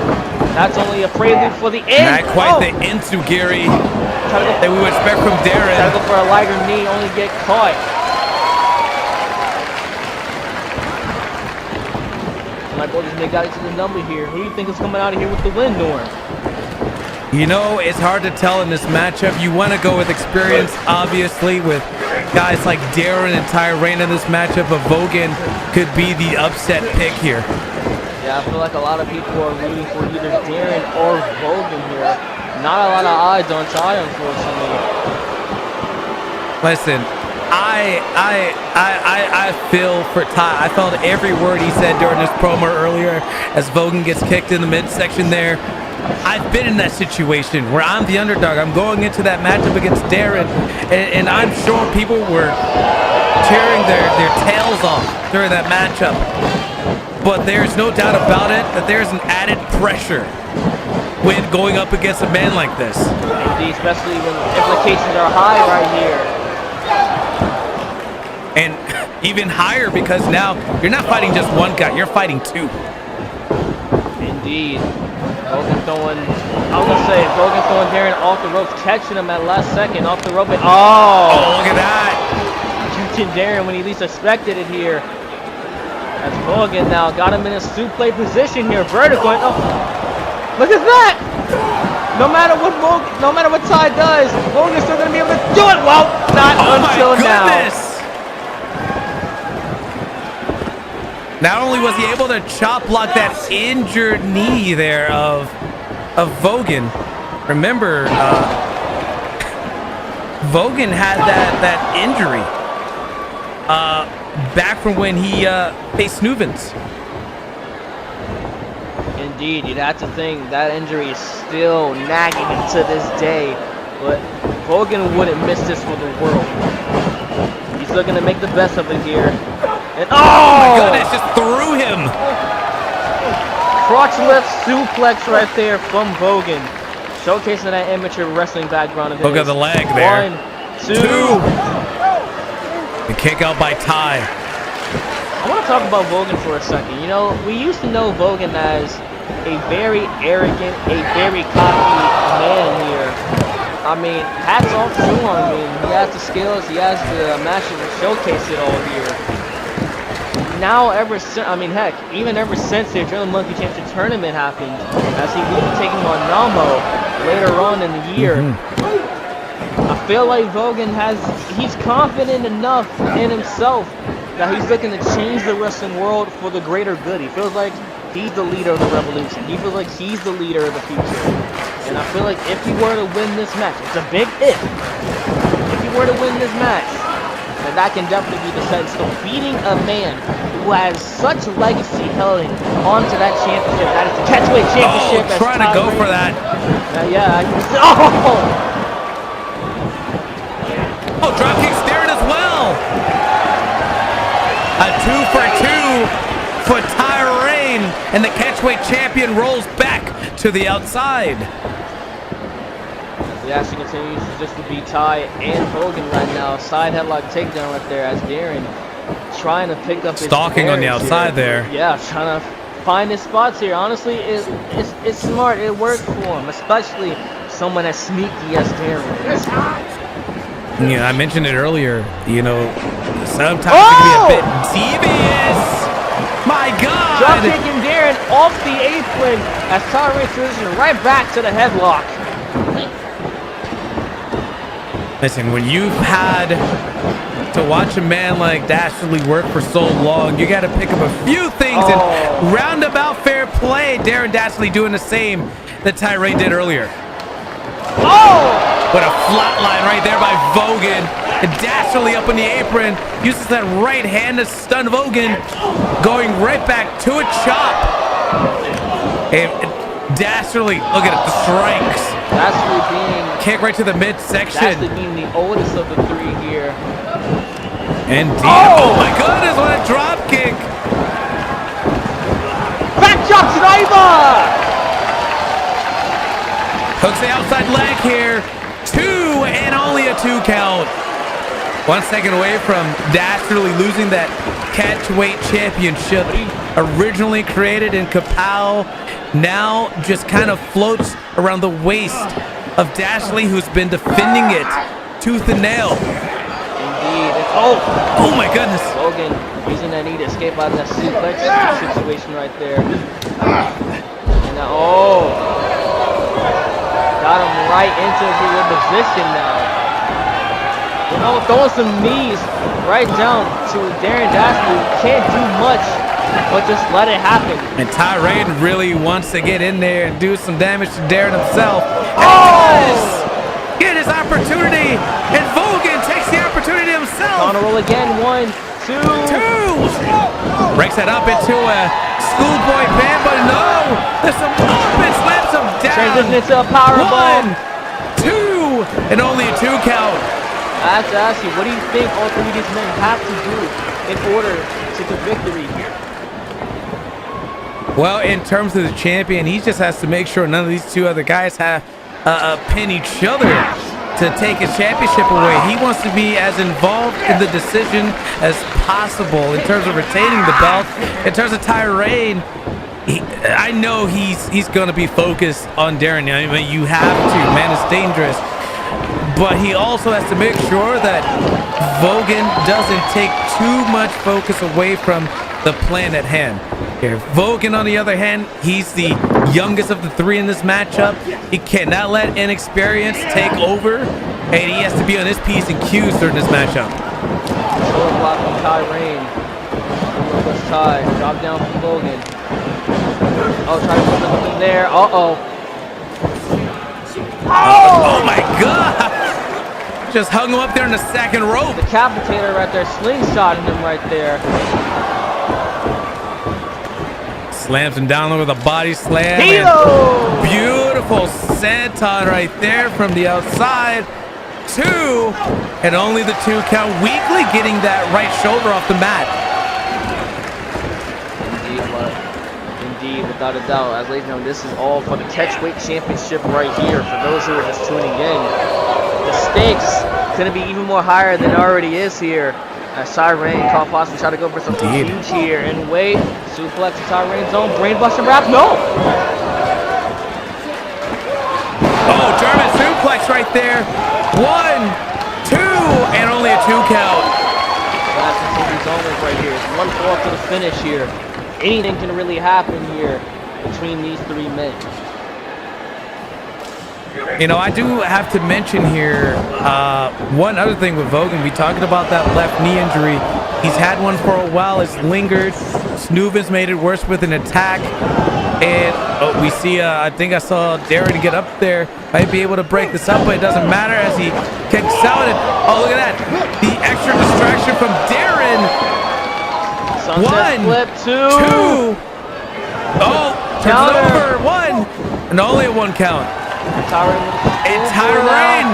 That's only a prelude for the end. Not quite the Enziguri that we would expect from Darren. Try to go for a lighter knee, only get caught. My boy just got into the number here. Who do you think is coming out of here with the win, Norm? You know, it's hard to tell in this matchup. You want to go with experience, obviously, with guys like Darren and Tyrion in this matchup, but Vogan could be the upset pick here. Yeah, I feel like a lot of people are rooting for either Darren or Vogan here. Not a lot of odds on Ty, unfortunately. Listen, I feel for Ty. I felt every word he said during this promo earlier as Vogan gets kicked in the midsection there. I've been in that situation where I'm the underdog. I'm going into that matchup against Darren, and I'm sure people were tearing their tails off during that matchup. But there's no doubt about it that there's an added pressure when going up against a man like this. Indeed, especially when the implications are high right here. And even higher because now you're not fighting just one guy, you're fighting two. Indeed. Vogan throwing, I was gonna say, Vogan throwing Darren off the ropes, catching him at last second off the rope. And, oh, look at that! Catching Darren when he least expected it here. As Vogan now got him in a suplex position here, vertical. And, oh, look at that! No matter what Ty does, Vogan's still gonna be able to do it. Well, not until now. Not only was he able to chop block that injured knee there of Vogan. Remember, Vogan had that injury back from when he faced Snuvens. Indeed, you'd have to think that injury is still nagging him to this day. But Vogan wouldn't miss this for the world. He's looking to make the best of it here. And oh my goodness, just threw him. Crotch lift suplex right there from Vogan. Showcasing that amateur wrestling background of his. Look at the leg there. 1, 2. The kick out by Ty. I want to talk about Vogan for a second. You know, we used to know Vogan as a very arrogant, a very cocky man here. I mean, hats off to him. I mean, he has the skills, he has the matches to showcase it all here. Now, heck, even ever since the Adrenaline Monkey Championship tournament happened, as he will be taking on Namo later on in the year, I feel like Vogan he's confident enough in himself that he's looking to change the wrestling world for the greater good. He feels like he's the leader of the revolution. He feels like he's the leader of the future. And I feel like if he were to win this match, it's a big if. If he were to win this match, then that can definitely be the set in stone. Beating a man who has such legacy held onto that championship, that is the catchweight championship. Oh, trying to go for that. Oh, dropkick Darren as well. A 2 for 2 for Tyrion, and the catchweight champion rolls back to the outside. The action continues just to be Ty and Vogan right now. Side headlock takedown right there as Darren trying to pick up his stalking on the outside there. Yeah, trying to find his spots here. Honestly, it's smart. It worked for him, especially someone as sneaky as Darren. I mentioned it earlier. Sometimes it can be a bit devious. My God! Drop kicking Darren off the apron as Tyrain transitions right back to the headlock. Listen, when you've had to watch a man like Dastardly work for so long, you got to pick up a few things and roundabout fair play. Darren Dastardly doing the same that Tyrain did earlier. What a flat line right there by Vogan. And Dastardly up on the apron uses that right hand to stun Vogan, going right back to a chop. And Dastardly, look at it, the strikes. Dastardly being kick right to the midsection. Dastardly being the oldest of the three here. Indeed. Oh my goodness, what a drop kick. Back chop sniper! Hooks the outside leg here. 2 and only a 2 count. 1 second away from Dastardly losing that catchweight championship originally created in Kapow. Now just kind of floats around the waist of Dastardly, who's been defending it tooth and nail. Indeed. Oh my goodness. Vogan using that knee to escape out of that suplex situation right there. And now, got him right into a good position now. Throwing some knees right down to Darren Dastardly. Can't do much, but just let it happen. And Tyrain really wants to get in there and do some damage to Darren himself. And he does get his opportunity, and Vogan takes the opportunity himself. On a roll again. 1, 2. Breaks that up into a schoolboy band, but no. There's some up and slams him down. Transition into a powerbomb. 1, 2, and only a 2 count. I have to ask you, what do you think all three of these men have to do in order to get victory here? Well, in terms of the champion, he just has to make sure none of these two other guys have pin each other to take his championship away. He wants to be as involved in the decision as possible in terms of retaining the belt. In terms of Tyrain, I know he's going to be focused on Darren. I mean, you have to. Man is dangerous. But he also has to make sure that Vogan doesn't take too much focus away from the plan at hand. Here, Vogan, on the other hand, he's the youngest of the three in this matchup. He cannot let inexperience take over, and he has to be on his P's and Q's during this matchup. Shoulder block from Tyrain. Let's tie. Drop down from Vogan. Oh, try to put something there. Oh my God! Just hung him up there in the second rope. Decapitator right there, slingshotting him right there. Slams him down over the body slam. Beautiful senton right there from the outside. 2, and only the 2 count. Weekly getting that right shoulder off the mat. Indeed, without a doubt. As ladies and gentlemen, this is all for the catchweight championship right here. For those who are just tuning in, the stakes going to be even more higher than it already is here. As Tyrain, Carl Foster try to go for something huge here. And wait, suplex to Tyrain's zone, brainbuster wrap, no! Oh, German suplex right there. 1, 2, and only a 2 count. That's continues only right here. It's 1 fall to the finish here. Anything can really happen here between these three men. You know, I do have to mention here one other thing with Vogan. We talked about that left knee injury. He's had one for a while. It's lingered. Snoovin's made it worse with an attack. And we see, I think I saw Darren get up there. Might be able to break this up, but it doesn't matter as he kicks out. And, oh, look at that. The extra distraction from Darren. Sunset 1, flip, 2. Oh, turns it over. 1, and only a 1 count. It's Tyrain.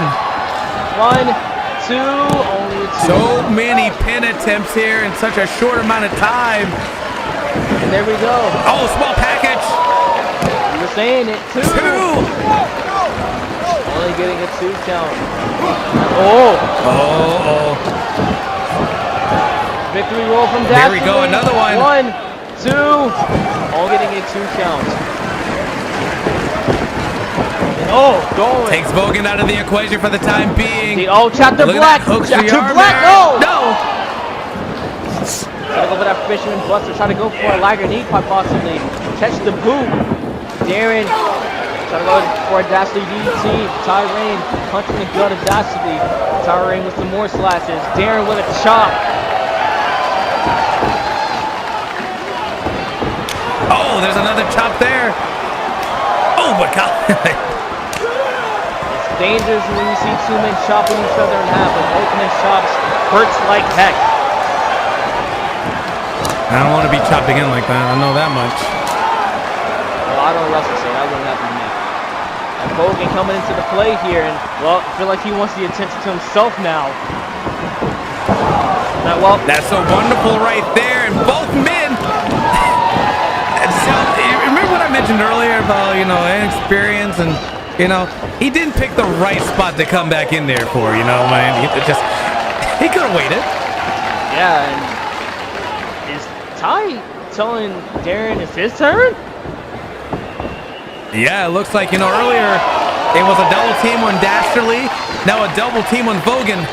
1, 2, only a 2. So many pin attempts here in such a short amount of time. And there we go. Oh, small package. You were saying it. 2. Only getting a 2 count. Oh. Victory roll from Dastardly. There we go, another one. 1, 2. All getting a 2 count. Oh, going. Takes Vogan out of the equation for the time being. Oh, Chapter Look at Black. that hook to the Chapter arm Black. there. No. No. Try to go for that Fisherman Buster. Try to go for a Liger knee pipe possibly. Catch the boot. Darren. Try to go for a Dastardly DT. Tyrain punching the gut of Dastardly. Tyrain with some more slashes. Darren with a chop. Oh, there's another chop there. Oh my God. It's dangerous when you see two men chopping each other in half, but both men's chops hurts like heck. I don't want to be chopping in like that. I know that much. Well, I don't wrestle, so that wouldn't happen to me. And Vogan coming into the play here, and well, I feel like he wants the attention to himself now. Well, that's so wonderful right there, and both men. So, remember what I mentioned earlier about, you know, inexperience, and you know, he didn't pick the right spot to come back in there for, you know, man. He could have waited. Yeah, and is Ty telling Darren it's his turn? Yeah, it looks like, you know, earlier it was a double team on Dastardly, now a double team on Vogan.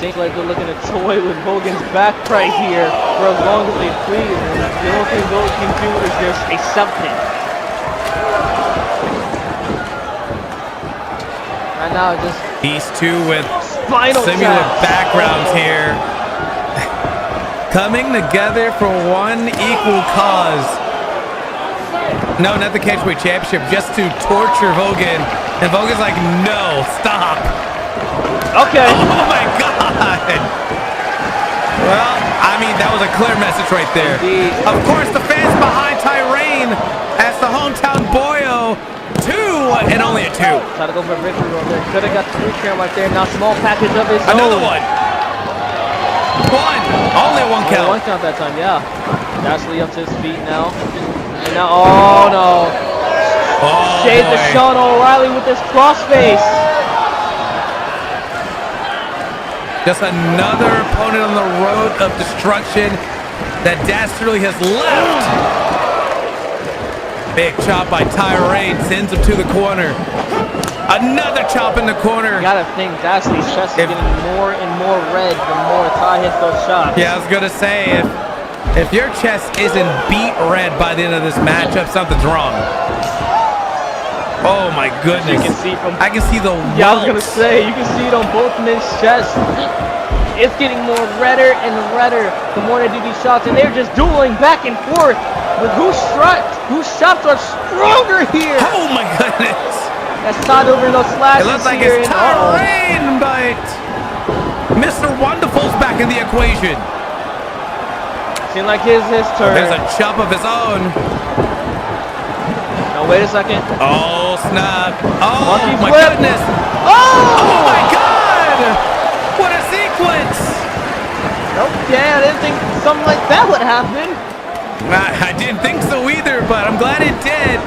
Seems like they're looking to toy with Vogan's back right here for as long as they please. The only thing Vogan can do is just accept it. Right now, just these two with spinal similar taps. backgrounds here, coming together for one equal cause. No, not the Catchweight Championship, just to torture Vogan. And Vogan's like, no, stop. Okay. Oh my God. Well, I mean, that was a clear message right there. Indeed. Of course, the fans behind Tyrain as the hometown boyo. 2 and only a 2. Try to go for a victory roll there. Could have got the 3 count right there. Now small package of his Another own. one. Only one count. Only one count that time, yeah. Dastardly up to his feet now. And now, oh no. Oh, Shade the Sean O'Reilly with this crossface. Just another opponent on the road of destruction that Dastardly has left. Big chop by Tyrain sends him to the corner. Another chop in the corner. You gotta think Dastardly's chest is getting more and more red the more Ty hits those shots. Yeah, I was gonna say, if your chest isn't beat red by the end of this matchup, something's wrong. Oh my goodness. You can see from I can see the welts. Yeah, I was gonna say, you can see it on both men's chests. It's getting more redder and redder the more they do these shots, and they're just dueling back and forth with whose shots are stronger here. Oh my goodness. That's tied over in those slashes. It looks like here, it's Tyrain, but Mr. Wonderful's back in the equation. Seems like his turn. There's a chop of his own. Now wait a second. Oh snap! Oh Monkey my flip. goodness! Oh my God! What a sequence! Okay, I didn't think something like that would happen. I didn't think so either, but I'm glad it did.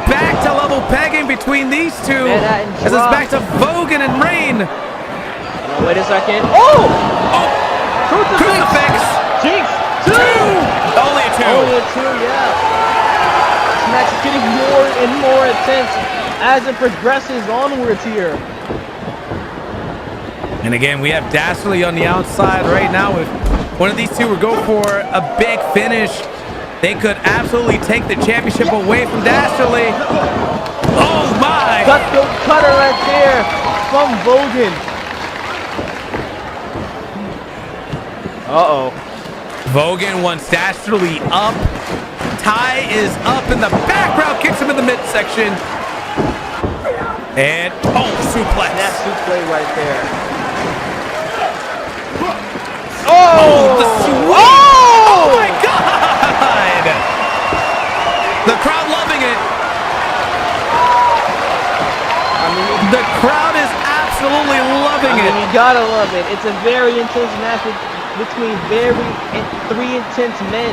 Back to level pegging between these two. As it's back to Vogan and Rain. Now wait a second. Oh! Crucifix! Jinx! 2! Only a 2. Only a 2, yeah. This match is getting more and more intense as it progresses onwards here. And again, we have Dastardly on the outside right now. If one of these two would go for a big finish, they could absolutely take the championship away from Dastardly. Oh my! Cutthroat cutter right there from Vogan. Uh-oh. Vogan wants Dastardly up. Ty is up in the background, kicks him in the midsection. And, suplex. That suplex right there. The sweep. Oh my God! The crowd loving it. I mean, the crowd is absolutely loving it. You gotta love it. It's a very intense match between three intense men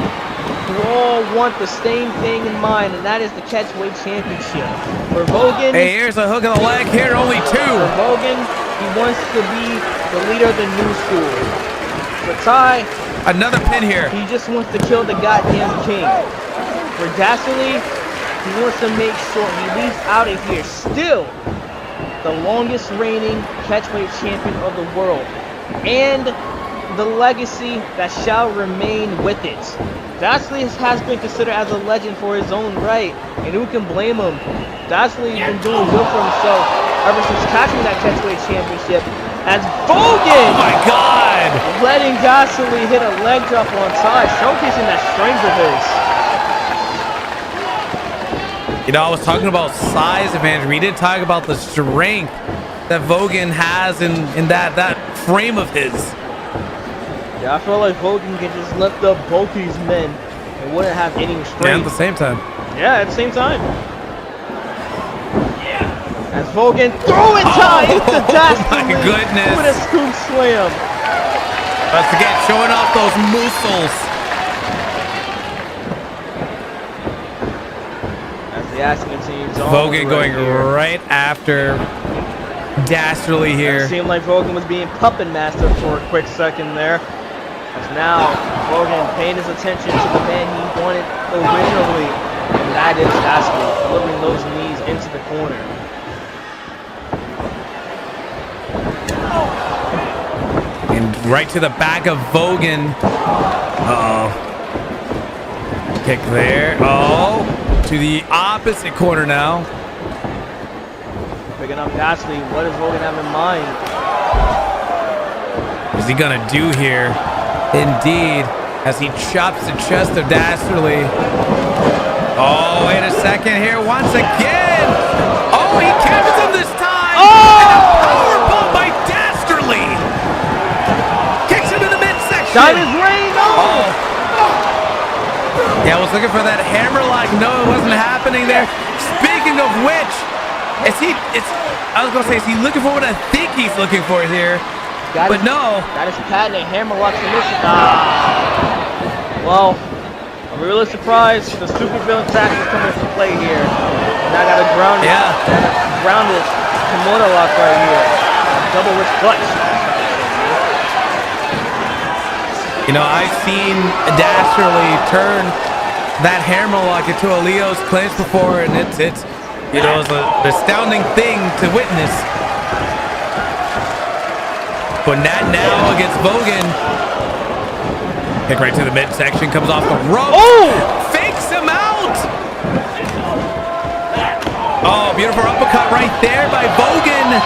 who all want the same thing in mind, and that is the Catchweight Championship. For Vogan, hey, here's a hook of the leg here, only 2. For Vogan, he wants to be the leader of the new school. For Ty, another pin here. He just wants to kill the goddamn king. For Dastardly, He wants to make sure he leaves out of here still the longest reigning catchweight champion of the world, and the legacy that shall remain with it. Dastardly has been considered as a legend for his own right, and who can blame him? Dastardly has been doing good for himself ever since catching that catchweight championship. As Vogan, oh my God, letting Dastardly hit a leg drop on side, showcasing that strength of his. You know, I was talking about size advantage. We didn't talk about the strength that Vogan has in that frame of his. Yeah, I feel like Vogan can just lift up both these men and wouldn't have any strength. Yeah, at the same time. Yeah, at the same time. As Vogan threw it tie into Dastardly my goodness. with a scoop slam. Once again, showing off those muscles. The action continues on. Vogan going right after Dastardly here. It seemed like Vogan was being puppet mastered for a quick second there. As now Vogan paying his attention to the man he wanted originally, and that is Dastardly, delivering those knees into the corner. And right to the back of Vogan. Uh-oh. Kick there. Oh. To the opposite corner now. Picking up Dastardly. What does Vogan have in mind? What is he gonna do here? Indeed, as he chops the chest of Dastardly. Oh, wait a second here. Once again. Oh, he catches him this time. Oh! And a powerbomb by Dastardly. Kicks him in the midsection. Diamond's Rain. Oh. Yeah, I was looking for that hammerlock. No, it wasn't happening there. Speaking of which, I was gonna say, is he looking for what I think he's looking for here? But no. That is patented hammerlock submission. Well, I'm really surprised the super villain tactic coming into play here. And I got a grounded, grounded Komodo lock right here. Double wrist clutch. You know, I've seen Dastardly turn that hammerlock into a Leo's clinch before, and it's you know, it's an astounding thing to witness. But that now against Vogan. Kick right to the midsection, comes off the rope. Oh! Fakes him out! Oh, beautiful uppercut right there by Vogan.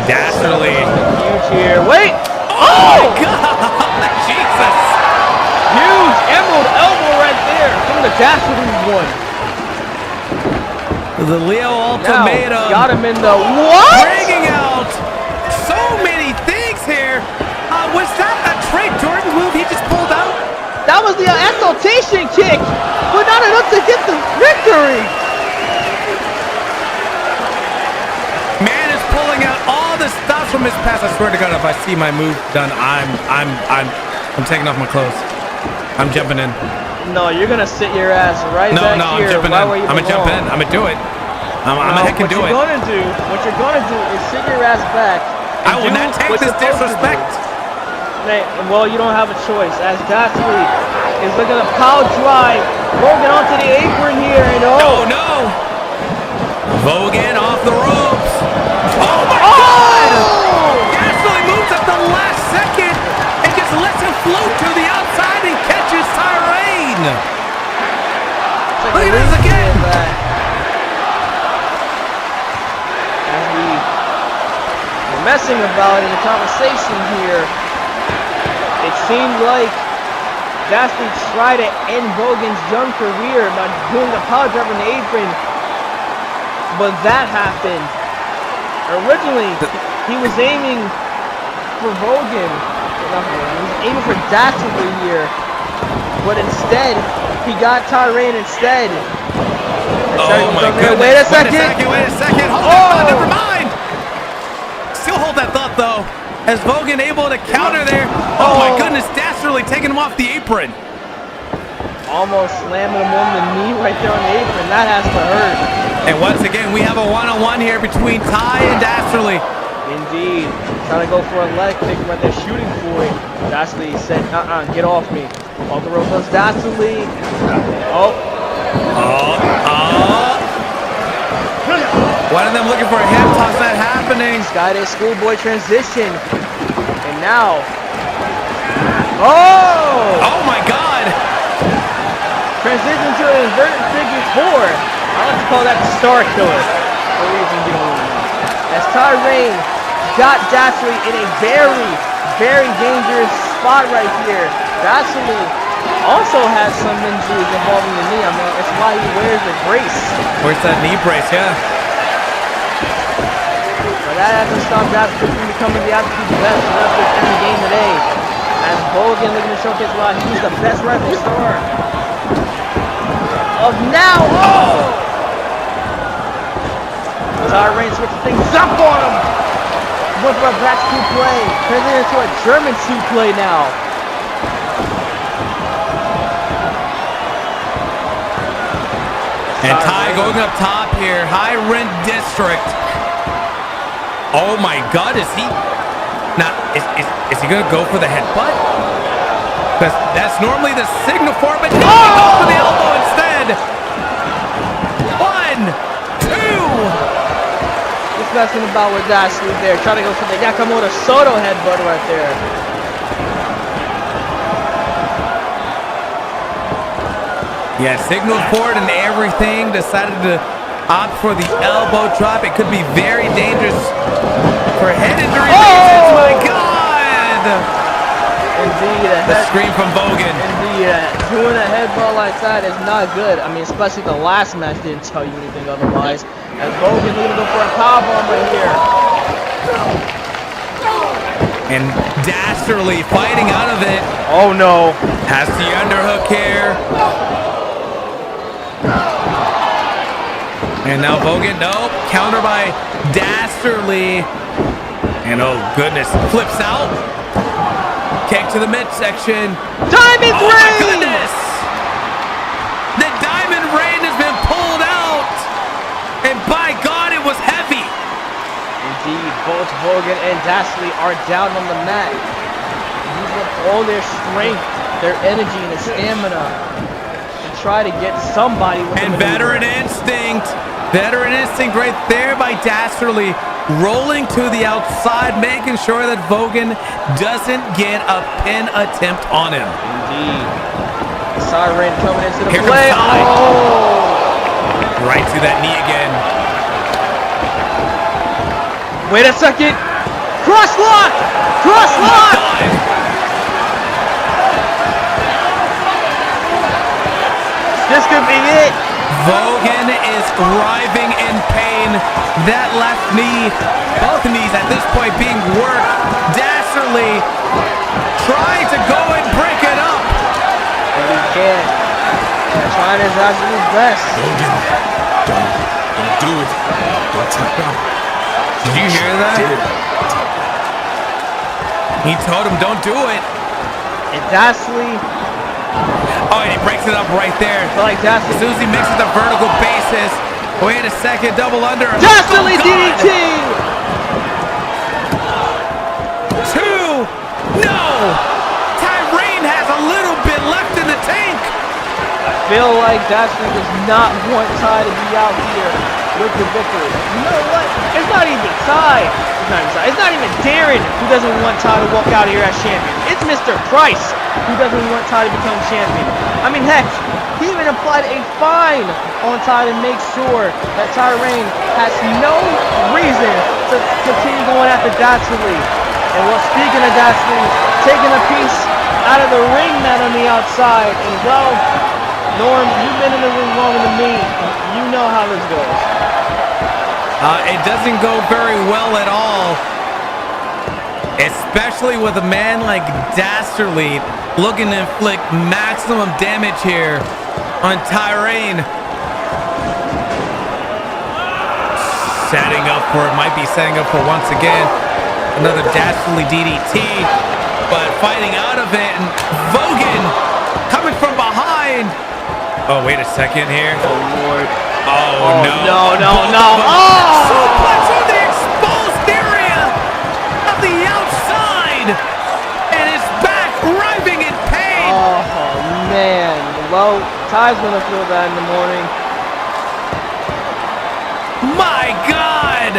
Dastardly. Huge here. Wait! Oh my God! Jesus! Huge emerald elbow right there from the Dastardly one. The Leo ultimatum. Now, got him in the what? Bringing out so many things here. Was that a Trey Jordan move he just pulled out? That was the exaltation kick, but not enough to get the victory. Man is pulling out all the stops from his past. I swear to God, if I see my move done, I'm taking off my clothes. I'm jumping in. No, you're gonna sit your ass right back here. here. I'm jumping in. I'm gonna jump in. I'm gonna do it. I'm gonna heck do it. What you're gonna do is sit your ass back. I will not take this disrespect. Well, you don't have a choice. As Dastardly is looking to power drive Vogan onto the apron here, and no! Vogan off the ropes. Oh my God! Dastardly moves at the last second and just lets him float to the outside and catches Tyrone. Look at this again. As we were messing about in the conversation here, it seemed like Dastardly tried to end Vogan's young career by doing a power driver in the apron, but that happened. Originally, he was aiming for Vogan. He was aiming for Dastardly here, but instead, he got Tyrone instead. Oh my goodness. Wait a second. Hold on, never mind. Still hold that thought though. As Vogan able to counter there. Oh my goodness, Dastardly taking him off the apron. Almost slamming him on the knee right there on the apron. That has to hurt. And once again, we have a one-on-one here between Ty and Dastardly. Indeed. Trying to go for a leg kick when they're shooting for it. Dastardly said, get off me. Off the rope goes Dastardly. One of them looking for a hip toss, not happening. Skyday schoolboy transition. And now. Oh my God. Transition to an inverted figure 4. I like to call that the Star Killer. For a reason you don't know. As Tyrain got Dastardly in a very, very dangerous spot right here. Dastardly also has some injuries involving the knee. I mean, that's why he wears the brace. Where's that knee brace? Yeah. But that hasn't stopped Dastardly from becoming the absolute best wrestler in the game today. As Vogan looking to showcase why he's the best wrestler star of now. Tyrain switching things up on him. Went for a back suplex. Turns it into a German suplex now. And Ty going up top here. High rent district. Oh my God, is he gonna go for the headbutt? Because that's normally the signal for it, but no, he goes for the elbow instead. 1, 2. Just messing about with Dastardly there. Trying to go for the Yakamoto Soto headbutt right there. Yeah, signaled for it and everything. Decided to opt for the elbow drop. It could be very dangerous for head injury reasons. My God! Indeed, the scream from Vogan. Indeed, doing a headbutt like that is not good. I mean, especially the last match didn't tell you anything otherwise. As Vogan looking to go for a powerbomb right here. And Dastardly fighting out of it. Oh no! Has the underhook here. And now Vogan, nope, counter by Dastardly. And oh goodness, flips out. Kick to the midsection. Diamond Rain! My goodness! The Diamond Rain has been pulled out. And by God, it was heavy. Indeed, both Vogan and Dastardly are down on the mat. Using all their strength, their energy, and their stamina to try to get somebody with and veteran instinct. Veteran instinct right there by Dastardly, rolling to the outside, making sure that Vogan doesn't get a pin attempt on him. Indeed. Tyrain coming into the Here play. Right to that knee again. Wait a second. Cross lock! Cross lock! This could be it. Vogan is writhing in pain. That left knee, both knees at this point being worked. Dastardly trying to go and break it up. But he can't. Trying his absolute best. Vogan, don't do it. Don't tap out. Did you hear that? He told him don't do it. And Dastardly. Oh, and he breaks it up right there. Like as soon as he mixes the vertical bases. Wait a second, double under. Dastardly DDT! 2. No! Tyrain has a little bit left in the tank. I feel like Dastardly does not want Ty to be out here with the victory. You know what? It's not even Ty. It's not even Darren who doesn't want Ty to walk out here as champion. It's Mr. Price who doesn't want Ty to become champion. I mean, heck, he even applied a fine on Ty to make sure that Tyrain has no reason to continue going after Dastardly. And well, speaking of Dastardly, taking a piece out of the ring mat on the outside. And well, Norm, you've been in the ring longer than me. You know how this goes. It doesn't go very well at all. Especially with a man like Dastardly looking to inflict maximum damage here on Tyrain. Might be setting up for once again another Dastardly DDT, but fighting out of it, and Vogan coming from behind. Oh, wait a second here. Oh, Lord. Oh, no. No. Oh! Suplex on the exposed area. guy's gonna feel that in the morning. My God!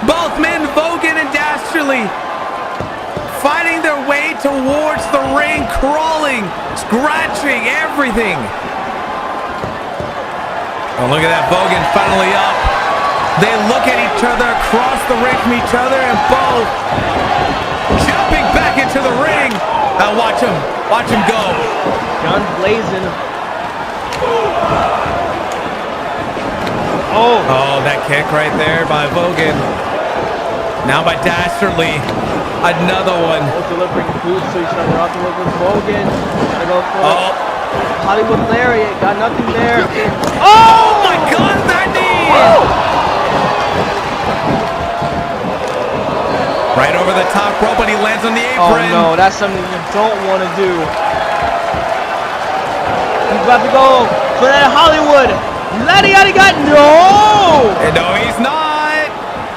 Both men, Vogan and Dastardly, fighting their way towards the ring, crawling, scratching, everything. Oh, look at that, Vogan finally up. They look at each other, across the ring from each other, and both jumping back into the ring. Now watch him go. Guns blazing. Oh, that kick right there by Vogan. Now by Dastardly. Another one. Both delivering boots to each other. Off the with Vogan. Gotta go for it. Hollywood lariat. Got nothing there. Oh my God, that knee! Right over the top rope, but he lands on the apron. Oh no, that's something you don't want to do. He's about to go for that Hollywood. Lariat got no! No, he's not.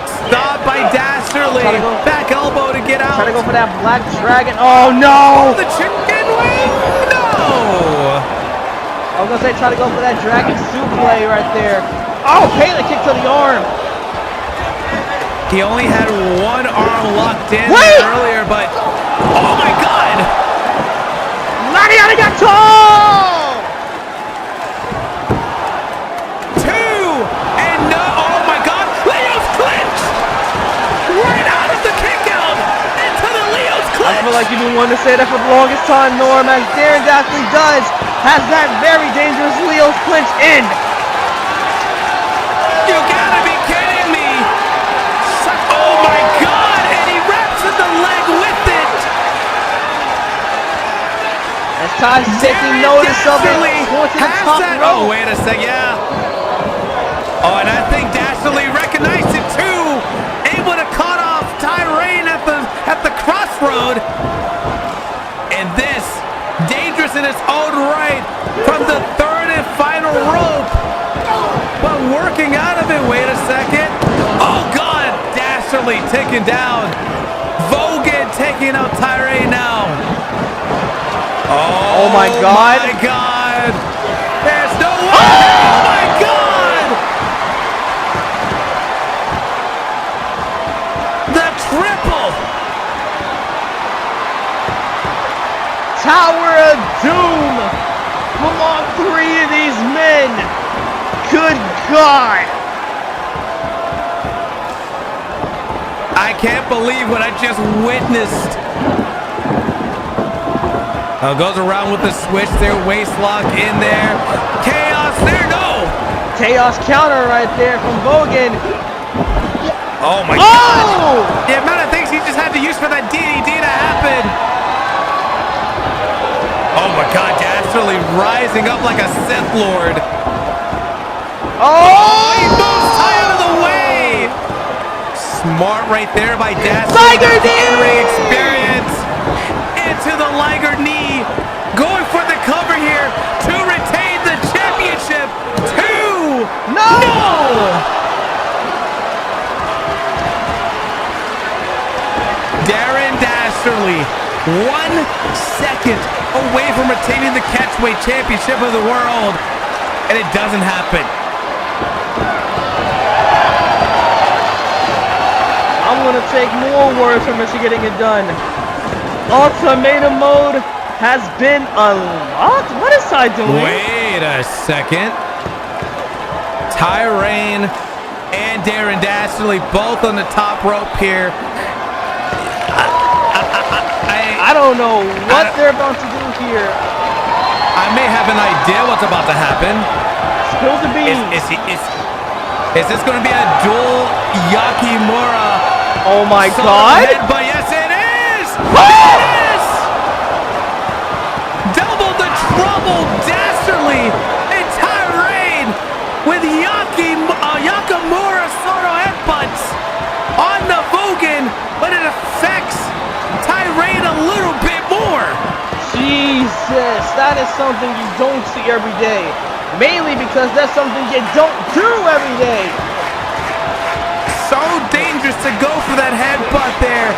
Stopped by Dastardly. Back elbow to get out. Trying to go for that Black Dragon. Oh no! Oh, the chicken wing? No! I was gonna say try to go for that Dragon suplex right there. Oh, Pele kick to the arm. He only had one arm locked in earlier, but oh my God! Lariat got tall! I feel like you've been wanting to say that for the longest time, Norm, as Darren Dastardly does, has that very dangerous Leo's clinch in. You gotta be kidding me! Oh my God! And he wraps in the leg with it! As Ty's taking notice of it, going to the top rope. Oh, wait a second, yeah. Oh, and I think Dastardly recognized it too! Able to cut off Tyrain at the crossroad. And this, dangerous in its own right, from the third and final rope. But working out of it, wait a second. Oh God, Dastardly taken down. Vogan taking out Tyrain now. Oh my God. Oh my God. There's no way. Oh my God. The triple. Tower of Doom from all three of these men. Good God. I can't believe what I just witnessed. Goes around with the switch there, waist lock in there. Chaos there, no! Chaos counter right there from Vogan. Oh my God! The amount of things he just had to use for that DDT to happen. Oh my God, Dastardly rising up like a Sith Lord. Oh! He moves Ty out of the way! Smart right there by Dastardly. Liger in-ring experience. Into the Liger knee. Going for the cover here to retain the championship. No! Darren Dastardly, 1 second away from retaining the catchweight championship of the world, and it doesn't happen. I'm gonna take more words from Mr. Getting It Done. Ultimatum mode has been unlocked? What is Ty doing? Wait a second. Tyrain and Darren Dastardly both on the top rope here. I don't know what they're about to do here. I may have an idea what's about to happen. Spill the beans. Is this going to be a dual Yakimura? Oh my God! But yes, it is! Oh! It is! Double the trouble, Dastardly and Tyrain with Yakamura sort of headbutts on the Vogan, but it affects Tyrain a little bit more. Jesus, that is something you don't see every day. Mainly because that's something you don't do every day. So dangerous to go for that headbutt there.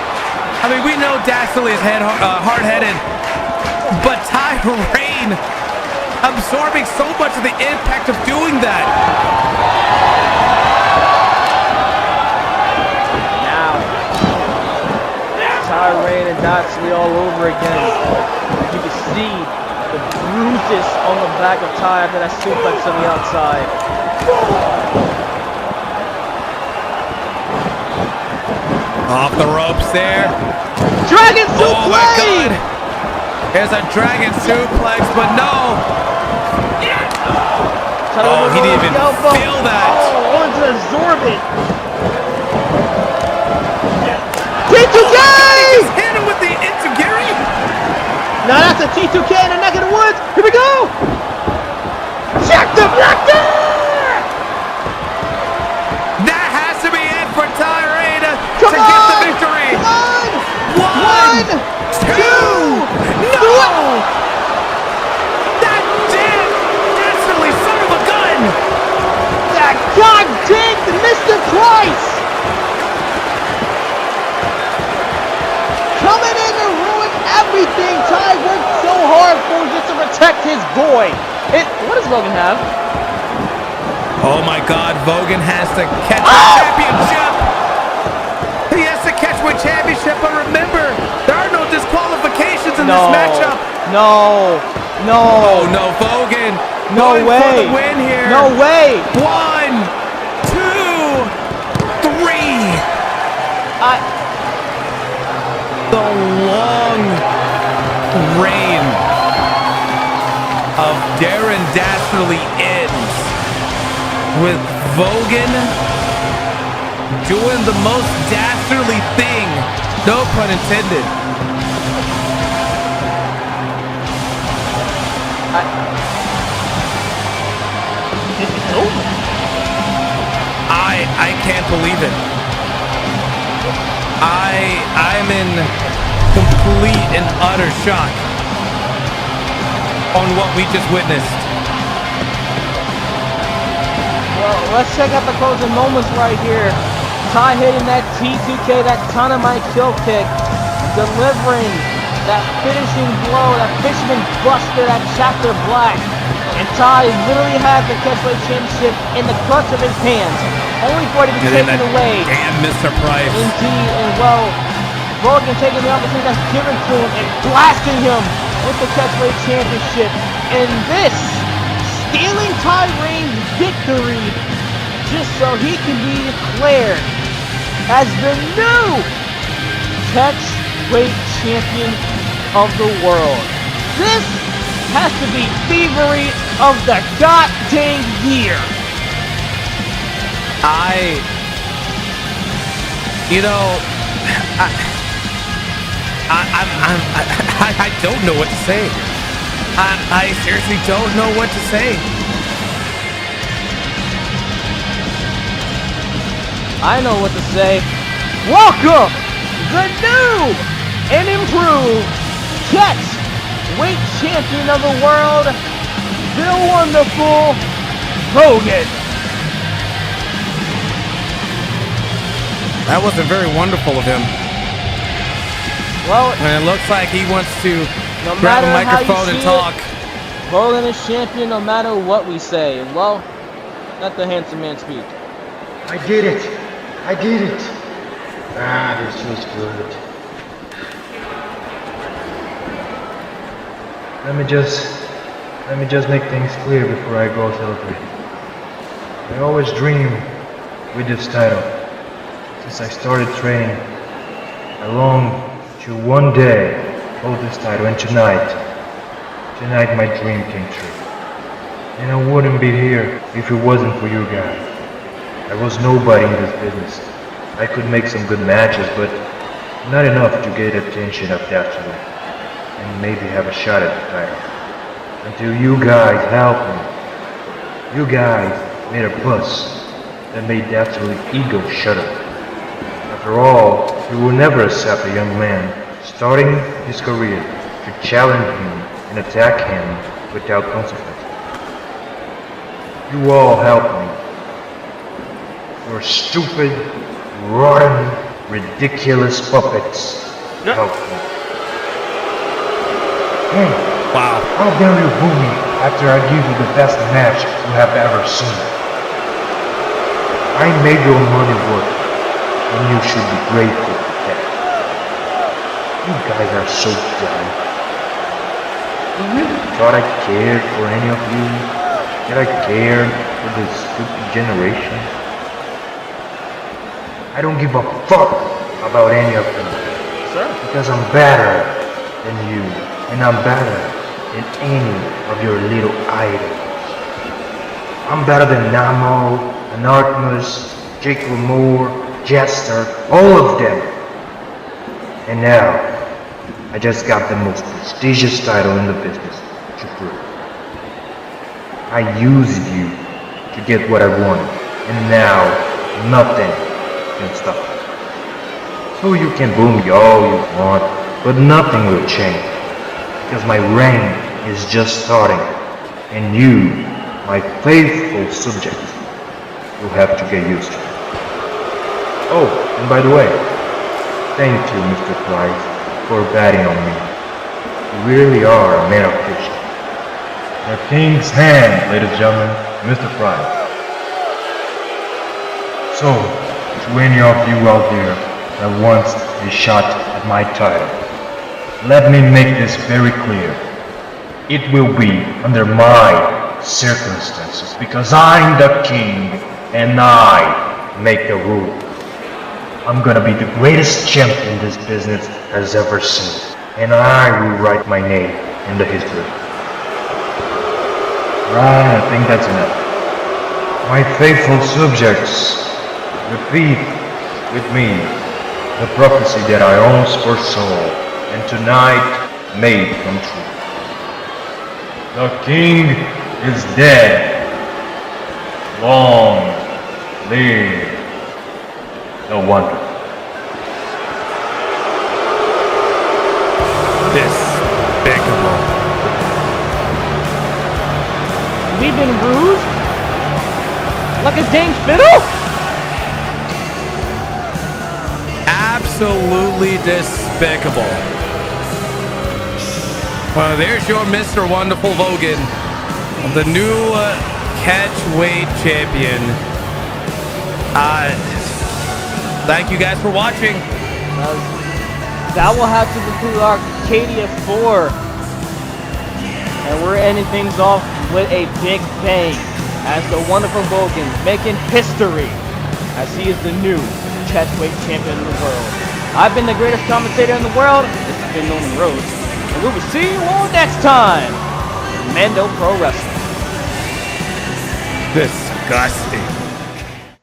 I mean, we know Dastardly is hard-headed, but Tyrain, I absorbing so much of the impact of doing that. Now, Tyrion and Dastardly all over again. You can see the bruises on the back of Ty after that suplex on the outside. Off the ropes there. Dragon suplex! Oh my God! There's a dragon suplex, but no. Oh, he didn't even feel that. Oh, wanted to absorb it. T2K! Just hit him with the Itsugiri. Now that's a T2K in the neck of the woods. Here we go. Check the black door. That has to be it for Tyrion Come to on! get the victory. One, two, no! That damn Dastardly son of a gun! That goddamn Mr. Price! Coming in to ruin everything Ty worked so hard for just to protect his boy. What does Vogan have? Oh my God, Vogan has to catch the championship! He has to catch my championship, but remember, there are no disqualifications in this matchup. No. Oh no, Vogan. No going way. for the win here. No way. 1, 2, 3. The long reign of Darren Dastardly ends with Vogan doing the most dastardly thing, no pun intended. It's over. I can't believe it. I'm in complete and utter shock on what we just witnessed. Well, let's check out the closing moments right here. Ty hitting that T2K, that Dynamite kill kick, delivering that finishing blow, that fisherman buster, that chapter black. And Ty literally had the catchweight championship in the clutch of his hands, only for it to be taken away. Damn, Mr. Price. Indeed, and well, Vogan taking the opportunity that's given to him and blasting him with the catchweight championship. And this, stealing Tyrion's victory, just so he can be declared as the new catchweight champion of the world. This has to be thievery of the goddamn year. I don't know what to say. I seriously don't know what to say. I know what to say. Welcome, the new and improved catchweight champion of the world, the wonderful Vogan. That wasn't very wonderful of him. Well, and it looks like he wants to grab a microphone and talk. Vogan is champion no matter what we say. Well, let the handsome man speak. I did it. I did it. Ah, this was good. Let me just make things clear before I go celebrate. I always dream with this title. Since I started training, I long to one day hold this title, and tonight my dream came true. And I wouldn't be here if it wasn't for you guys. I was nobody in this business. I could make some good matches, but not enough to get the attention of Dastardly and maybe have a shot at the title. Until you guys helped me. You guys made a fuss that made Dastardly's ego shut up. After all, we will never accept a young man starting his career to challenge him and attack him without consequence. You all helped me. Your stupid, rotten, ridiculous puppets helped me. Wow. How dare you boo me after I give you the best match you have ever seen? I made your money work, and you should be grateful for that. You guys are so dumb. You really thought I cared for any of you? That I cared for this stupid generation? I don't give a fuck about any of them. Sir? Because I'm better than you, and I'm better than any of your little idols. I'm better than Namo, and Artemis, Jake Moore, Jester, all of them. And now, I just got the most prestigious title in the business to prove. I used you to get what I wanted, and now nothing can stop me. So you can boo me all you want, but nothing will change, because my reign is just starting, and you, my faithful subjects, will have to get used to it. Oh, and by the way, thank you, Mr. Price, for betting on me. You really are a man of fiction. The king's hand, ladies and gentlemen, Mr. Price. So, to any of you out there that wants a shot at my title, let me make this very clear. It will be under my circumstances, because I'm the king and I make the rules. I'm gonna be the greatest champion this business has ever seen, and I will write my name in the history. Right, I think that's enough. My faithful subjects, repeat with me the prophecy that I once foresaw, and tonight made come true. The king is dead. Long live the wonder. Despicable. We've been rude? Like a dang fiddle? Absolutely despicable. Well, there's your Mr. Wonderful Vogan, the new catchweight champion. Thank you guys for watching. That will have to conclude Arcadia 4. And we're ending things off with a big bang as the wonderful Vogan making history as he is the new catchweight champion in the world. I've been the greatest commentator in the world. This has been Norman Rhodes. And we will see you all next time. Mando Pro Wrestling. Disgusting.